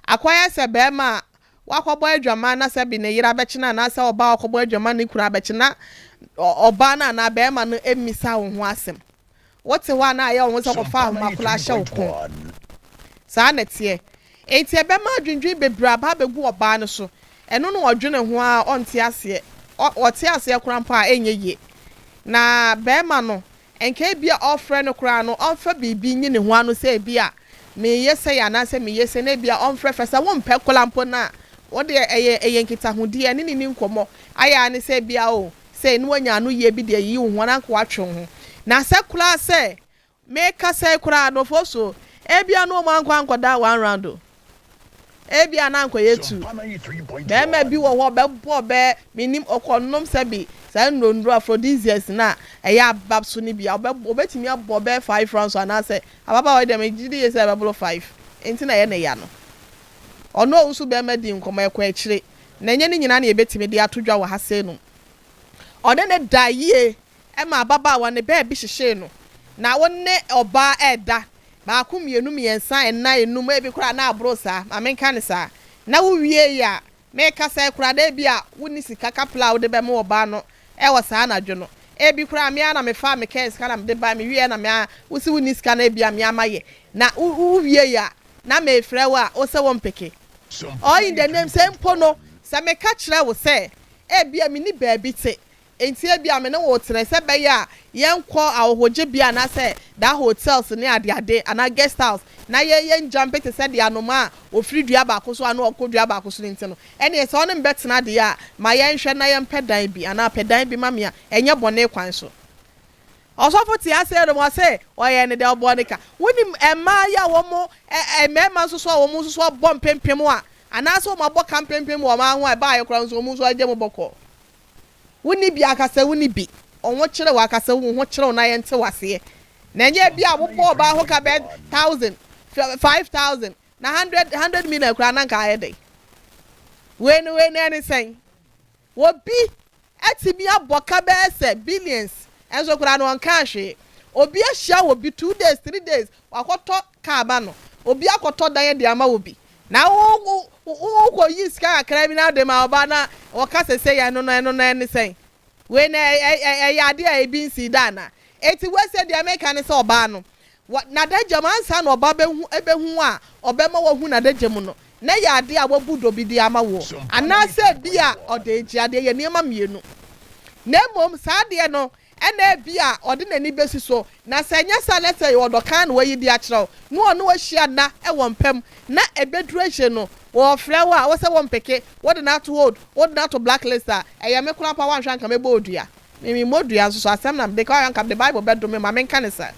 akwaya se be ma wakɔbɔ adwama na sɛ bi ne yira bɛkyena na sɛ ɔba wakɔbɔ adwama ne kura bɛkyena ɔba na bɛrima no emisa wo ho asɛm wote hɔ na ayɛ wo sɛ kɔfa makula hyɛ wo ko saa na tie enti ɛbɛma adwendwen bebree aba bɛgu ɔba no so ɛno no ɔdwene ho a ɔnte aseɛ ɔte aseɛ kura mpa a enye ye na bɛrima no enke bia ofre no kra no onfa bibi nyi ne ho ano se bia me yese ya na se me yese na bia onfre fesa wo mpe kolampo na wo de eye nkita hodi ani ni nkomo aya ne se bia o se no anya no ye bi de yi wo ho na nko atwe ho na se kula se me ka se kura no foso e bia no man kwa nkoda one round o e bia na nko yetu be ma bi wo ho be bo be minim okonom se bi sa ndondro aphrodisiacs na eya babso ni bia obetimi abo be 5 rounds ana se ababa we dem gidi ye se be 5 enti na ye na ya no ono usu be ma di nkomo ekwa akire na enye ni nyina na ebetimi de atodwa wa hase no one ne daie e ma ababa wa ne be bi hyehye no na wonne oba eda ba akumienu miensa enna enum e bi kura na abro sa amenka ne sa na wo wie ya me ka sa kura da bia woni sika kapla wo de be mo oba no e wo sa na dwo no e bi kura me ana me fa me ka sika na me de ba me wie na me wo si woni sika na bia me amaye na wo wie ya na me frɛ wa wo se wo mpeke all in the name say mpo no sa me ka kyerɛ wo se e bia me ni ba bi te enti e bia me ne wo tere se be ya yenkɔ ahoje bia na se da hotels ne ade ana guest house na ye jump te se de anoma ofiri dua ba ko so ana okodua ba ko so nti no ene se onim betena de ya ma ye nhwe na ye mpedan bi ana pedan bi mamia enye bone kwan so osofo ti ase do mo se oye ne de obonika woni ema ya wo mo emema so wo mo so bom pempem a ana so mo bɔ kampempem wo ma ho e ba ye kran so mo so aje mo bɔkɔ woni bi akasa woni bi onwo kire wa akasa wo ho kire na ye nte wase na nye bi a wo bɔ ba ho ka be 1000 5,000 na 100 million kra na nka ayede we ne any sen wo bi atimi aboka be se billions enso kra no nka hwe obi ahia wo bi 2 days 3 days wakoto ka ba no obi akoto dan ye de ama wo bi na wo ko yi ska akra bi na de ma oba na wo ka sese ya no any sen we na ya de a bi nsi da na eti we se de America ne se oba no na daje mansa na oba behu a obema wahu na daje mu no na ya ade a wabudo bi di ama wo ana se bi a odeji ade ye niam mienu na mom sa ade no ena bi a ode nani besi so na sanya sa na se odokan no yi di a kire no ono ahia na e wo mpam na ebedurehye no wo frɛ wa wo se wo mpeke wo de na to hold wo de na to blacklist a eya me kura pa wan hwan ka me bodua me modua so asem na de ka yan ka the Bible bedo me ma me nka ne sa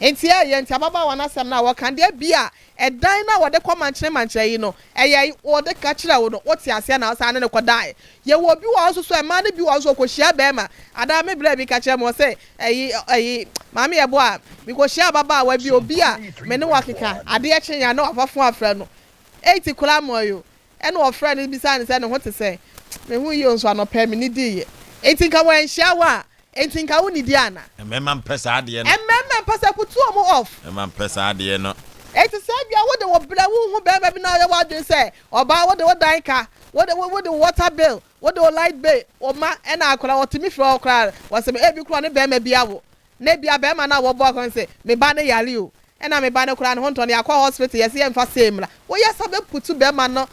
enti ye enti ababa wana asem na wo kan de bia edan na wo de komankyere mankyere yi no eye wo de ka kyerɛ wo no wo ti ase na wo sa ne ko dai ye wo bi wo so so e ma ne bi wo so ko hia be ma ada me bra bi ka kyerɛ mo se eyi maame ye bo a bi ko hia baba wa bi obi a me ne wakeka ade ye kyenya na afafo afrɛ no 80 kula moyo ene wo frɛ ne bi sa ne se ne ho te se me hu yi onso anɔpɛ me ni di ye enti ka wan hia wa enti nka wo ni di ana emema mpesa ade no emema mpesa kutu omo off emema mpesa ade no enti se bia wo de wo bra wo hu be ma bi na ye wa dwen se oba wo de wo dan ka wo de water bill wo de light bill o ma ena akora wo timi fro okra wo se e bi kro ne be ma bia wo ne bia be ma na wo bo kon se me ba ne yare o ena me ba ne kra ne ho nto ne akwa hospital yes ye mfa semra wo yes abe putu be ma no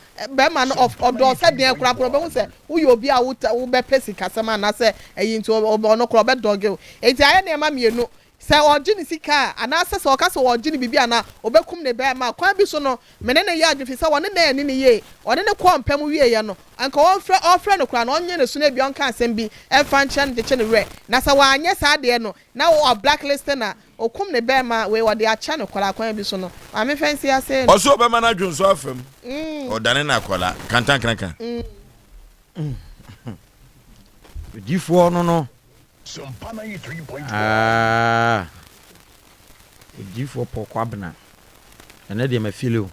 of do se den kra pro be hu se wo yo bi a wo be pesi kasama na se eyi nto no kro be doge o enti aye ne ma mienu se ogini sika ana se o ka se ogini bibi ana obekum ne be ma kwa bi so no mene ne ya adwufi se woni na ni ne ye oni ne kwa mpam wie ye no anka ofre no kra na onye ne so na bi onka asem bi emfa nche de che ne re na se wa anye sa de no na wo blacklist na okum ne be ma we wo de acha no kra kwa bi so no ma me fancy ase no oso be ma na dwunso afam o dane na kola kantan krankan difo no Sompa 93.1. Difo pokwa bna ene de ma filo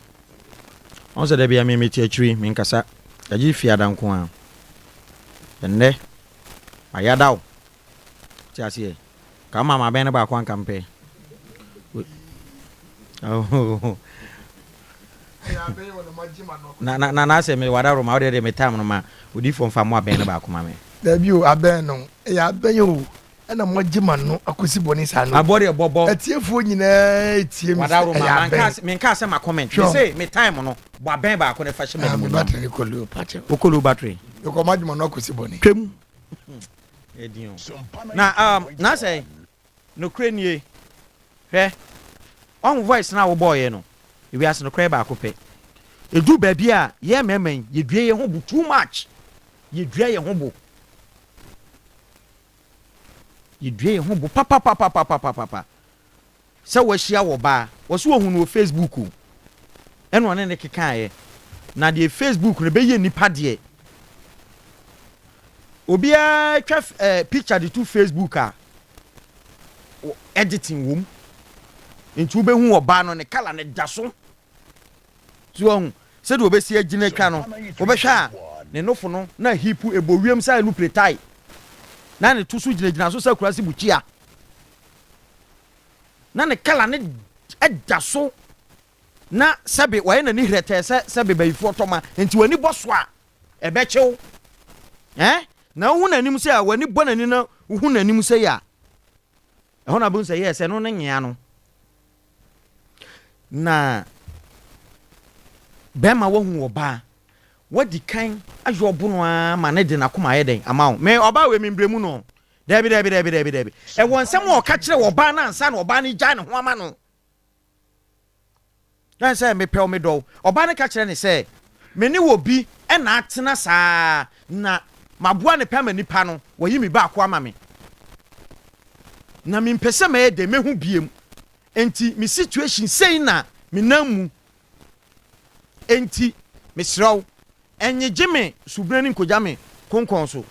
on se de bia me meti atwi me nkasa agi fi adanko a enne ayadaw ti ase ka mama ben ba kwa nkampe na se me wadaro ma de me time no ma odifo mfa mo aben ba akoma me da bi o aben no ya aben yo ena mo gima no akosi boni sa no abore bobo atiefo nyina etie mi wadaro ma me nka se ma comment me say me time no bo aben ba akona fa hye me battery kolu pache okolu battery yo ko magima no akosi boni twem edion na say no cranie hwɛ on voice na wo boy no ewi ase no kra ba akopɛ edu baabi a ye memen ye due ye ho bu too much ye due ye ho bu ye due ye ho bu papa sɛ wɔahyia wɔ ba wɔso wɔhu no Facebook ɛno ɔne ne kekaeɛ na deɛ Facebook no bɛyɛ nipa deɛ obiara twa picture de to Facebook a editing wom nti wobɛhu ɔba no ne kala ne da so so ɔhu sɛde wobɛsi agyina twa no wobɛhwɛ a ne nofo no na hipu ebowiem sa elu pretai na ne to so gyinagyina so sɛ kurase bukyia na ne kala ne ɛda so na sɛbe wɔyɛ na ne hrɛtɛ sɛbe bayifo tɔma nti wani bɔ so a ɛbɛkyew na wo nanim sɛ a wani bɔ nani na wo nanim sɛ ya ɛhɔ na bo sɛ yɛ sɛ no ne nyea no na bɛma wo hu oba wadi kan ayo bono ama ne de na koma ayɛ den ama wo me oba we membremu no debi e won nsɛm wo ka kyerɛ oba na ansa na oba ne gya ne ho ama no na sɛ me pɛ o me dɔw oba ne ka kyerɛ ne sɛ me ne wo bi e na atena saa na maboa ne pɛ ma nipa no wo yi me ba ko ama me na me mpɛsɛ me de me hu biem enti me situation sei na me namu enti me sraw enye jeme subrani nkoja me konkon so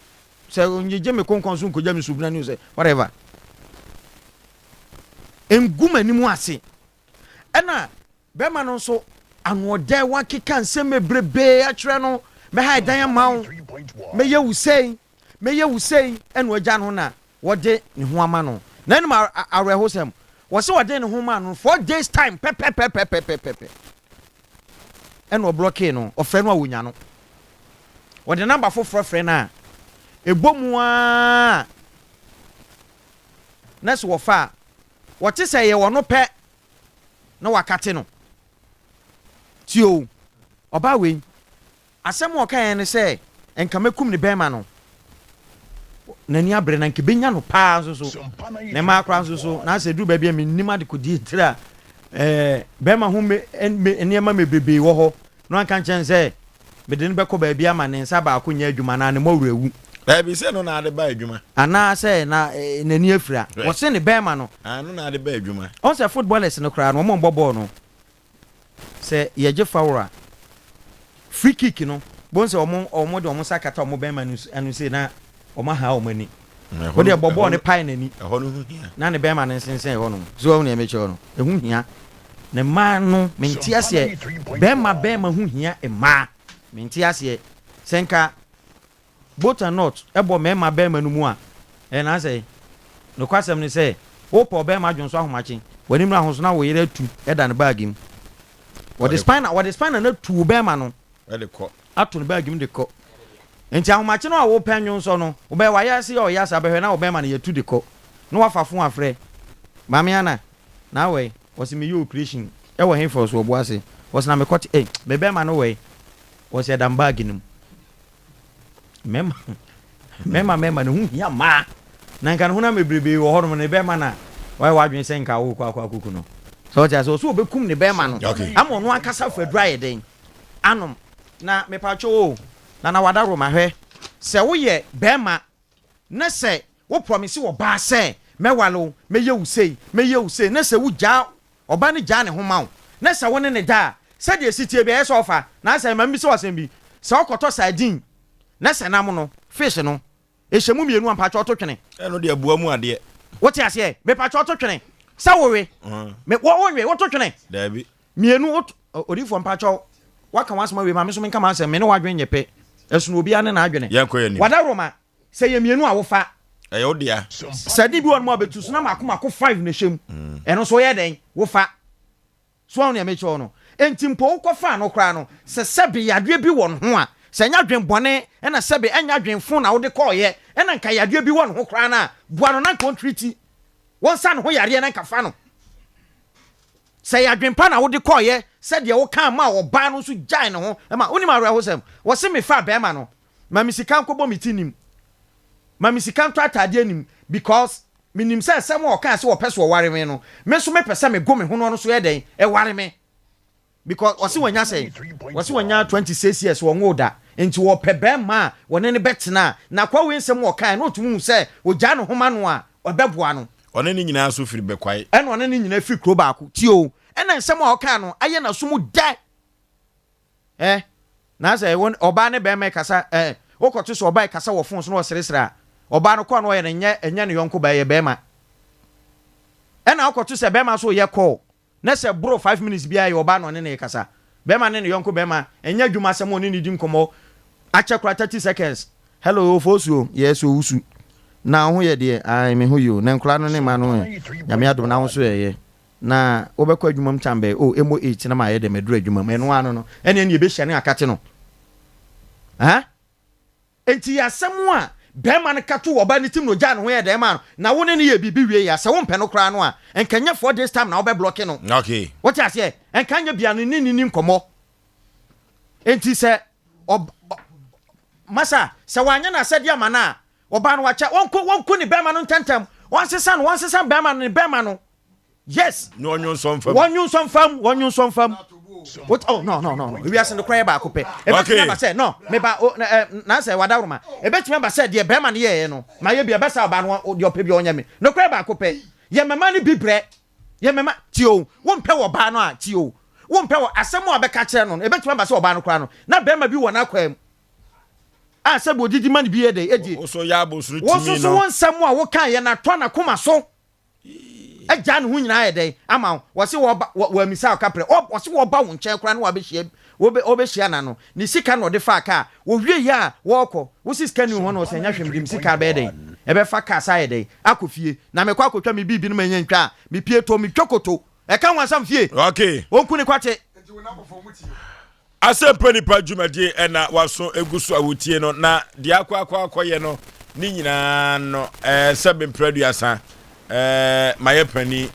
se enye jeme konkon so nkoja me subrani so whatever enguma ni mu ase ena be ma no so anode wa keka nsem mebrebe a kire no me ha dan mawo me ye wusei ena ogya no na wode ne ho ama no na ni ma arehosem wo se wode ne ho ma no 4 days time pepe ena oblock no ofre no awunya no wode number for frɛ na ebomu a na so wofa wote sɛ ye wono pɛ na wakate no tio oba we asɛm wo kan ne sɛ enka mekum ne bɛma no nani abre na nke benya no paa so ne ma akra so na sɛ du ba bia me nima de kodi tira bɛma ho me eniema mebebe wo ho no anka nkyɛn sɛ bede ne bɛkɔ ba bia ma ne nsa ba akonya adwuma na ne mawurawu ba bi sɛ no na ade ba adwuma ana sɛ na nani afira wo se ne bɛma no no na ade ba adwuma on sɛ footballers no kra no mo mbɔ ball no sɛ yɛgye fawra free kick no bon sɛ omo de omo sakata omo bɛma anu sɛ na omo ha omo ani wo de bɔ ball ne pai nani ɛhɔ no hu hia na ne bɛma ne nsensen ɛhɔ no so wo ne ɛmɛkyɛ no ɛhu hia ne ma no menti ase bɛma hu hia ɛma menti ase senka both and not ebo bɛma no mu a na sɛ no kwasɛm ne sɛ wo pɔ bɛma dwonso ahomache wani mra ho so na wo yere atu ɛda ne bag im what the spine na tu bɛma no ɛde kɔ ato ne bag im de kɔ enti ahomache no a wo pɛ nwonso no wo bɛ wayɛ se o yasa bɛhwɛ na wo bɛma no yɛtu de kɔ no wafa fo afrɛ mame ana na we was me you operation e wo hen for so obo ase was na me cut be bɛma no we was ya dam bag nim mema no hu hia ma na nka no hu na mebrebe wo hono ne bɛma na why wadwen sɛ nka wo kwa akuku no so ja so obekum ne bɛma no ama no akasa fa dry den anom na me pacho o na wada roma hwɛ sɛ wo yɛ bɛma na sɛ wo promise wo ba sɛ mewalo meye usei na sɛ wo gya oba ne gya ne ho ma wo na sɛ wo ne da sɛ de sitie bi ɛsɛ ofa na sɛ mambi sɛ wasɛm bi sɛ okoto sardine na sɛ nam no fish no ehyemu mienu ampa cho to twene ɛno de abua mu ade wote ase me pa cho to twene sɛ wo we me wo we wo to twene da bi mienu odifo ampa cho waka wasoma we ma me so me nka ma sɛ me ne wadwen nyepɛ ɛso no obi ane na adwene wada roma sɛ ye mienu a wo fa ɛyɛ odia sadi bi won mo abetu so na makoma 5 na hyem ɛno so yɛ den wo fa so on ya me cho no enti mpo wo fa no kra no sɛ sɛbe yadwe bi won ho a sɛ nya dwen bɔne ɛna sɛbe anya dwen fo na wo de kɔ yɛ ɛna nka yadwe bi won ho kra na bua no na contriti won sa no ho yare na nka fa no sɛ yadwen pa na wo de kɔ yɛ sɛ de wo kan ma wo ba no so gyan ne ho ɛma oni ma reho sɛm wo se me fa bɛma no ma misika nkɔbɔ mitinim ma misika ntɔ atade anim because minim say asem o ka se wo pese wo ware me no me so me pese me go me ho no so ye den e ware me because wasi wanya say wasi wanya 26 years wo ngoda enti wo pebe ma wone ne betena na kwa we nsem wo kan no tumu say wo gya no homa no a obeboa no one ne nyina so firi bekwai ene one ne nyina firi kro baako ti o ene nsem wo kan no aye na so mu da na say won oba ne be me kasa wokoto so oba kasa wo fon so no seresera oba no kwa no ye ne enya ne yonko ba ye be ma ena wokoto se be ma so ye call na se bro 5 minutes bia ye oba no ne kasa be ma ne yonko be ma enya dwuma se mo ne di nkomo ache kura 30 seconds hello OFORISUO yes usu na ho ye de ai me ho yo na nkura no ne ma no ya me adom na ho so ye na obekọ adwuma mchambe emo 8 na ma ye de meduru adwuma me no ano no ene ne be hye ne akate no enti asem a be ma ne kato oba ne tim no gya no ho ye de ma no na wo ne ne ye bibi wie ya se wo mpe no kra no a enkanya for this time na wo be block no okay what you say enkanya bia no ni nkomo enti se masa se wanya na se dia ma na oba no wacha wonko ni be ma no ntentem wonsesa be ma no yes no onyo somfam what oh no we are send the cry back ope e say no me ba na say wadaruma e betime ba say de be ma ne ye no ma ye bia be say ba no de ope bia onya me no cry back ope ye mema ne bibre ye mema ti o wo mpe wo ba no a ti o wo mpe wo asem o be ka kire no e betime ba say oba no kra no na be ma bi wo na kwam a say bo didi man bi ye de edi so ya bo suru timi no wo so won sam a wo kan ye na to na koma so agya no hu nyina ye den ama wo se wo amisa kapre wo se wo ba wo nche kra no wa be hie wo be hie na no ni sika no de fa ka wo hwie ya wo kọ wo sika ni ho no se nya hwem dim sika be den e be fa ka sa ye den akofie na me kwa akotwa me bibi no manya ntwa me pie to me twokoto e ka wansam fie okay onku ni kwate Asem Mpe Nipa dwumade ena waso egusu awotie no na de akwaye no ni nyina no sebe mpraduasa maye pani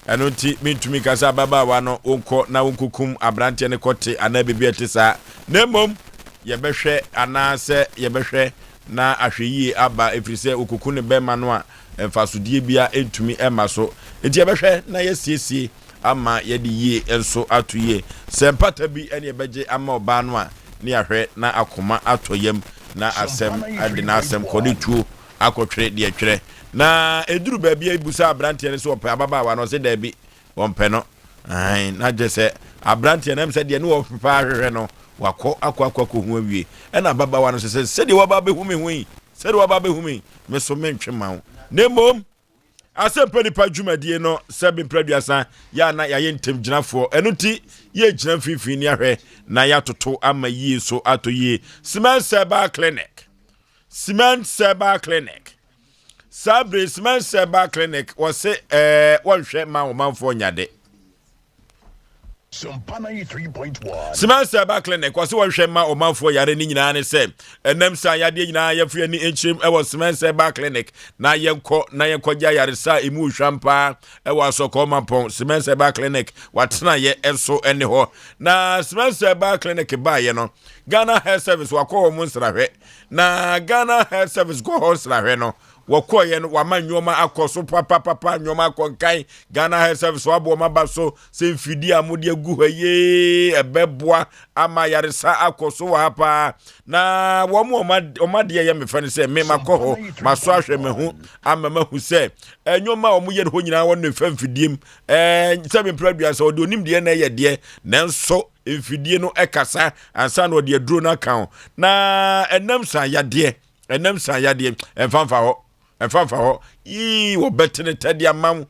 eno ti mintumi kasa baba wa no onko na onkukum abrante ne kote ana bibia tisa na mom ye behwe ana se ye behwe na ahweyi aba efrise okuku ne bema no a mfasodie bia entumi emaso enti ye behwe na ye siesie ama ye de ye enso atoye sempata bi ene beje ama oba no a ne ahwe na akoma atoyem na asem ade na asem kodetuo akotwere de atwere na eduru baabi ibusa abrante ne so opa ababa wa no se da bi wonpe no ai na je se abrante ne mse de ne wo pepa ahwere no wako akwa hu awie na ababa wa no se de wa ba be hu me hu yi se de wa ba be hu me me so mentwe ma nemom Asem Mpe Nipa dwumadie no sebe mpraduasa ya na ya yentem ginafo enuti ye gina fifi ni ahwe na ya toto ama yi so atoye Cement Seba Clinic Sabre Cement Seba Clinic wose wonhwe ma wo manfo nyade Sompa 93.1 Cement Seba Clinic wose wonhwe ma wo manfo yare ni nyina ne se enam sa yade nyina yefue ni enchim e wo Cement Seba Clinic na yenko gya yare sa emu hwampa e wo asoko mampon Cement Seba Clinic watena ye enso ene ho na Cement Seba Clinic ba ye no Ghana Health Service wakọ mo nsrahwe na Ghana Health Service go ho nsrahwe no wakoye no wamanyoma akoso papa nyoma konkai Ghana Health Service wabo mabaso se mfidi amode agu haye ebeboa ama yaresa akoso hapa na womo omade ye mefane se me makoho maso ahwe mehu ama mahu se nyoma omoye ho nyina won mfamfidiem sebe mpraduasa ode onim de na ye de nanso mfidie no ekasa ansa na ode aduro na kan na enam san yade emfanfa ho yi wo betene tadi amam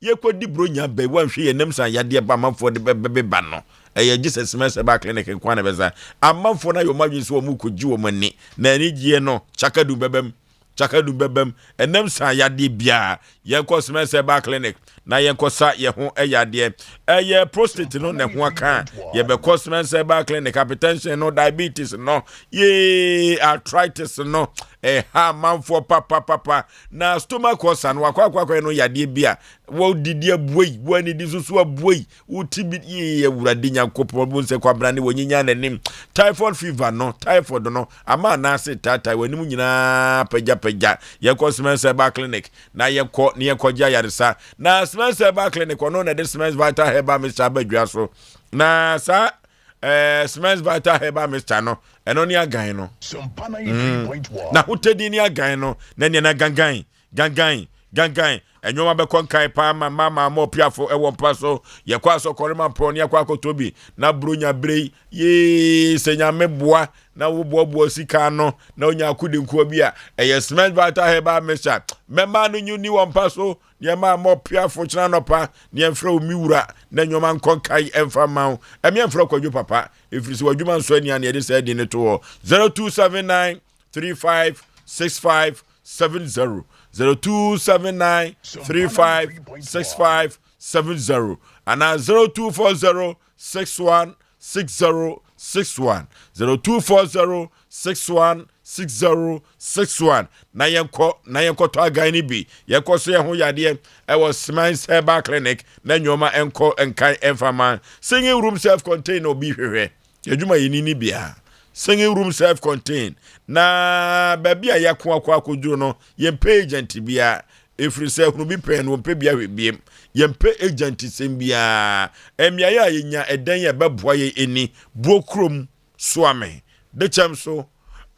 ye kodi bronya be wanhwe ye nam san yade ba amamfo de beba no Jesus Cement Seba Clinic kwa na beza amamfo na yo madwin so mu koji wo mani na anigie no chakadu bebem enam san yade bia ye ko Cement Seba Clinic na yenkosa ye ho eyade eye prostate no ne ho aka ye be cosmens herbal clinic hypertension no diabetes no ye arthritis no ha manfo papa na stomach ulcer no akwa no yade bia wo didi abuoi wo ni disusu abuoi utibi ye wurade nyankopon bo nse kwabra ne wonyinya nanim typhoid fever no typhoid no ama na se tata wanim nyina pagya ye cosmens herbal clinic na ye ko ne ye koja yaresa na Smells Herbal Clinic no na de Smells Vital Herbal Mr. Abadua so na sa Smells Vital Herbal Mr. no eno ni agan no na hotedi ni agan no na ne na gangan enyo be konkai pa mama mo piafo e won paso ye kwa so korema pro ne kwa kotobi na bronya brei ye senya meboa na wo bobo sika no na onya akudi nkuo bi a eye Smells Vital Herbal Mr. Memma no nyu ni won paso ye ma mo piafo china no pa ne mfra omiwura na nyoma nkonkai emfa mawo emi mfra kwadwo papa efrisi wadwuma nso ani ane de say di ne to 0279 356570 0279 356570 and 0240 616061 0240 616061 na yenko to agan ni bi yenko so ye ho yade e was Smells Herbal Clinic na nyoma enko enkan enfaman singing room self contained obi hwehwe adwuma yini ni bia singing room self contained na baby a yakwa akoduro no yempe agent bia efri se hunu bi pen wo pe bia hwebiem yempe agent sem bia emia ya yenya eden ye beboa ye eni buokrom soame de chamso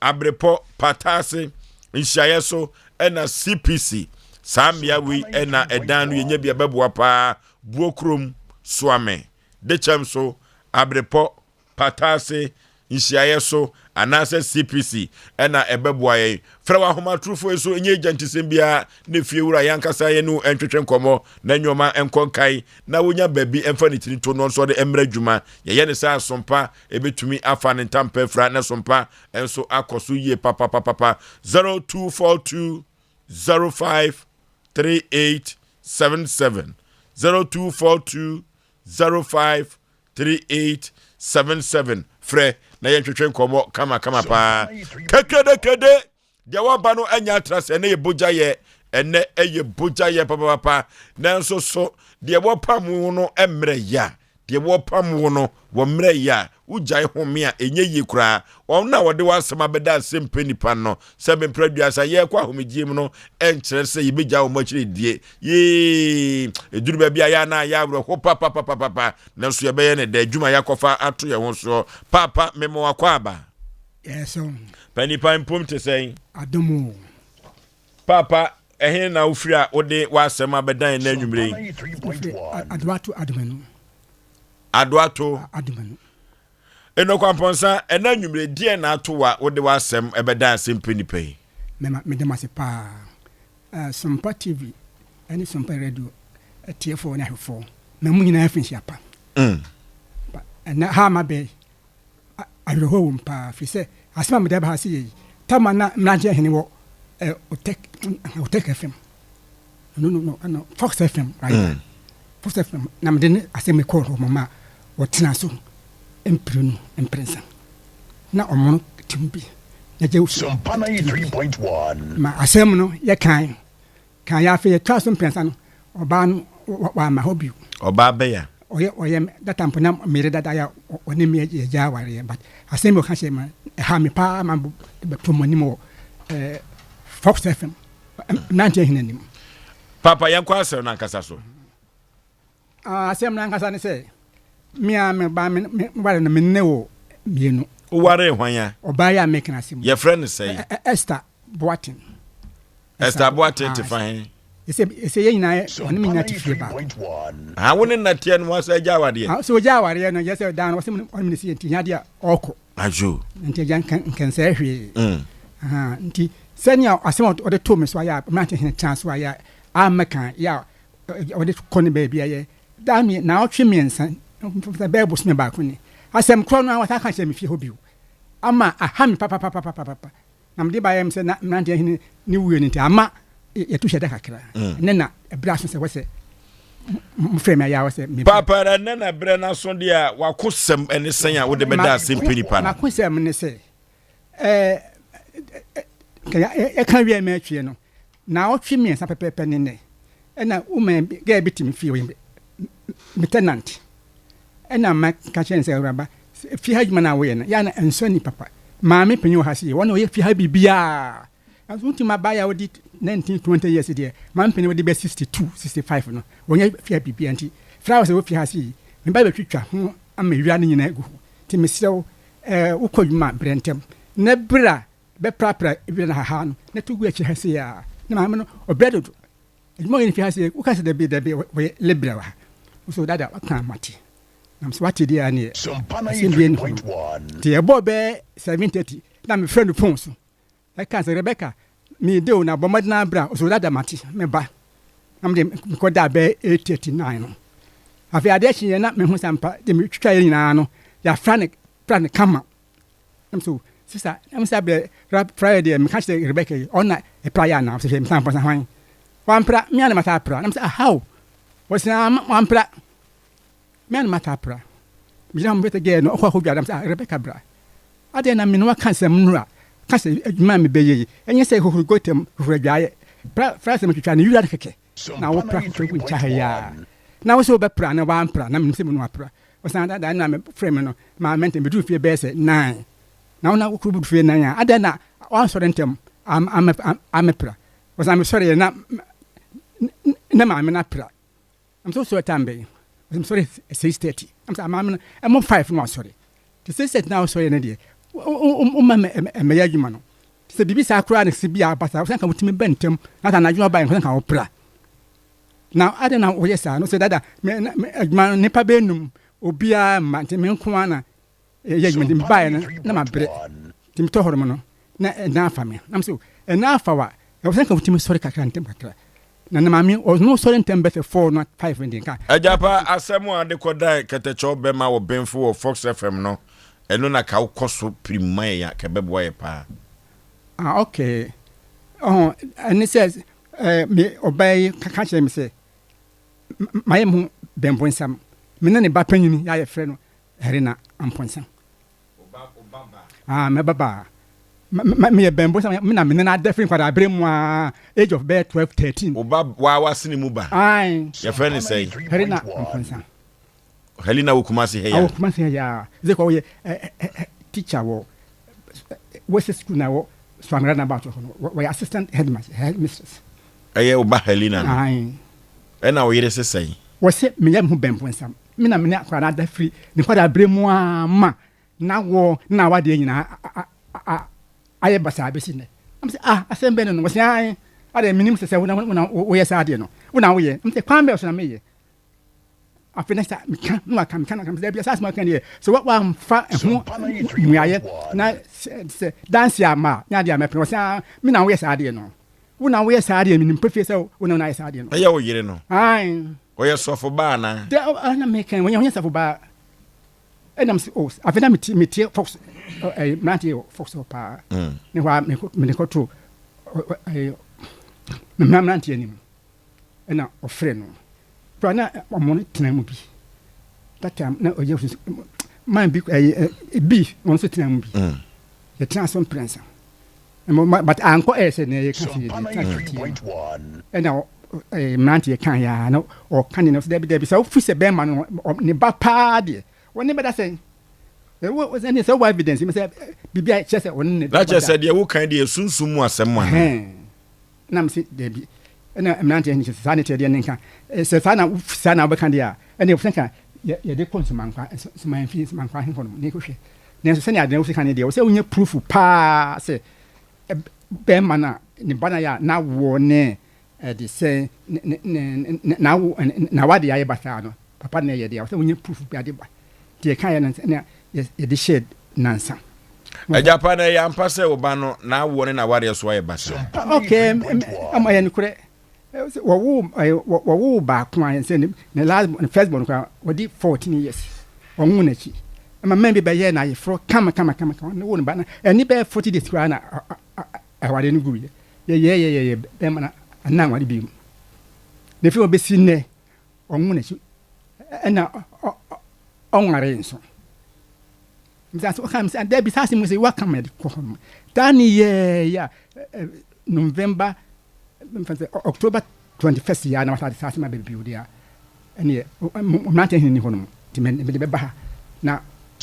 abrepo patase nhyayeso ena CPC samia wi ena edan no yenya bia beboa pa buokrom soame de chamso abrepo patase nhyayeso anase CPC ena ebeboa ye frawa homa trufo eso enye agent sembia ne fiewura yankasa ye no entwetwe nkomo na nyoma enkonkai na wonya baby emfa ne tiri to no so de emra dwuma ye ne sa Sompa ebetumi afa ne ntampa fra na Sompa enso akoso ye papa 0242 05 3877 0242 05 3877 fre na yentwetwe nkomo kama pa kede dia waba no anya trase na ye boja ye ene eye boja ye papa na nso so dia wopam no emre ya dia wopam no wo mre ya ujai home a enye ye kura na wode wasema beda Asem Mpe Nipa no se me praduasa ye kwa homegiem no enkyere se yebegya wo machire die ye eduru ba bia ya na ya bro ho papa na nso ye beye ne da adwuma yakofa ato ye ho so papa memo akwa aba yes Penipa mpom te sei adomo papa ehe na ofiri a wode wasema beda na anwumre adwato adumenu eno kwamponsa ena anwumre die na atowa wode wasem ebeda Asem Mpe Nipa me demase pa Sompa TV ani Sompa radio TF4 na hwefo na mu nyina afinhia pa na ha ma be aroho mpa fi se asema me deba ha se tama na mraje hene wo otek FM no Fox FM right Fox FM na me de Asem ko mama wotena so emprenu emprensa na omono timbi na je Sompa 93.1 ma Asem no ye kan ya fe twa so emprensa no oba no wa ma hobby oba be ya oye that time na mere dada ya oni me ye ja ware but Asem o ka she ma ha me pa ma be promoni mo Fox FM na je hinanim papa yankwa Asem na nkasa so Asem na nkasa ne se me ba me ware na me ne wo mienu ware hwanya oba ya make na Asem your friend say Esther Boatin te fine ese ye nyina oni me nya tifie ba ha woni na tie no wasa jawade so jawade no yese dan wasem oni me se ntia dia oko ajo ntia jan kan se hwe nti senya Asem ode to me so ya ma te hin chance wa ya amaka ya ode ko ne ba bia ye dan me na otwe miensa for Bible me ba ko ni Asem kro no wata kan se me fie hobiu ama ahami papa na mde ba yem se na nante hin ni wuye ni ama yetu hye da kakra ne na ebra so se wese mframe ya wase me papa na bre na so dia wakosem ene sen a wo de beda Asem Mpe Nipa na makosem ne se e kan wi me atwie no na otwe mi ensa pepepe ne ena woman ga bitim fi we me tenant ena ma ka chen se raba fi hajuma na we na ya na enso ni papa maame penyo ha se wona o ye fi ha bibia ultima baya odi 19-20 years there maame penyo de be 62-65 no wonya fi ha bibia anti fra se wo fi ha se me ba betwitwa ho ama wia ne nyina egu ti me sew ukodwuma brentem na bra be prapra bi na ha no na tugu achi ha se ya na maame no obredo edmo yin fi ha se wo ka se de be we lebra wa so dada aka mate nam so wate dia ne Sompa 9.1 ti ebo be 7:30 na me friend phone so I can say Rebecca me do na bomadna bra so dada mate me ba am de ko da be 8:39 no afi ade chi na me hu sampa de me twitwa yin na no ya frane kama am so sister am say be Friday me catch Rebecca on e prayer na so me sampa san hwan wan pra me na mata pra am say how was na wan pra me na mata pra me na mbete ge no ko bia am say Rebecca bra ade na me no kan sem nura kan se adwuma me beye enye say ho gotem ho adwaye fra se me twitwa na yura keke na wo pra ko ku cha ya na wo so be pra na wan pra na me se me no pra was na da na me frame no ma mente me du fie be se 9 na wona wo kru bu fie 9 a ade na wan so dentem am pra was am sorry na ma me na pra I'm so sorry tambe I'm sorry 6:30 I'm sorry I'm 5 no sorry to 6:30 now sorry na dey me ya dwuma no se bibi sa akura ne se bia basa so kan mutimi bentem na na dwuma ba kan opra na ade na wo yesa no se dada me adwuma nipa benum obia ma ntimi nko ana ya dwuma dim ba na ma bre tim to horo no na afa me am so na afa wa e wo kan mutimi sorry kakra ntem kakra na mami o no sorry ntem be 4 not 5 ndin ka ajapa asem ade koda ketecho be ma wo benfo wo Fox FM no eno na ka ukoso prima ya kebebo ye pa okay and it says me obey ka che me say my mu bembonsam me na ne ba panyini ya ye frɛ no herina amponsam me baba me bembonsam me na me na different kwada abremu age of birth 12-13 oba wa wasini mu ba ai ye frɛ ne say herina amponsam Helena Wukumasi heya. Wukumasi heya. Ze ko ye teacher wo wese school na wo so am run about wo assistant headmistress. Aye oba Helena. Ai. E na wo yire sesai. Wo se me yam hu bempo nsam. Me na me na kwara da free. Ni kwada bremu ma na wo na wa de nyina aye basa abesi ne. Am se Asem Mpe no wo se ai. Ade minim se wo na wo ye sa de no. Wo na wo ye. Am se kwan be so na me ye. I finish that no can there be as much can here. So what one fa we are na dance ya ma nya dia me pro say me na we saade no wo na we saade me mpefie say wo na na saade no aye wo yire no ai wo ye sofo ba na de na me kan wo nya sofo ba enam si o afena me tie Fox mantie Fox pa ne wa me ko to me mantie ni ena ofre no na amon tenamu bi that time na oye man bi bi won so tenamu bi ye transform prince but anko ese na ye kan and now man ye kan ya no or kan no there so fi se be man no ne ba pa de won ne be da say what was any so evidence me say bibia che say won ne that just said ye wo kan de sunsum mu asem man na me say there bi na mnante ni sanity de nka se sana be kan dia ene fenka ye de konsuman kwa man fi man kwa hin kono ne ko hwe ne so sene ade wo kan dia wo se onye proof pa se be mana ni bana ya na wo ne de se na wa de ya bata no papa ne ye de wo se onye proof bi ade ba de kan ya ye de shed nansa ajapa na ya mpase oba no na wo ne na ware so ya bata okay am ayen kure wo ba kwa say ne last first born kwa wodi 14 years onwu na chi ama man bi be ye na ye fro kama no wo ba na eni be 40 days kwa na awade no gu ye be mana anan wade bi ne fi obesi ne ɔnwo na ɛna ɔnware nso misa so kam say there be say mo say wa kam ko dani ya November October 21st ya na wasa say ma be bi dia ene mo nante ni hono ti me be ba ha na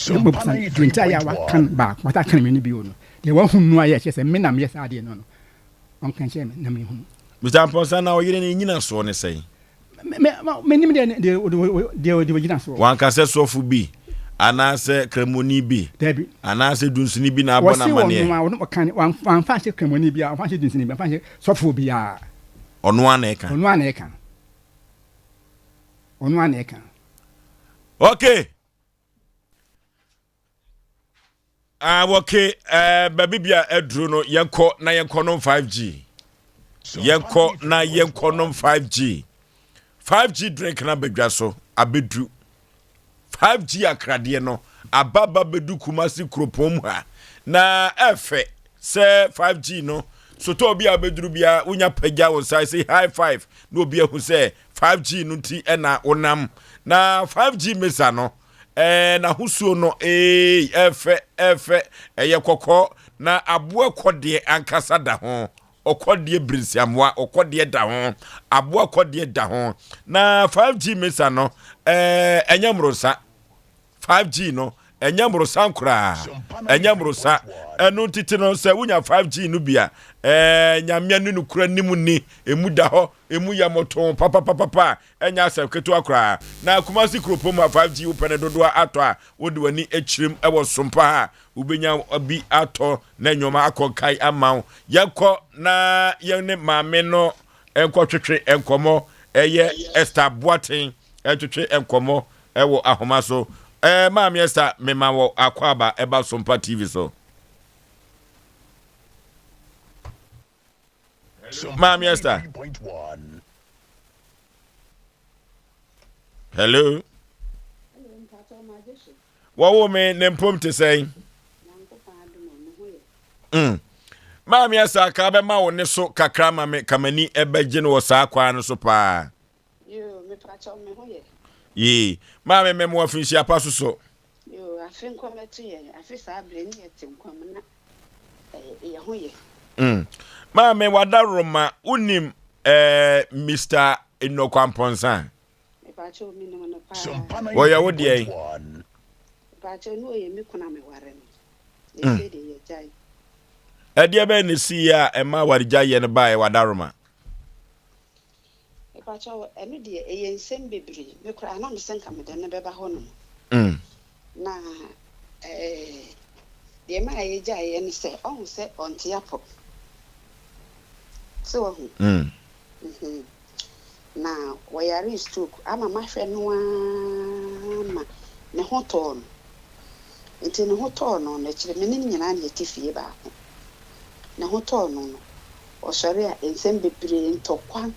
mo san twinta ya wa kan ba wata kan me ni bi ono de wa hunu aye che say me na me sa de no on kan che me na me hunu Mr. Ponsa na o yire ni nyina so ne say me nim de wajina so wan ka se sofu bi anase kremoni bi anase dunsini bi na abona mane won kan wan fa se kremoni bi wan fa se dunsini bi wan fa se sofu bi ya onu ana e kan okay okay baby bia edru no yenko na yenko no 5G yenko na yenko no 5G drink na bedwa so abedu 5G akrade no ababa bedu kumasi kropom ha na efe se 5G no so to obi abeduru bia unya pagya won sai say high five no obi ahu se 5G no ti na onam na 5G mesa no na husuo no efe eye kokko na aboa kode ankasa da ho okodie brinsiamwa okodie da ho aboa kodie da ho na 5G mesa no enyamrosa 5G no enyamrosa nkura enyamrosa enu titi no se wunya 5G no bia nyamia nu kura nimu ni emu da ho emu ya moto papa enya se ketu akura na kumasi kropom 5G upene dodo ato a wodi wani echirim ewo sompa ha ubenya abi ato na nyoma akonkai amaw yakọ na yene maame no enko twetwe enkomo eye Esther Boatin twetwe enkomo ewo ahoma so maame Esther mema wo akwaba eba Sompa TV so maame Esther hello wo me nempom te say Mami asa ka be ma wo ne so kakra ma me kamani ebeje no sa kwa no so pa yo me pacho me hoye ye mami me mo afinshi apaso so yo afin kometi ye afisa abre ni etim kwamna ye hoye mami wadaroma unim Mr. Inokwanponsa me pacho mi no no pa wo ya wo de pacho no ye mi kuna me ware no ye de ye jai Edia be ne si ya ema warija ye ne bae wadaroma. E pa cho enu de e nsem bebre me kura na me senka me de ne beba ho no. Na de ma ye ja ye ne se on se onti apo. So ho. Na wayari stroke ama mahwe no ama ne hoton. Nti ne hoton no na kire me ne nyina na yetifie ba ho. Na hoto no osori a ensem bebre ntokwa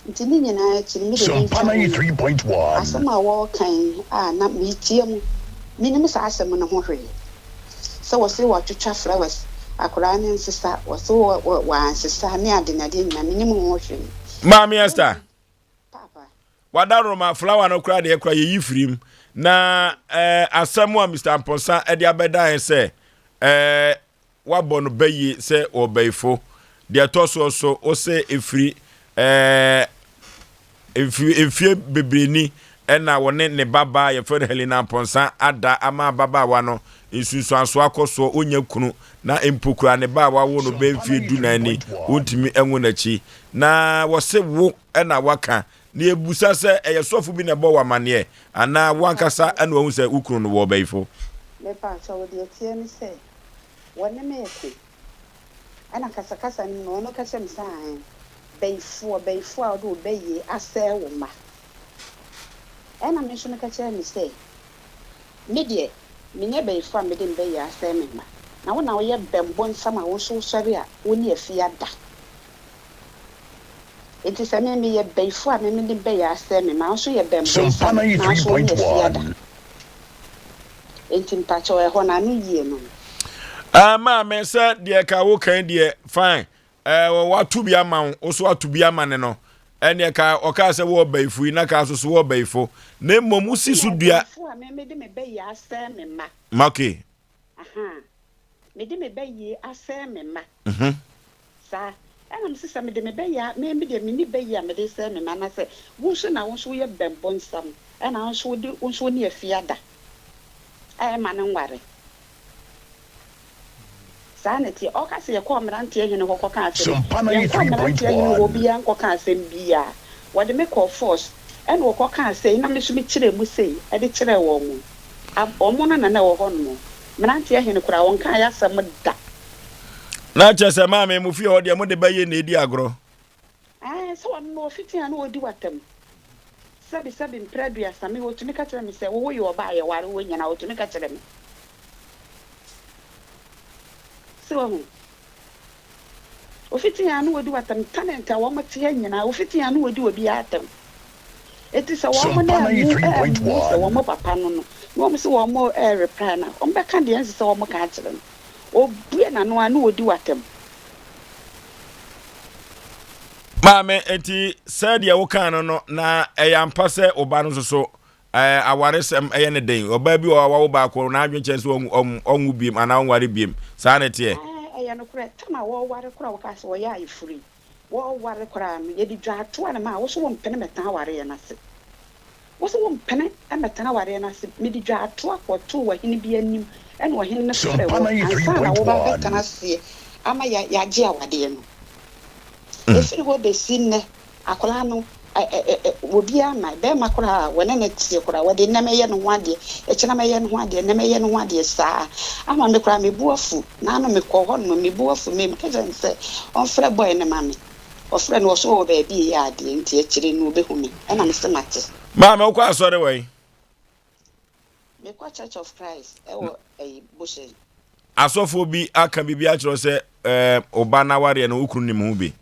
nti ni nyina chiri mi de Sompa 93.1 asema wo kan na mi tie mu minim sa asem no ho hwe so wo se wo twetwa flowers akura ne nsisa wo so wa nsisa ne ade na de nyina minim ho hwe Mami Esther papa wadaroma flower no kura de ekura ye yifrim na asemu a Mr. Amponsa e de abeda se wabon bayi se obeifo de toso so o se efri efie bebreni na wone ne baba ye fe Helena Ponsa ada ama baba wa no nsusu anso akoso onya kunu na empokura ne ba wa wo no be fie dunani wontimi enwo nachi na wo se wo na waka na ebusa se eyesofu bi na bo wa mane ana wankasa na wo se ukunu no wo obeifo me pa so de tie mi se wone me eku ana kasa no no kasa mi sai beifo a do beye ase wo ma ana me so no kasa mi se me de me nye beifo a me de beye ase me ma na wo na wo ye bembo nsama wo so sori a woni afia da enti se me ye beifo a me de beye ase me ma so ye bembo nsama na so woni afia da enti mpacho e ho na no yie no ma me se de ka wo kan de fine watu bia ma wo so watu bia ma ne no ene ka oka se wo baifu na ka so wo baifo na mmom si so dua me de me be ya ase me ma okay aha me de me be ye ase me ma sa ana me sisa me de me be ya me de me ni be ya me de se me ma na se wo so na wo so ye bembo nsam ana wo so de wo so ne afiada ai ma no nware sanity o ka se ye ko mrante ye ne ko ka se Sompa 93.1 wo bia ko ka se bia wo de me call force and wo ko ka se na me so me kire mu sei e de kire wo mu omo na wo ho no mrante ye ne kura won ka ya sam da na chese ma me mu fi ho de mo de baye na edi agro so won no fiti an odi watam sabi mpradu ya sami wo tumi ka kire me se wo yo ba ye ware wo nyana wo tumi ka kire me so ofiti anu wodi watam talent a wo mate nyina ofiti anu wodi obi atam eti se wo mo na se wo mo papa no wo mo se wo mo reply na o mbeka de ense se wo mo ka kire no obue na no anu wodi watam maame enti said ya wo kan no na eyampa se oba no so awaresem eye ne den oba bi o wo ba ko na adwen chense onwu biem ana onware biem sa na tie eye no kure tama wo ware kura wo ka se wo ya ifuri wo ware kura no ye di dwa to na ma wo so wo mpene metan ware ye na se wo so wo mpene metan ware ye na se me di dwa to akoto wo hini bi anim ene wo hini ne fere wo ansa wo ba betana se ama ya je awade no efiri wo be sinne akola no obi ama be makora wona na tie kora wode na meye no ho ade e kina meye no ho ade na meye no ho ade saa ama me kora me buafu na no me kɔ hɔ no me buafu me ka jan se on frɛ boy ne mame o frɛ no so wo be bi ya ade nti e kire no be hu me na me se mate ma me kɔ asɔre wai me kɔ Church of Christ e wo boshe asɔfo bi aka bibi a kyerɛ se oba na ware na okuru nim ho bi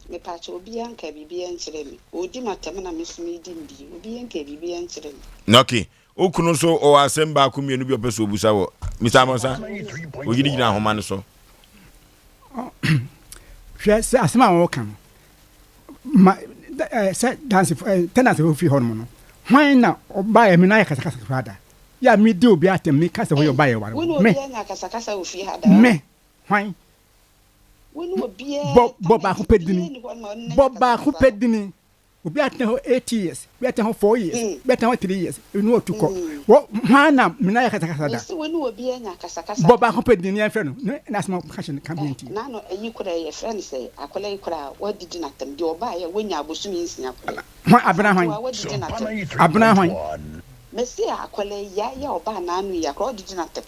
me pacho obi anka bibi enkyere me odi matam na mesumi di mbi obi anka bibi enkyere me okay okunu so o asem ba ku mienu bi opeso obusa wo Mr. Monsa o yiri gina homa ne so hwe se asem a wo kan ma se dance tenants o fi hono no hwan na oba e me na yakasa kasa fada ya mi di obi atem me kasa wo oba ye ware me kasa kasa o fi hada me hwan Boba ko pedini obi aten ho 8 years bi aten ho 4 years bi aten ho 3 years enu otuko wo hana mina ya kasa da so wonu obi anya kasa boba ko pedini en fe no na asma kashin campaign na no eyi kura ye friend say akola ikura wadidi na tam de oba ya wonya abosumi nsia kura abna hwan mesi akola ya oba na anu ya kura wadidi na tam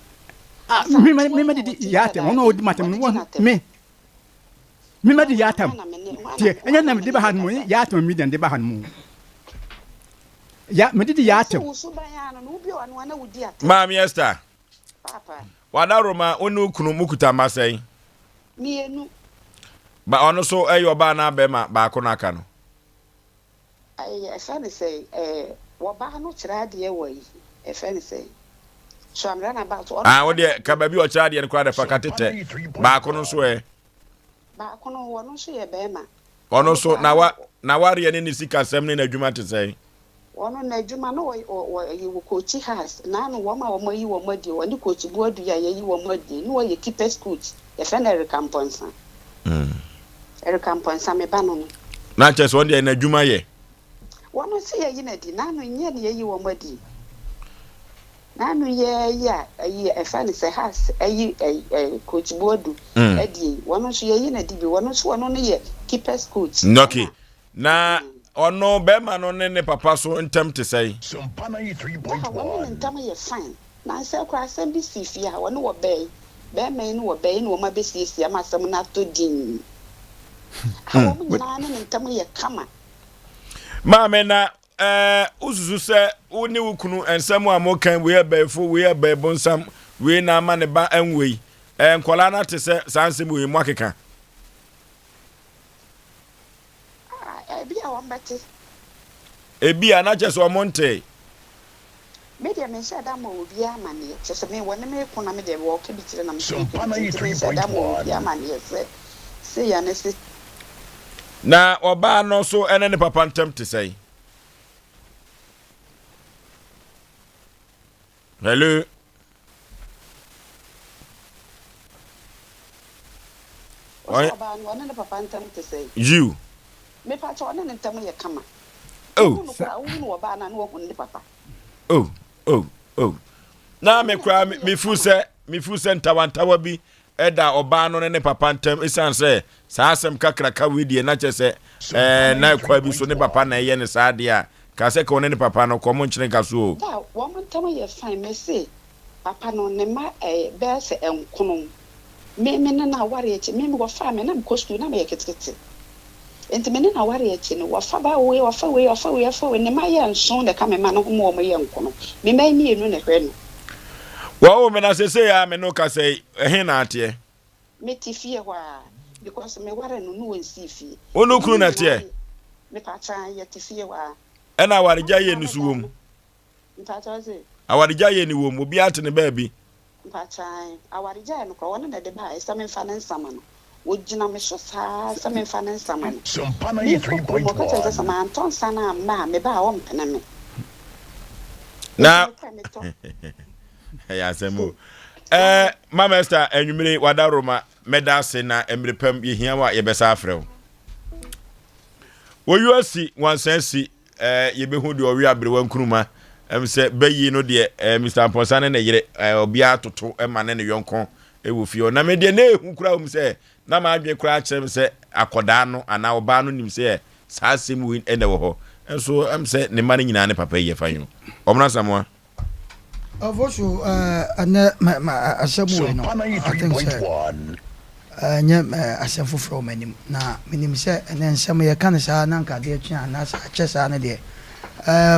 me didi ya tem ono odi matem no me madi yatam tie enya na me de ba han mu yatam mi den de ba han mu ya me de yatam Mami Esther papa wana roma onu kunu mukuta masai mienu ba ono so eyo ba na be ma ba ko na aka no I feel say wo ba no kira de wai I feel say so I'm running about wo de ka ba bi o kira de kwa de fa katete ba ko no so ba kono wono so ye be ma ono so na ware ne ni sika sem ne na adwuma te sei wono na adwuma no wo coach house na no wo ma wo yi wo madi wo ni coach buadu ya yi wo madi no wo ye keeper coach ye fe na recompense recompense me ba no na chese won de na adwuma ye wono se ye yi na di na no nye ne ye yi wo madi na no ye ya ayi e fa ne se house ayi coach buadu edi wono so ye na di bi wono so wono ne ye keepers coach okay na ono be ma no ne papa so ntem te sei Sompa 93.1 wono ntem ye fine na se kwa asem bi si fi ha wono wo be me no wo be no ma be si ama asem na to din ha wo nyina ne ntem ye kama ma me na uzuzu se oni wukunu ensam amokan we abefo we abebonsam we na ama ne ba enwei nkola na te se sansem we mu akeka bia wambate ebia na chese omonte media men sha da ma obi amane chese me wona me kuna me de wo ke bi tire na me da ma obi amane se ya ne se na oba no so ene ne papa ntem te say. Hello. You. Me pacho ane ne ntem ye kama. Oh. Oh. Na me kra me fu se ntawantawa bi eda oba no ne papa ntem isan se sa asem kakraka we na che se na kwa bi so ne papa na ye ne sa de a ka se ka ne papa no ko mo nkyene ka so. Da wo mo ntem ye fine me say papa no ne ma be se enkono. Me na ware eche me go fa me na me kostu na me ye ketekete. Enti me na ware eche no wa fa ba we ne ma ye nson de ka me ma no mo ye enkono. Me ma mi enu ne hwe no. Wow, me na say ya me no ka say he na ate. Me ti fie wa because me ware no no nsi fie. Onu kru na ate. Me pa chan ye ti fie wa. E na ware gya ye nusu wom. Mpacha ze. Aware gya ye ni wom obi ate ne ba bi. Mpacha aware gya no ko wona na de ba esa me fa ne nsama no. Wojina me so sa sa me fa ne nsama no. Sompa 93.1. Mo ka tse sama anton sana ma me ba wo mpene me. Na ya semo mama Esther enwumire wadaroma medase na emrepam yehia wa yebesa afrew woyuasi wansansi yebehu de owi abrewa nkuruma se bayi no de Mr. Ponsane na yire obia toto ma ne yonko ewo fie na me de na ehu kura se na ma adwe kura kyerem se akoda no ana oba no nim se saa semu ene wo ho enso se ne mane nyina ne papa ye fanyo omna samwa Ofosho asamu no I think so asemfo from anim na minim se ene nsem ye kan sa na nka de twa na sa kyesa na de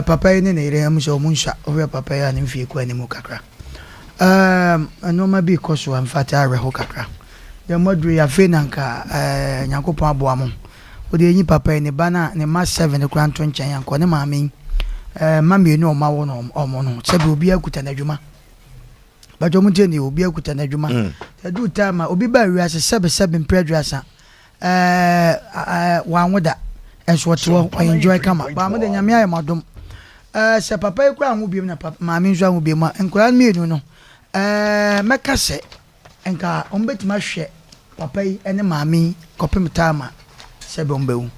papa ni ne ire am so munsha o papa ya ne mfie ko anim kakra anoma bi koso amfata areho kakra de modru ya fe na nka nyankopon aboa mo o de enyi papa ni bana ne ma 7 kura nto nchen yanko ne maami mami enu o ma wo no omo no sebi obi akuta na dwuma bajo mu je ni obi akuta na dwuma edu time obi ba wiase sebe mpredwasa wa nwoda enso woto enjoy kama ba mo de nyame aye madom se papa ekura anwo biem na papa maami nso anwo biem enkura mi enu no meka se enka ombetima hwe papa yi ene maami kopem time sebe ombewu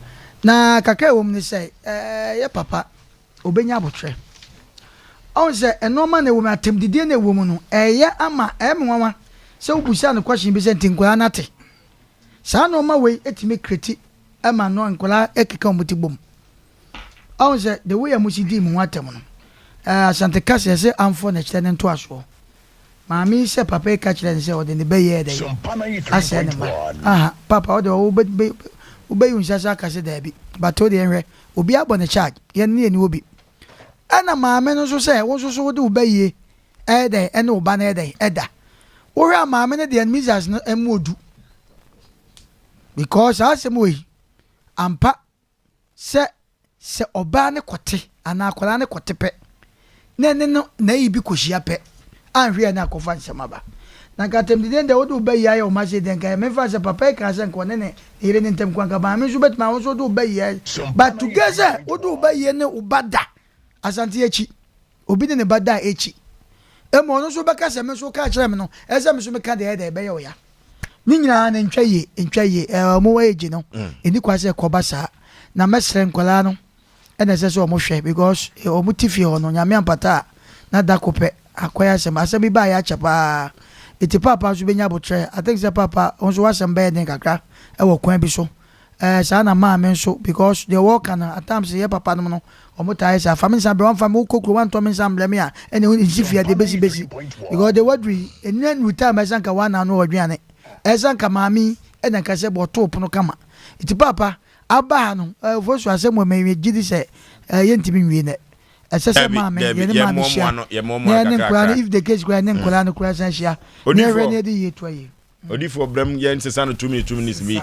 na kakra wo mni se ye papa obenya abotwe on se enoma na wo matem didie na wo mu no ama emwanwa se obusa no question bi se ntinkola nate sa no ma we etime kreti ama no nkola ekeka omuti bom on se the way amusi di mu watem no asante kase se amfo na kyerɛ ne nto aso maami se papa e ka kyerɛ se ode ne beye dey ase ne ma papa ode wo be yunshasa kase da bi bato de enwe obi abɔ ne charge ye ne ni obi ana maame no so se wo so de obaye ede ene oba na ede eda wo hwa maame ne de misas no emodu because asem we ampa se oba ne kote ana akola ne kote pe ne no na ibi kohia pe anhwe na akofa nsema na katem de den de wo de obaye ayo ma se den ka me fa se papa ka se nko ne ire ne ntem kwanka ba me so betma wo so de obaye but together wo de obaye ne obada asante echi obi de ne bada echi emo no so beka se me so ka kire me no ese me so me ka de ede be ye oya ni nyina na ntwaye mo wa eji no eni kwase koba sa na mesre nkola no ene se so mo hwe because o mutifi ho no nyame ampata na dakope akwaya se ma se bi ba ya chapa iti papa so benya botre I think say papa on so wasem be den kakra e wo kwan bi so sa na ma me so because the work and at times ye papa no omutai sa family sa be one family kokro one to me sam blame ya ene nsifia de besi because the wadri enen ruta me sanka wana no odwane sanka mami ena ka se boto pono kama iti papa aba no voso asem we me gidi se yentimi nwie ne esese mama ye ne mama shia ne nkura if the case nkura ne nkura no kura san shia ne re ne di yetwaye odifo bram ye nsesa no 2 minutes mi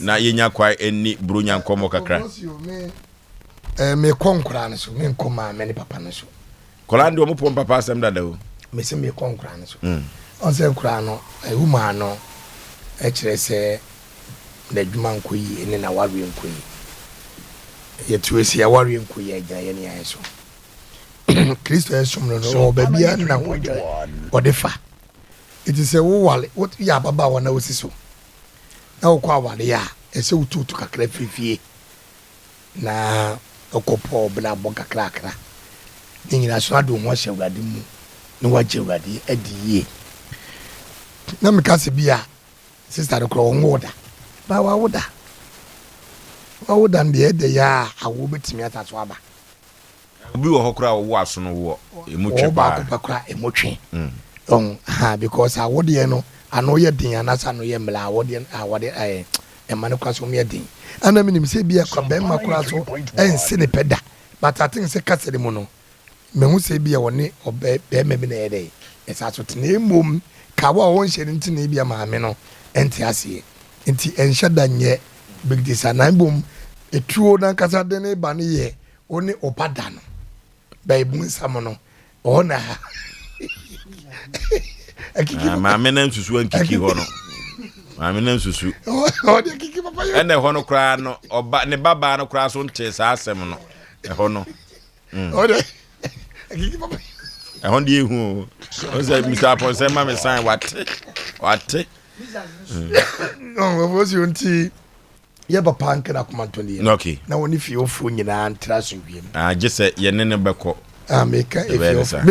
na yenya kwai eni bronya nkomo kakra me konkura no so me nkoma me ne papa no so kola ndi omo pom papa asem dada o me se me konkura no so on se nkura no ehuma no e kire se na adwuma nkɔ yi ene na ware nkɔ yi yɛtu esi aware nkɔ yi agya yɛ ne ayɛ so Kristo esom no babia na ɔde fa it is a wale what ya baba wana osiso na okwa wale ya ese ututu kakra fifie na okopo bna bo kakra kakra nyina so ado ho hye awurade mu na wagye awurade adiye na mekase bia sister de kro won woda ba wa woda ndie de ya awo betimi ataso aba obi wo hokra wo aso no wo emutwe ba ba kra emutwe because awode no ano ye din anasa no ye mla awode emane kwa so me din ana minim se bia kwa ben makura so ense ne peda but I think se kasere mu no me hu se bia woni obe be me bi na yede esa so tene mom ka wa won hye ntine bia maame no enti ase enti enhye da nye big design bom etuo na kasa de ne ba ne ye oni opada no baibu nsam no ona maame na nsusu ankiki ho no maame na nsusu ene ho no kra no oba ne baba no kra so nte sa asem no ho no ode akiki papa ho ndi ehu o say Mr. Ponse ma me sign wate no wo si onti ye papa nkira kuma ntoli okay na woni fi ofu nyina ntra so wiem je ye ne beko meka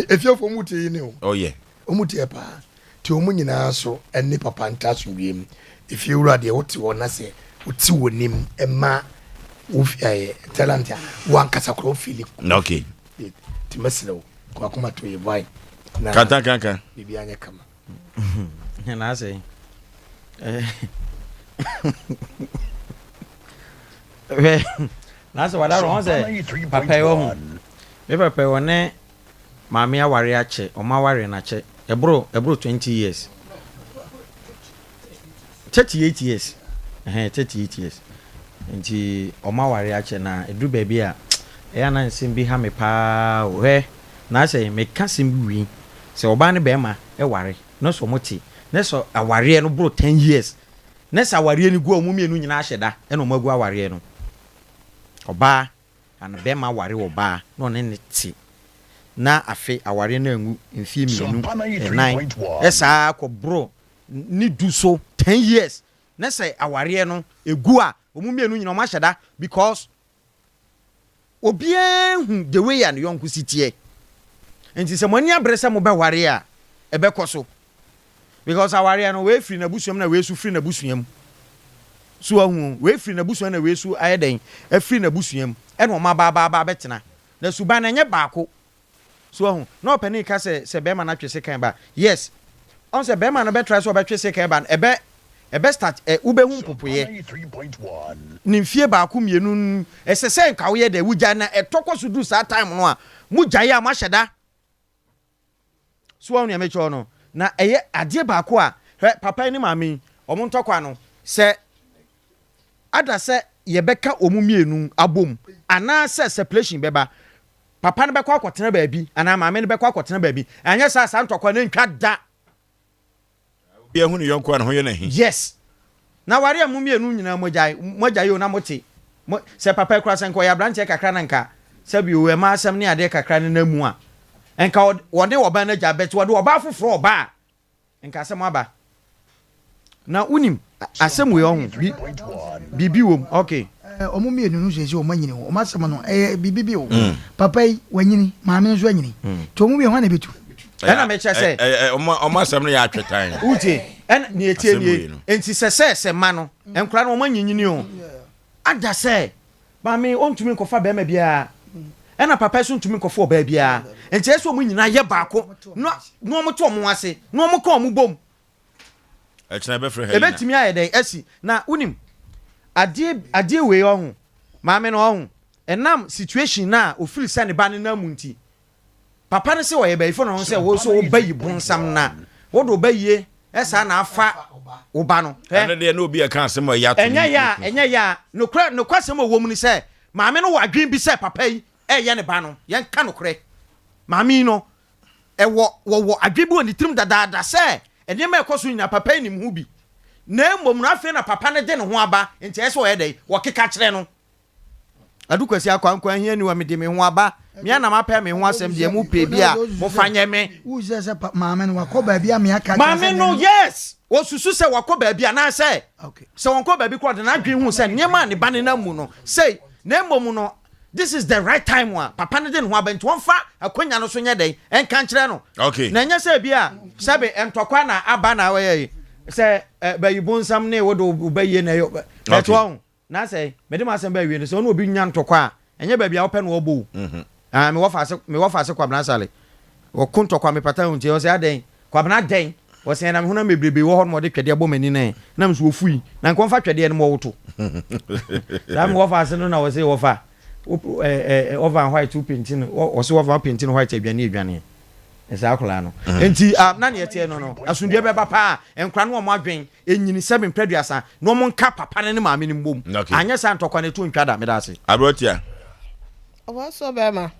if you for muti ni o oh yeah omuti e pa ti omu nyina so enne papa ntra so wiem if you rade wote wona se wote wonim ema wo talent ya wan kasa kro fili okay ti meslo kwa kuma to ye boy na kaka bibi anya kama na say na say wada ron say papa yo me papa wone maame aware ache o ma ware na che ebro 20 years 38 years 38 years nti o ma ware ache na edu baby a e na nsim bi ha me pa o he na say me kasim wi se oba ne be ma e ware no so moti ne so aware no bro 10 years ne sa aware ni gu omumie nu nyina ahyeda e no magu aware no oba ana be ma ware oba no ne ti na afi aware na angu mfie mienu 9 esa ko bro ni du so 10 years na say aware no egu a omumie nu nyina o ma hyeda because obia hu the way an yonku sitie enti se moni abrese mo be ware a ebe koso because aware no we free na busuam na we su free na busuam so ahu we free na busuam na we su ayeden e free na busuam e no ma ba betena na suban na nye baako so ahu no pani ka se be ma na twese kan ba yes on se be ma no be try so be twese kan ba ebe start ube hu popoye ni mfie baako mienu esese nka wo ye de wugya na etokɔ so du sa time no a mugya ya ma hyeda so ahu ne mecho no na eye ade baako a papa ni maami omo ntokwa no se ada se ye beka omumienu abom ana se separation beba papa ne beka akotena baabi ana maami ne beka akotena baabi anya sa ntokwa ne ntwa da ye hu ne yonko na ho ye na hi yes na ware amumienu nyina mogya yo na mote se papa kura se nko ya branche kakra na nka se bi o ma asem ne ade kakra ne namu a enka wode oba na gya bet wode oba foforo oba enka asem aba na unim asem we ohun bibi wom okay omumi enu nso o manyini o masem no bibi o papa wanyini maame nso anyini to omumi ho na betu na me che se o masem no ya atwetan uti en ne etie enti se ma no enkura no manyinyini o ada se maame ontumi nkofa be ma bia ena papa so ntumi nkofo oba bia enti eso mu nyina ye baako no mo to mo ase no mo ko mo bom echna be frɛ ha ebe timi ayede asi na unim ade we ohun maame no ohun enam situation na ofiri se ne ba ne na munti papa ne se wo ye ba ifo no se wo so obayi bonsam na wo do obayi esa na afa oba no ene de na obi e kan asem ya to enya ya no kwasem wo mu ni se maame no wadwen bi se papa yi ye ne ba no yen ka no kre maame no wo adwe bi oni trim dada se ene ma ekoso nyina papa ni mu bi na mmom no afei na papa ne de ne ho aba nti ɛsɛ ɔyɛ dɛ wɔkeka kyerɛ no adukwasi akwankwan hia ni wa me de me ho aba me na mapɛ me ho asɛm de mu pɛ bi a mo fanyɛ me wo sɛ maame no wakɔ baabi a me aka maame no yes osusu sɛ wakɔ baabi a na sɛ sɛ wɔnkɔ baabi kɔ de na adwen hu sɛ nneɛma ne ba ne na mu no sei na mmom no this is the right time wa papa ne de ne ho aba nti wɔmfa akonya no so nyɛ dɛ ɛnka nkyerɛ no okay na nyɛ sɛ bi a sɛbe ɛntɔkwa na aba na wɔyɛ sɛ bayibo nsam ne wo do bayi na yɛ ɛtɔ na sɛ mede ma asɛm ba wie no sɛ ɔno obi nya ntɔkwa a ɛnyɛ baabi a wɔpɛ no wɔbɔ me wɔfa ase kwabena sale wɔko ntɔkwa me pata ho nti ɔsɛ adɛn kwabena dɛn wɔsɛ na me ho na mebrebe wɔ hɔ no wɔde twɛdeɛ bɔ m'ani na na me so wɔfui na nkɔmfa twɛdeɛ no mɔwoto na me wɔfa ase no na wɔsɛ wɔfa over white two painting wɔsɛ wɔfa painting white aduane ɛsɛ akɔla no enti na ne yɛteɛ no asundua bɛba paa ɛnkra no ɔmo adwen ɛnyini 7 mpɛduasa na ɔmo nka papa ne maame ne mbom anyɛ sa ntɔkwa ne to ntwa da meda ase abrotia so bema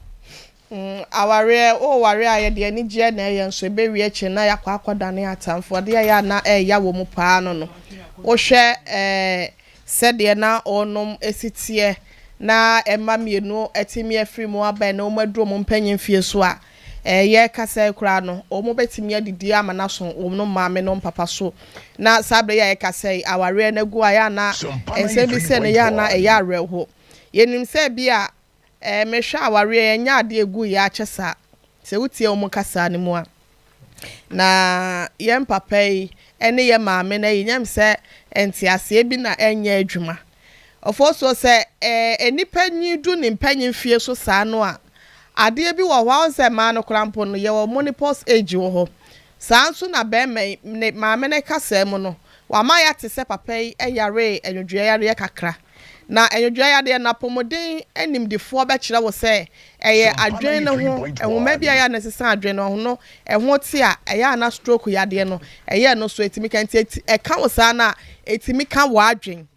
aware o ware aye de ani gye na ye nso be wi echi na yakwa akwadane atamfo de ya na ya wo mu paa no wo hwe sede na onom esitie na emma mienu etimi afri mu aba na omaduro mu mpanyin fie so a ye kasa kura no omo betimi adidi ama na so omo maame no papa so na sabre ya kasa aware na gu aya na ense bi se ne ya na ya areho yenim se bi a mehwa aware nya ade egu ya akyesa se wutie omo kasa ne mu a na yem papa yi ene ye maame na yinyam se entiase bi na enya adwuma ofo so se enipa nyidu ne mpanyin fie so saa no a ade bi wo hwa se ma no krampo no ye wo monopause age wo ho saa nso na be maame ne kasa mu no wa ma ya te se papa yi eyare enwodwe yare kakra na enwodwa ya de na pomodin animdifo be kire wo se eye adwen ne ho ehoma bia ya nesesa adwen no ho no eho ti a eye na stroke ya de no eye no so etimi kan ti eka wo sa na etimi ka wo adwen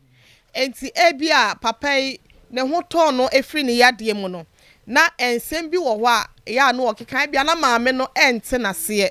enti ebia papai ne ho to no efri ne ya de mu no na ensem bi wo ho a ya no okeka bia na maame no ente na se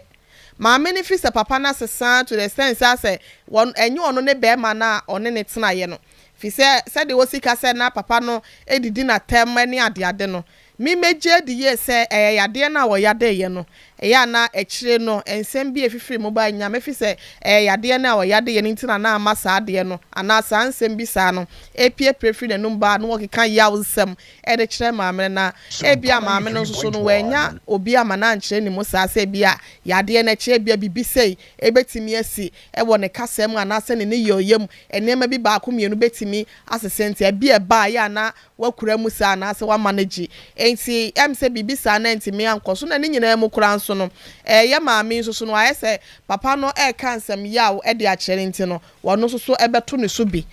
maame ne fi se papa na sesa to the sense say won enye ono ne be ma na one ne tena ye no fi se de wosika se na papa no edidi na tem ani ade no mi meje di ye se yade na wo yade ye no ya na ekire no ensem bi efifiri mo ba nya me fi se yade na wo yade ye ntina na amasa ade no ana sa nsem bi sa no epie prefi ne numba no wo keka yawsem de kire maame na ebia maame no so no wanya obi amana nkire ni mo sa se bia yade na kire bia bibi sei ebetimi asi wo ne kasem ana se ne yoyem enema bi ba ko mienu betimi asesente bia ba ya na wakura mu sa na se wa manage enti se bibi sa na enti me ankoso na ne nyina mu kura nso no ye maame nso no ayese papa no kansem yawo de a kire enti no wono so ebeto ne so bi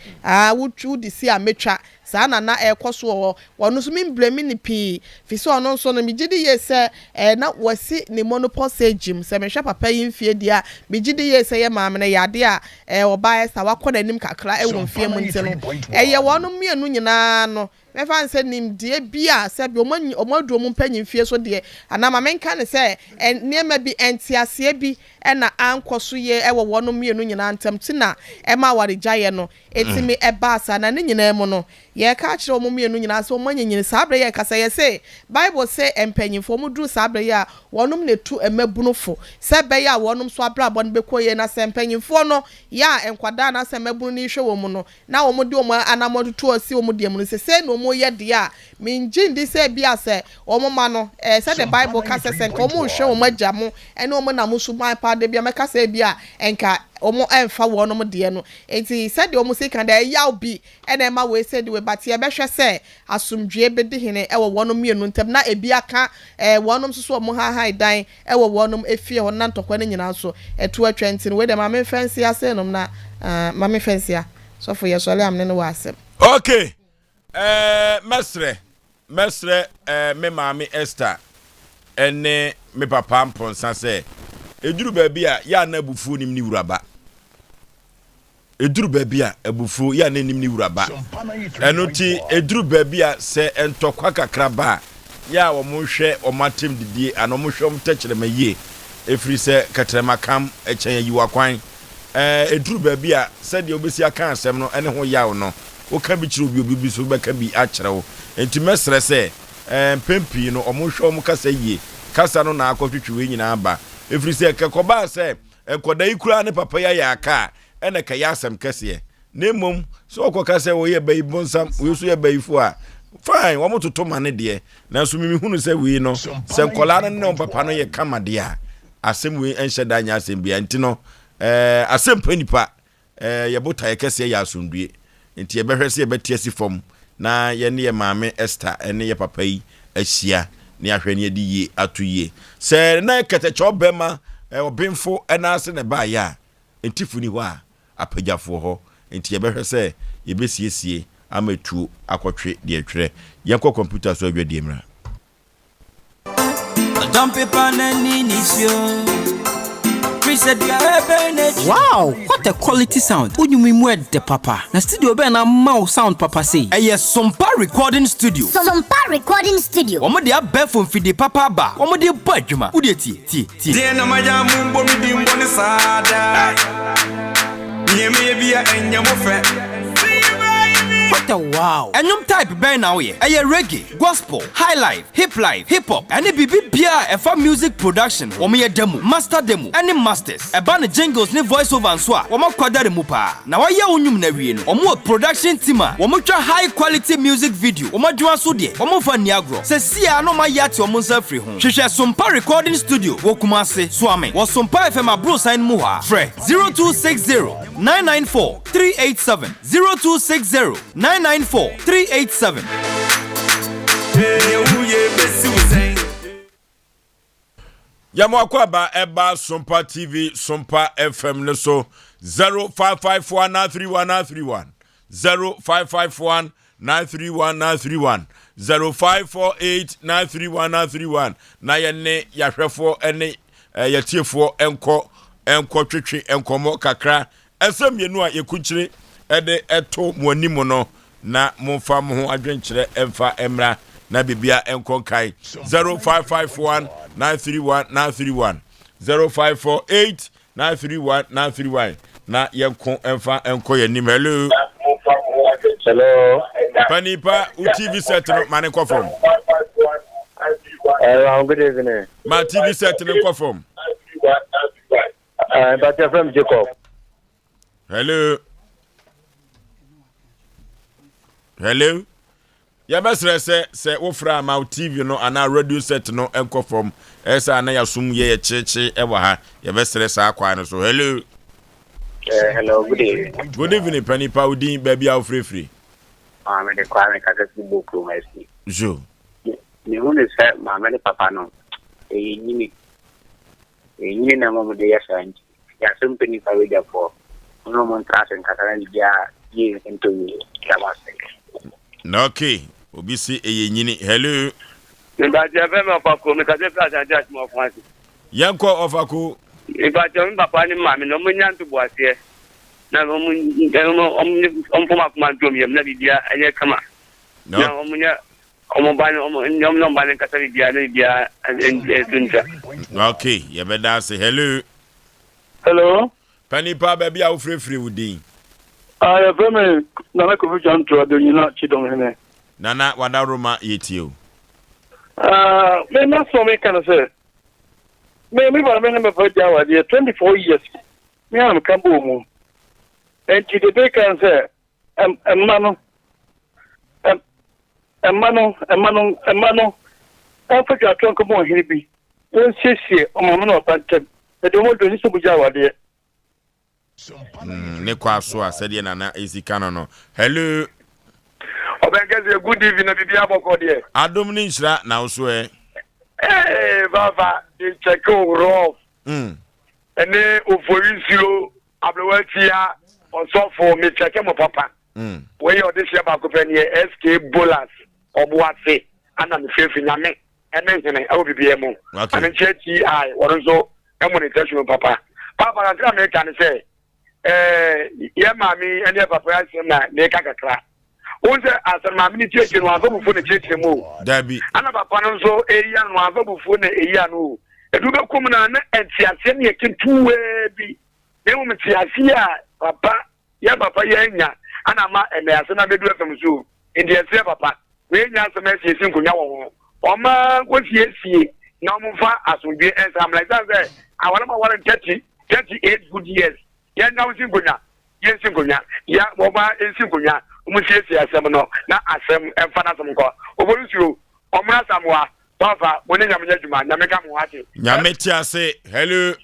wutu di si ametwa saa na ekoso wono so memblemi ni pi fi so ono nso no migidi ye se na wasi ne monopause gym se mehwa papa yimfie dia migidi ye se ye maame na yade a oba esa wakọ nanim kakra ewo mfie mu enti no ye wono mienu nyina no me fan se nim die bia se bi omodu omu panyin fie so de ana ma menka ne se niema bi entiase bi na ankoso ye ewo wono mienu nyina ntam tina ma ware gyaye no etimi eba asa na ne nyina mu no ye ka kire omu mienu nyina so omanyanyini sabre ye kasa ye se bible say empanyinfo mu duru sabre ya wonum ne tu emabunufo se be ya wonum so abra abon be koye na se empanyinfo no ya enkwada na se mabunu ni hwe wo mu no na wo mu de omu anamodu tu osi wo mu de mu no se no mo ye de a minjindi se bia se omu ma no se the bible ka se nka omu hwe wo magya mo ene omu na musu man pa de bia meka se bia enka omo emfa wonom de no enti said omo se kan da yaw bi ene ma we said we but ye behwe se asumdwe bedi hene ewo wonom mienu ntam na ebi aka wonom so omo ha dan ewo wonom efie ho na ntokwa ne nyina so eto atwenti we de ma me fancy ase nom na ma me fancy a so for yesole amne no wasem okay mesre me mami Esther ene me papa mponsa se eduru baabi a ya na bufu nim ni wuraba eduru baabi a abufu ya na nim ni wuraba eno ti eduru baabi a se entokwa kakraba ya wo mo hwe o matem didie ano mo hwe o mtechire maye efiri se katrema kam echen yi wakwan eduru baabi a said you obesi aka asem no ene ho yaw no wo ka bi kire obi so be ka bi a kire wo enti mesre se pempi no omonhwe om kasa yie kasa no na akotwetwe we nyina ba efiri se kekoba se enkoda ikura ne papa ya aka ene ka ya asem kase nemom so okoka se wo ye bayi bonsam wo so ye bayifo a fine wo mototo mane de na so mimi hunu se we no se nkola ne papa no ye kama de a asem we enhye da nya asem bia enti no Asem Mpe Nipa ye bota ye kese ya asundue enti ye behwese ye betiasi fom na ye ne ye maame Esther ene ye papa yi ahia ne ahwe ne di ye atoye se na ketecho bema obemfo ena ase ne ba ya enti funi ho a apagafo ho enti ye behwese ye besiesie ametu akotwe de atwere ye ko computer so adwa de mra Dump paper na nisio. Wow, what a quality sound. Unyumimu de papa. Na studio be na mau sound papa say. Eye Sompa recording studio. Sompa recording studio. Omo de abefo mfidi papa ba. Omo de badwuma. Wo de tie. De na maja mumbo mi dimbo ni sada. Nyeme bia enya mo fe. What a wow. Enyum type ben now ye. Eye reggae, gospel, high life, hip hop. Any bibi bia efa music production. Omo ye demo, master demo. Any masters. Eba ne jingles ne voice over and so. Omo kwadare mu pa. Na wa ye onyum na wie no. Omo production team a. Omo twa high quality music video. Omo dwa so de. Omo fa niagro. Se sia no ma yati omo nsa free ho. Hwehwe Sompa recording studio. Wo Kumase, Swame. Wo Sompa FM abro sign mu ha. Fre 0260 994 387 0260 994-387. Yamwakwaba eba Sompa TV, Sompa FM neso 0551931931 0551931931 0548931931 na yene yahwefo ene yetiefo enko twetwe enkomo kakra esemienu a yekunkire ede eto monimo no na momfa mo ho adwenkyere emfa emra na bibia enkonkai 0551931931 0548931931 na yenko emfa enko yanim. Hello Panipa TV set no mane ko from good evening ma TV set no ko from but from Jacob. Hello ya besre se wofra ma TV no ana radio set no enko from esa na yasum ye cheche ewa ha ya besre sa akwa no so. Hello hello good evening Panipa udin baby a free me de kwa me ka se boku merci jo ni hunu se ma me papa no nyini na mo de yasa nti ya Asem Mpe Nipa we dia for no mon trasen ka tan dia ye into ya no okay obisi eyenyini. Hello Mba jeve me opako me ka se plaza just mo France yanko ofako Mba jeve papa ni mama no munyantu boase na mo foma kuma dom yem na bibia enye kama na omunya omobane nyom bane ka se bibia na bibia entunja. Okay ye beda say hello Panipa baby a free wudin ya feme na ko fuja ntro do nyina chidom hene nana wada roma yetio me na so me kan say me ba me na me fa jawa de 24 years me am kambo mu and the be kan say emano o fa ja tron ko mo hiri bi won siesie o mo no pa tem e do mo do ni so bu jawa de ne kwa so a said na ezikano no. Hello Obengeze good evening na bibia boko de adom ni nhira na so baba in check rough ene OFORISUO ablewatia on so for me check mo papa we your this year back open here SK Bolas obuase ana me fefi nyame ene hene e bibia mo and check TI won so e monetization papa na tell me can say ya mami ene papa Asem na ne kakakra unse Asem mami ni cheche no azobufu ne cheche mo dabi ana papa no so eya no azobufu ne eya no eduga kum na entiase ne yekintuwe bi ne mo ti asia papa ya papa ya nya ana ma ene ase na bedu fam so ndi ase papa we nya ase ma sie sinkunya wo o ma ko sie na mo fa asundwe ensam like that say awara ma wara 38 good years ya na wo sinkunya ye sinkunya ya mo ba sinkunya mo sie asem no na asem emfa na asem ko OFORISUO o mra samwa tofa mo ne nyamnya djuma nyameka mo hate nyameti ase hello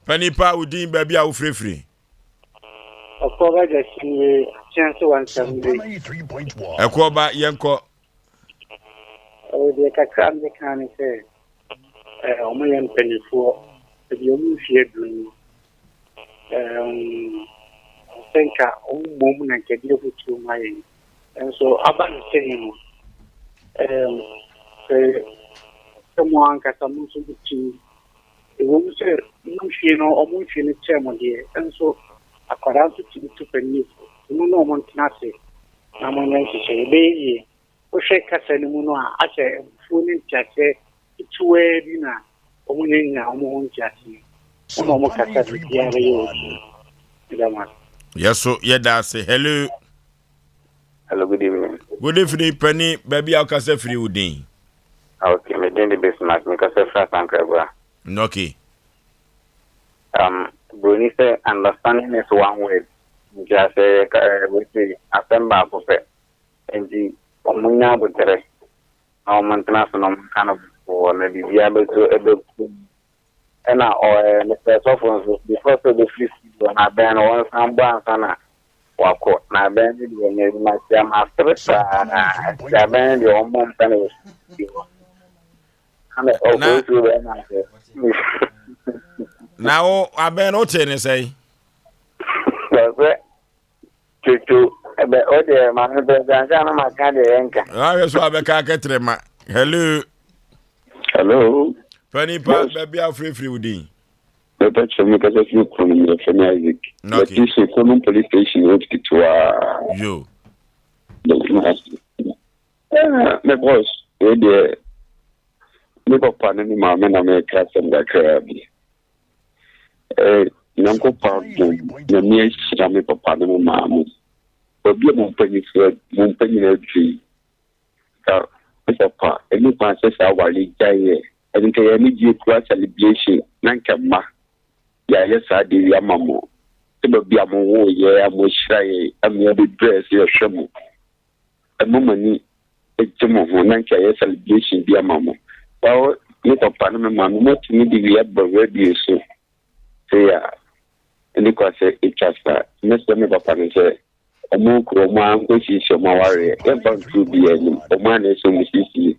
Panipa udin baby a ufrefri Okoba jasi chance 173 Ekoba yenko o de kakra me kan se omo yen penifo de omu fie dun senka o mom na kedi futu mai so aban sen somo anka tamu so bitu ewu se no fie no omo fie ne chemo de so akwara to penifo no no mo ntinase na mo nyen se be o hwe kasa ni mu no a ache funi ntiase tuwe bi na omo nyenya omo ntiase omo kasa bi ya yo dama yeso yeda say hello good evening penny baby a kasa free udin okay me den the business me kasa fra sankraba okay Bruni say understanding is one word just say we say assemble for and the omunya butere na omantina so no kind of for na bibia be to ebe na Mr. Sofons before so the free na ben one samba sana wako na ben di wenye ma sia master na ya ben di omon tane ana OFORISUO na now aben o tene say Tutu ebe o de ma no be na ma ka de enka so abeka ketrema hello Panipa baby a free udin Papa chome kasa fi kunu me fe na Isaac but this is common police station what it wa yo me boss we de me papa ne ma me na me ka sem da krabi nanko pa do na me shira me papa ne ma mu obi mo panyi na twi ka papa eni pa se sa wali jaye eni ke ya ni ji kwa celebration nanka ma ya sa de ya mamo e ba bia mo wo ye amo shira ye amo be dress ye hwemo e mo mani e timo ho nanka ya celebration bia mamo ba ni papa ne ma mo timi di ya ba radio so ya eni kwa se e chasta next me papa ne se omo kro mo an ko si so ma ware e ba tu bi eni o ma na so mi si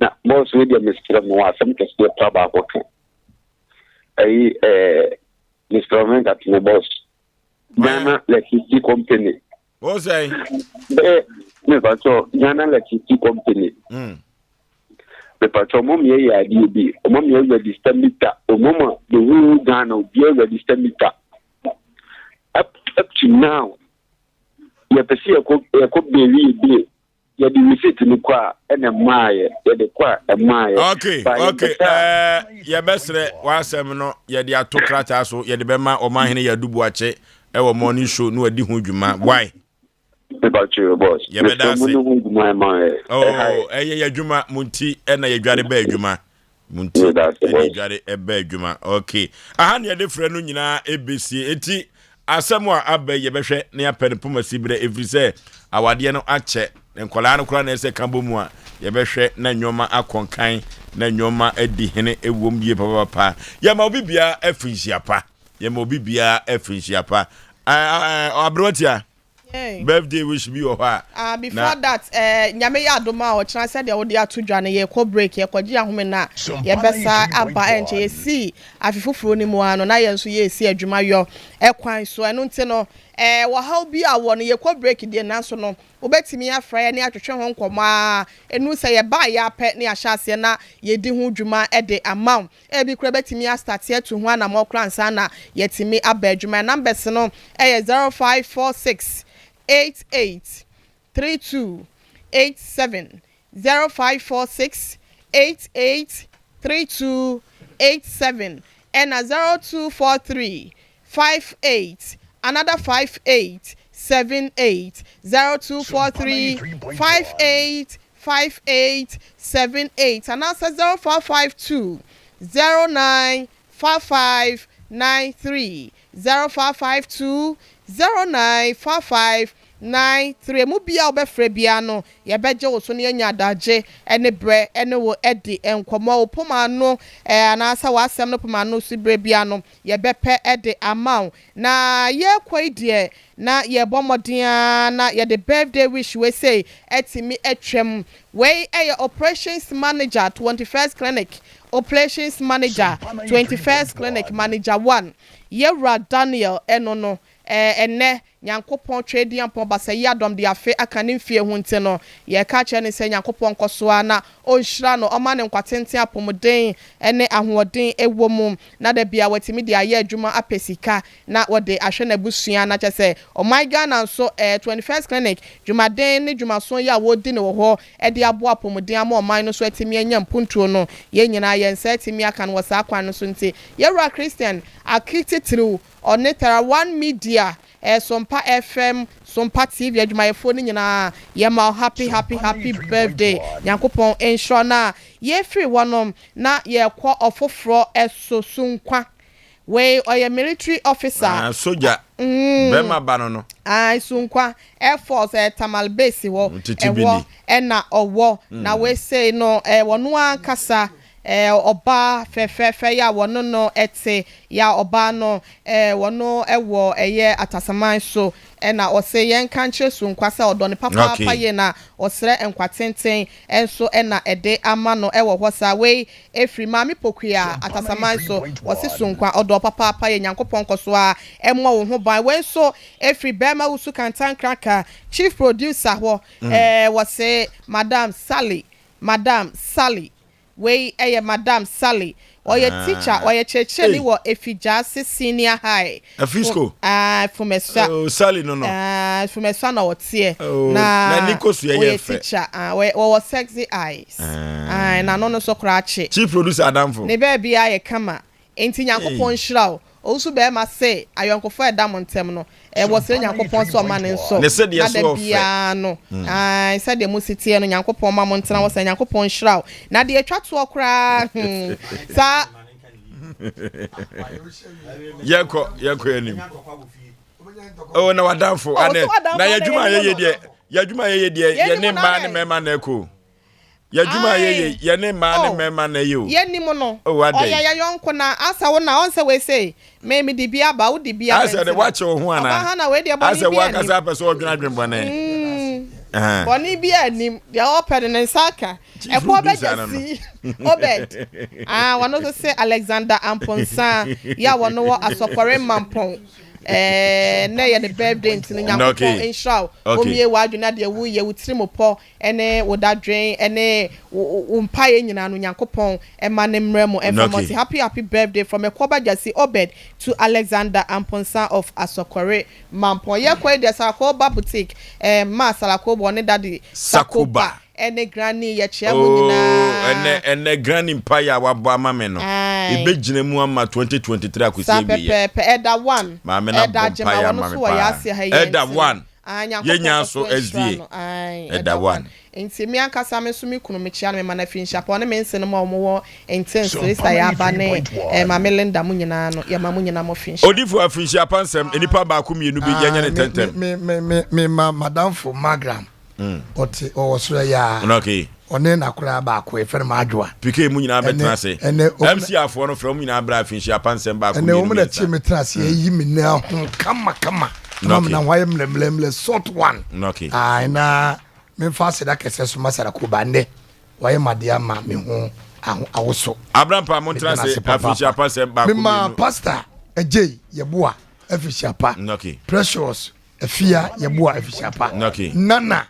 na boss we dia mister mo asem ke se pa ba ko kan ai Mr. Man that my boss Ghana Electricity Company OSEI me ba so Ghana Electricity Company me pa so mo me ya di bi o mo me register meter o mo mo the whole Ghana o be register meter up to now ya pesi e ko be ya di receipt ni kwa ene maaye ya de kwa maaye okay ya besre wasem no ya di atokrata so ya de bema o mahene ya dubu ache e wo morning show no adi hu dwuma why about you boss ya beda se ya dwuma munti ena ya dware ba dwuma munti ena dware e ba dwuma okay aha ne ya de frɛ no nyina ebesie eti asɛm a aba ye behwɛ ne ya pɛne poma sibire every say awade no akyɛ nkola no kora na ɛsɛ kambo mu a ye behwɛ na nyoma akonkan na nyoma adi hene ewom die papa ya ma obi bia afinhia pa ya ma obi bia afinhia pa abrotia birthday wish be o ha before that nyame ya adoma o chana said they ato dwa ne ye ko break ye kwaji ahome na ye besa aba enche ye si afifufuro ni mu ano na ye nso ye si adwuma yo ekwan so eno nte no wa how bi awo ne ye ko break de na so no obetimi afra ye ne atwetwe ho nkoma enu se ye ba ya pe ne ahyase na ye di ho dwuma de amount bi kura betimi a start ye to ho ana mo kra nsa na ye timi aba adwuma numbers no 0546 883287 0546 883287 and 0243 58 another 58 78 0243 58 5878 and answer 0552 095593 0552 095593 mu bia obefre bia no ye beje wo so ne nya daje ene bre ene wo edi enkomo opoma no anasa wasem no poma no si bre bia no ye bepe edi amount na ye kwai na ye bomodia na ye the birthday wish we say etimi etwem we operations manager 21st clinic operations manager 21st clinic manager 1 Yera Daniel enono ene Nyankopon trade ampon basa yadom de afe akane mfie ho nte no ye ka che ne se Nyankopon kosoa na onhira no oma ne nkwatente apomden ene ahoden ewom na da bia watimi de aye adwuma apesika na wode ahwe na busua na che se o my Ghana so 21st clinic dwumaden ne dwumaso ya wodi ne wo ho e de abo apomden ama o man no so atimi anya mpuntuo no ye nyina ye nsa atimi aka no wasa akwan no so nte Yera Christian akiti through on Netara One Media Sompa FM Sompa TV adwumayefo ni nyina ye ma happy birthday Nyankopon ensure na ye free wonom na ye kwa ofofro esosunkwa we oye military officer soldier bema bano no sunkwa Air Force Tamal base wo ewo na owo na we say no wono ankasa oba fefe ya wono no ete ya oba no wono ewo eye atasaman so na ose yen kanche so nkwasa odo ne papa ye na osre enkwatenten enso na ede ama no ewo hosa we efri mami pokua atasaman so ose so nkwa odo papa ye Nyankopon koso a emmo wo ho ban we so efri bema usu kantan kraka chief producer ho wose Madam Sally we Madam Sally oye teacher oye checheli wo Efijase senior high Afisco fumesa Sally no fumesa na wotie na nikosu ye teacher wo sexy eyes na no so krache chief producer Adamfo ne be bia ye kama enti Nyankopon hirawo osu be ma say ayonkofo edamontem no wo se Nyankopon so ma ne so ne se de so bia no se de musitie no Nyankopon ma montena wo se Nyankopon hirawo na de atwa to okra sa yeko enim na Wadamfo ane na yadwuma ye de ye ne ma ne mema na eko yadwuma ye ne ma ne mema na yo ye nim no oya yonko na asa wo na on se we say me di bia ba wo di bia asa de wache wo ho ana aha na we de boni bia asa wa kasa pese odwena dwenbone boni bia nim de open ne saka e ko be jesi obed wono so say Alexander Amponsa ya wono wo asokore mampon na ye the birthday ntin Nyankopon ensure omie wadwena de wu ye wutirimopo ene wodadwen ene umpaye nyina no Nyankopon ema ne mremo enfamoti happy birthday from Ekoba Jasi Obed to Alexander Amponsa of Asokore Mampon ye kwa de Sakoba boutique ma Salakoba one daddy Sakoba ene granny ye chia mu nyina ene granny empire wabo amame no ebegina mu ama 2023 akosi bi ye eda 1 eda jema wono so ya ase ha ye eda 1 yenya so SDA eda 1 enti mi akasa me so mi kunu me chia me mana finsha pa ne me nse no ma omo intense lista ya ba ne ma Melinda mu nyina no ya ma mu nyina mo finsha odifo afinsha pa nsem enipa ba ko mienu bi yenya ne tentem me Madam for Magram oti owosura ya okay one na kura ba ko e fer ma adwa pike mu nyina betena se MC afo no fra mu nyina bra afinhia pansem ba ko ne o mu na tie metra se yi me na ho kama na waye mlemle sort one okay na me fa se da kese so masara ko bande waye madia ma me ho awoso Abraham pa mo tra se afinhia pansem ba ko me ma pastor ejey yeboa afinhia pa okay Precious afia yeboa afinhia pa okay nana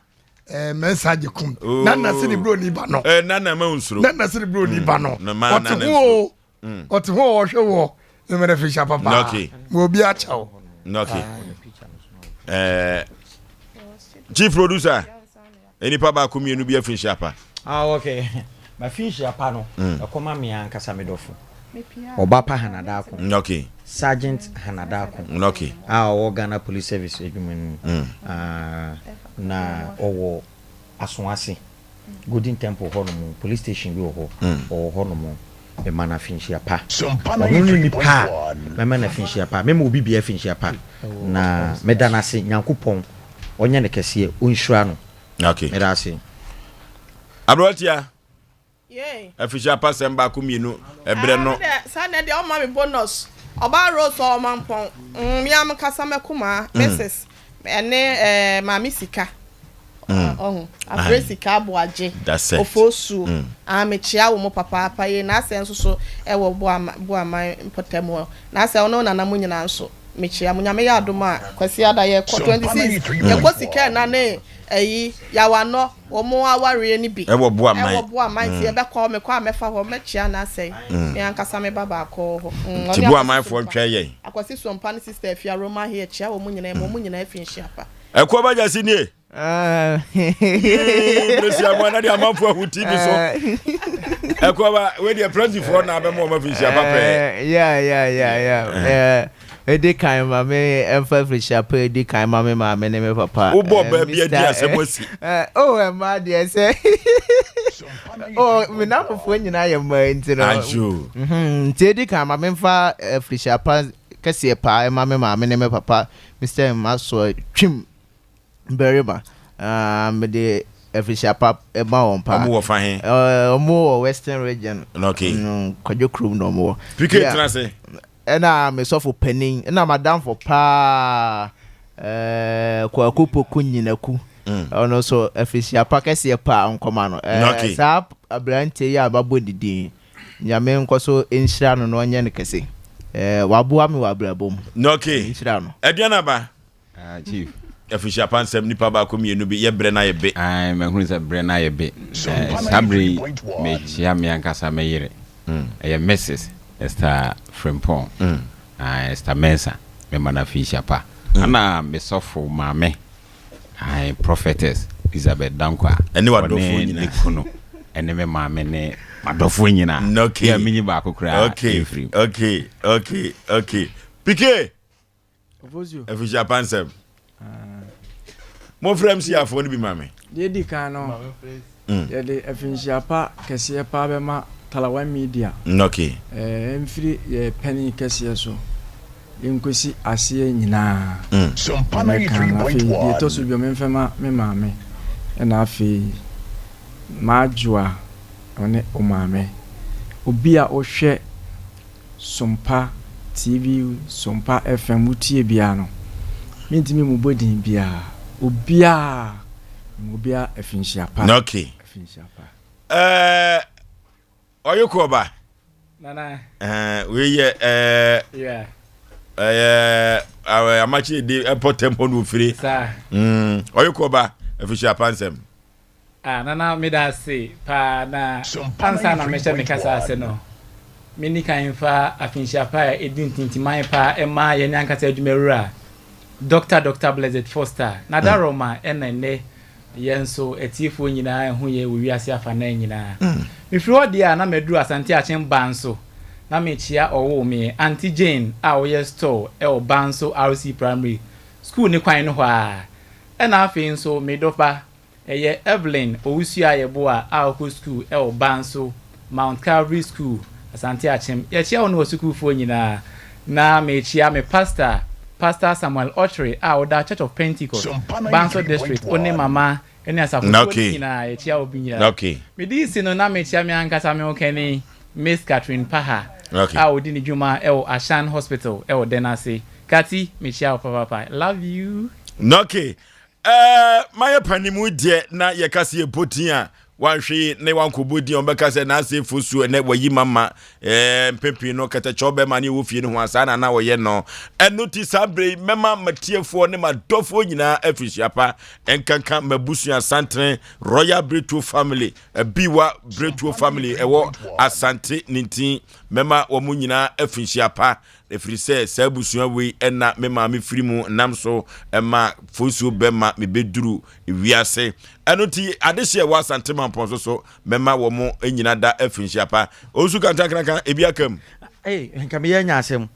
message kum nana se ni bro ni ba no nana ma unsuro nana se ni bro ni ba no otu ho wo hwe wo me mere fisha papa okay mo bi a chawo okay chief producer enipa ba komienu bi afisha pa okay ma fisha pa no akoma me ankasa medofo Obapa Hanadako. Okay. Sergeant Hanadako. Okay. Our Ghana Police Service na owo Aswasi. Golden Temple Honomo Police Station bi ho or Honomo e mana finchia pa. Onu ni pa. Me mana finchia pa. Me mo bi bia finchia pa. Na medana se Nyankopon onye ne kese onhura no. Okay. Medase. Abrotia. Yay. Afisha pass em ba ku mienu ebre no. Sa na de o ma me bonus. Oba rose o man pon. Mi am kasa me kuma Mrs. Ene mami sika. Afresika ABOAGYE. OFORISUO. Amechia wo mo papa ye na ase nso so e wo bo aman potemo. Na ase ono na namu nyina nso. Mechia munyame ya adoma kwasi ada ye 26. Ye ko sika na ne eyi yawano omo aware ni bi. E wo bo aman. E wo bo aman ti e be ko me kwa mefa ho mechia na ase. Me ankasa me baba ko ho. Ti bo aman fo ntwa ye. Akwasi Sompa ni sister Afia Roma here chia wo munyina afi nhia pa. E ko ba jasi ni Bless you, man. I am a for who TV so. Ekoba, we the president for na be mo ma fi sia papa. Yeah. Edi kan ma me emfa fi sia pa edi kan ma me ne papa. Wo bo ba bia dia semosi. Oh, ma dia say. Oh, me na fofo nyina ye ma ntino. Ajo. Nti edi kan ma me mfa fi sia pa kase pa ma me ne papa. Mr. Maso twim Berima me de efisha pap e ba won pa omo wo fa he omo western region okay kwajo krum no mo picket trance na me so for penin na madam for pa kwa kupo kunyinaku ono so efisha pa kase pa nkoma no sa abrante ya babo didi nyame nkoso enhira no no nye ne kase wabua me wabrabom okay enhira no eduana ba chief Afisha Pansem Nipa ba ko mienu bi ye bre na ye be ai me hunu se bre na ye be sabri me chia me ankasa me yire e Mrs. Esther Frimpong Esther Mensa me mana Afisha pa ana me sofo mame ai prophetess Elizabeth Dankwa ene wadofo nyina kuno ene me mame ne madofo nyina okay ya minyi ba akokra okay Piqué Afisha Pansem Mo frem si afo ni bi mame. De di kan no. Ya de afinhia pa kese pa be ma Talawan Media. Okay. Emfiri ye penny kese so. Inkosi ase nyina. Sompa na 3.1. Ye to so bi me mfema me mame. Na afi majua one o mame. Obi a ohwe Sompa TV, Sompa FM utie bia no. Mintimi mu bodin bia. Obia afinhia pa. Okay. Afinhia pa. Oyokoba. Nana. We ye yeah. Amachi de airport tempo no free. Sir. Oyokoba afinhia pansem. Nana me da say pa na ansa na me che me kasa ase no. Mini kan fa afinhia pa edin tintiman pa e ma ye nyan kasa adwumawura. Dr. Blessed Foster na daroma enene yenso etifo nyina ehu ye wiase afa na nyina mifiri odi a na meduru asante achen banso na mechia owo me Auntie Jane a oye store e o banso RC Primary School ni kwan no ho a na afi nso medofa eye Evelyn owusua yebo a ko school e o banso Mount Calvary School asante achen ye chia ono school fo nyina na mechia me Pastor Samuel Ochre da Church of Pentecost Banso District oni mama eni asafu na echia obinya okay me di sino na me chia me ankasa me okeni Miss Catherine Paha okay odi ni juma Ashan Hospital Denase Kati me chia papa love you okay my panimu de na ye kase epotin a wanhwe ne wankobodi on beka se na ase fosu ne wayi mama mpempi no katacho be mani wo fie ne ho asa na wo ye no enoti sabre mema matiefo ne madofo nyina afishiapa enkanka mabusu Asantren Royal Bretu family biwa Bretu family ewo Asante nintin mema wo mu nyina afishiapa efiri se sabusu we na mema me firimu namso ema fosu be ma me beduru wiase enoti adehye wa Asante ponso so mema wo mo enyina da afinshiapa osu kantakranka ebiakam nka me yanya asem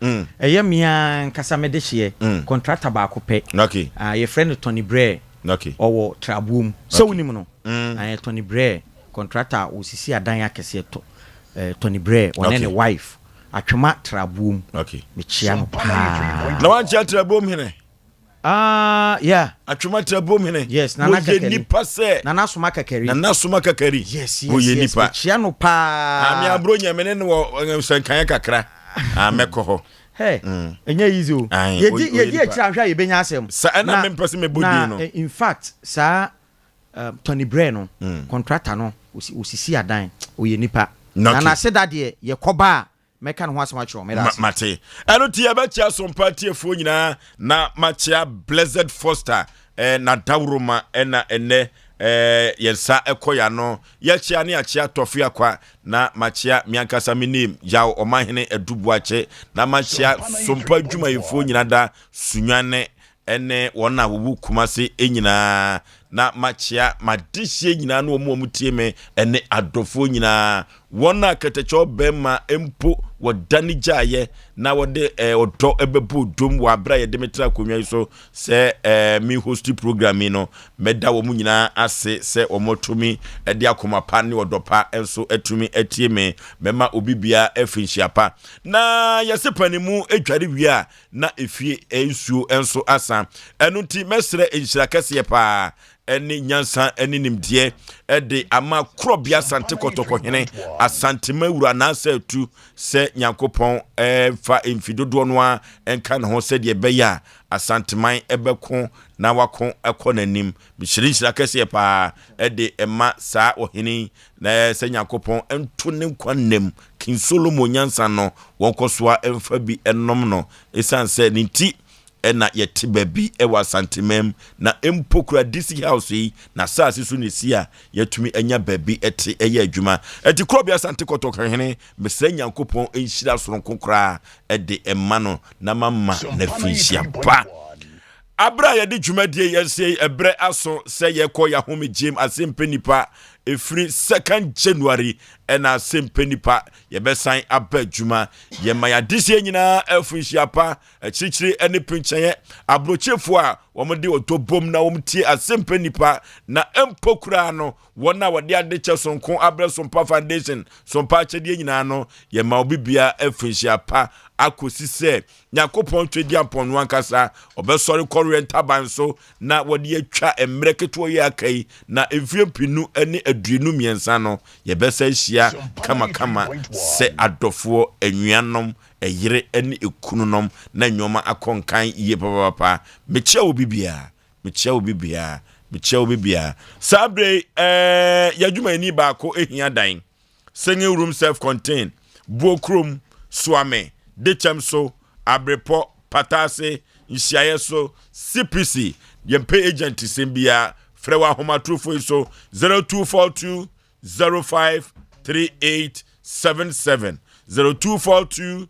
eye mia nkasa me de hye contractor ba ko pe okay your friend Tony Bray okay owo trabuum so wonim no Tony Bray contractor osisi adan akese to Tony Bray one ne wife atwema trabuum okay me chia no pa na wan chia trabuum hene yeah atwema trabuum hene yes nana kakari nipa se nana soma kakari yes oye nipa chia no pa ami abro nya mene ne wo sankan kakra ameko ho enye easy o ye akira hwa ye benya asem sa na me mpese me bodi no in fact sa Tony Bray no contractor no osisi adan oye nipa na se dade ye koba meka no ho asem akiro me das mate eno tie ba chia Sompa tiefo nyina na machia Blessed Foster na dawroma na ene yensa ekoya no ye chia ne achia tofia kwa na machia miankasa minim yawo omahene edubuache na machia Sompa dwuma yefo nyina da sunwane ene wona wobu kumase enyina na machia madihye nyina no omutie me ene adofo nyina wona ketecho bema empo wodani jaye na wode odo ebebu dum wa bra ye demetra konwa so se mi host program no meda wo mu nyina ase se omotumi de akoma pa ne odopa enso atumi atie me mema obibia afinhyiapa na yesepanimu edware wi na efie ensuo enso asa enu ti mesre enhyira kese pa eni nyansa eni nimdie de ama krobia sante kotoko hene asante mawura na se tu se nyankopon fa emfidodo no a enka ne ho se de beya asanteman ebeko na wako ekonanim bishirishira kese pa de ema sa ohene na se nyankopon ento ne kwanem kin Solomon nyansa no wonkosoa emfa bi enom no esanse ni ti ena yeti baby ewa santimem na empokura disi house yi na saasi so nesia yetumi enya baby eti eye adwuma eti krobia sante kotoka hene mesra nyankopon enhyira soronkonkra ede emma no na mama na finhia pa abra yedi dwumadie yesi ebre aso se yekoya home gym Asem Mpe Nipa efri 2nd January ena Asem Mpe Nipa yebesan abadwuma yemaya disi nyina afinhia pa chichiri ene pincheye abrochefo a womde otobom na womtie Asem Mpe Nipa na empokura no wona wode adeche sonko abra Sompa Foundation Sompa chedie nyina no yema obibia afinhia pa akosi se nyakopon twedi ampon no ankasa obesori korenta banso na wode atwa emreketo ye akai na evie pinu ene aduenu miensa no yebesa hia kama se adofo enwianom eyire ene ekununom na nyoma akonkan iye papa mechia obibia sabre yadwuma ni baako ehia dan singing room self contained bokrom swame dechemso abrepo patase nhyiayeso CPC yempe agent sembia frewa homa trufo so 0242 053877 0242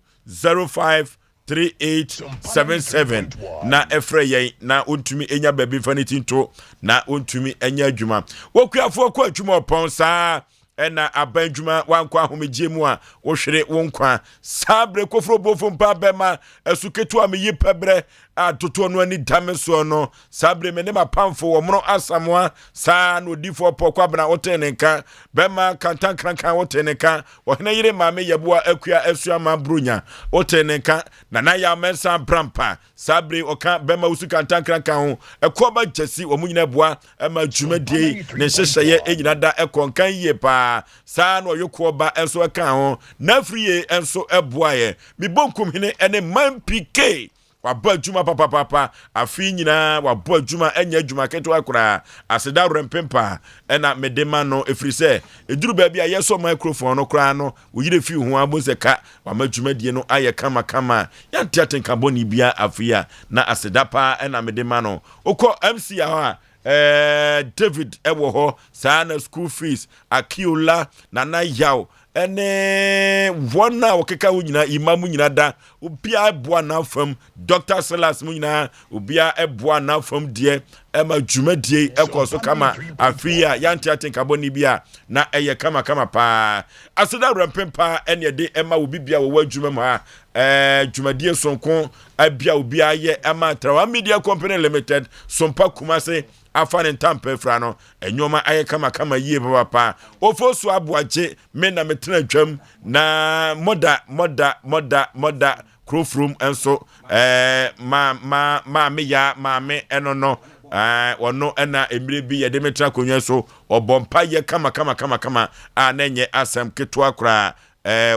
053877 na efreye na ontumi enya baby fanity to na ontumi enya adwuma wokuafo kwa adwuma opon saa ena abanjuma wankwa homegiemu a wo hwere wonkwa sabre kofro bofo mpa bema esuketu ameyi pebre atoto no ani dameso no sabre me ne mapamfo wo mro asamwa saa no difo pokwa bna wotenenka bema kantan krankan wotenenka wo hena yire maame yeboa akua asua ma bronya wotenenka na ya mensa brampa sabre oka bema usu kantan krankan ho ekoba jesi wo munyina boa ama dwumadie ne hyehye enyina da ekonkan yie pa saa no yokoba enso aka ho na friye enso eboaye mi bonkum hene ene man PK wabɔ adwuma papa afi nyina wabɔ adwuma enya adwuma keto akora aseda rempempa ena medema no efrise eduru baabi a yeso microphone no kora no woyire fi ho aboseka wamadwuma die no aye kama ya tiaten kaboni bia afia na aseda pa ena medema no okɔ MC a David ewo ho sana school fees akiola na yaw ene wona okeka wo nyina imam nyina da obia eboa na fam Dr. Silas mu nyina obia eboa na fam de ema dwumadie ekoso kama afia yanti atenkaboni bia na eye kama pa aseda rampempa ene de ema obibia wo adwuma ma dwumadie sonko abia obia ye ema Trawa Media Company Limited Sompa Kumase afane ntampe fra no enyoma aye kama yie papa OFORISUO ABOAGYE me na metena dwam na moda crowfroom enso ma me eno no ono ena emire bi ye de metra konwa so obompa ye kama na nye asem ketwa kra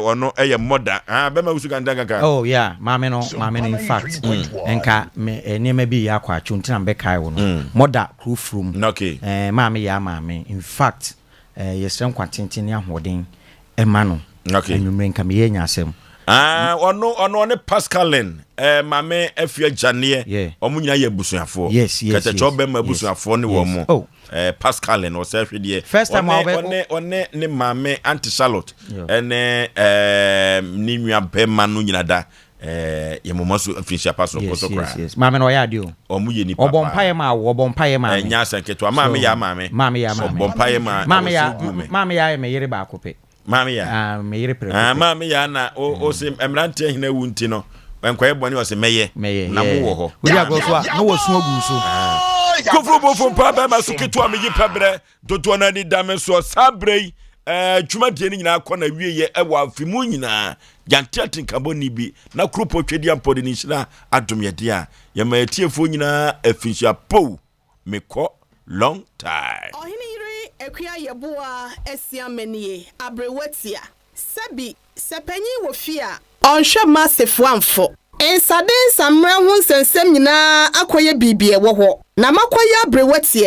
ono eye moda bema usuka ndanga oh yeah mame no in fact enka me enema bi ya kwa chuntina mbekai wo no moda crowfroom okay mame in fact yesem kwatenten ahoden ema no okay enumre nka me yenya asem ono ne Pascaline mame afia jane omunyina ye busuafo kete chobe ma busuafo ne wo mo Pascaline o se hwede first time one ne mame Auntie Charlotte ene ni nua bema no nyina da ye momaso afisia paso koso kra mame no ya de o omuye ni papa obompaye ma nya sanketo mame ya mame obompaye ma mame ya me yere ba kope mame ya me yere pre mame ya na o sim emrante hina wunti no enkwaye boni o se meye na mo wo ho we go so no wo su ogu so kofro bofo pa ba masuketo ameyi pebre dodo na ni dame so sabrei dwumadie ni nyina akọ na wieye ewa afimu nyina yantiatin kaboni bi na krupo twedi ampode ni hira adomyede a yema etiefo nyina afinhia po mekọ long time Ohiniri ekua yeboa Asem Mpe abrewatia sabi sepanyi wo fia onhwe massive amfo ensaden samra ho nsensem nyina akoye bibie wo ho na makoye abrewatia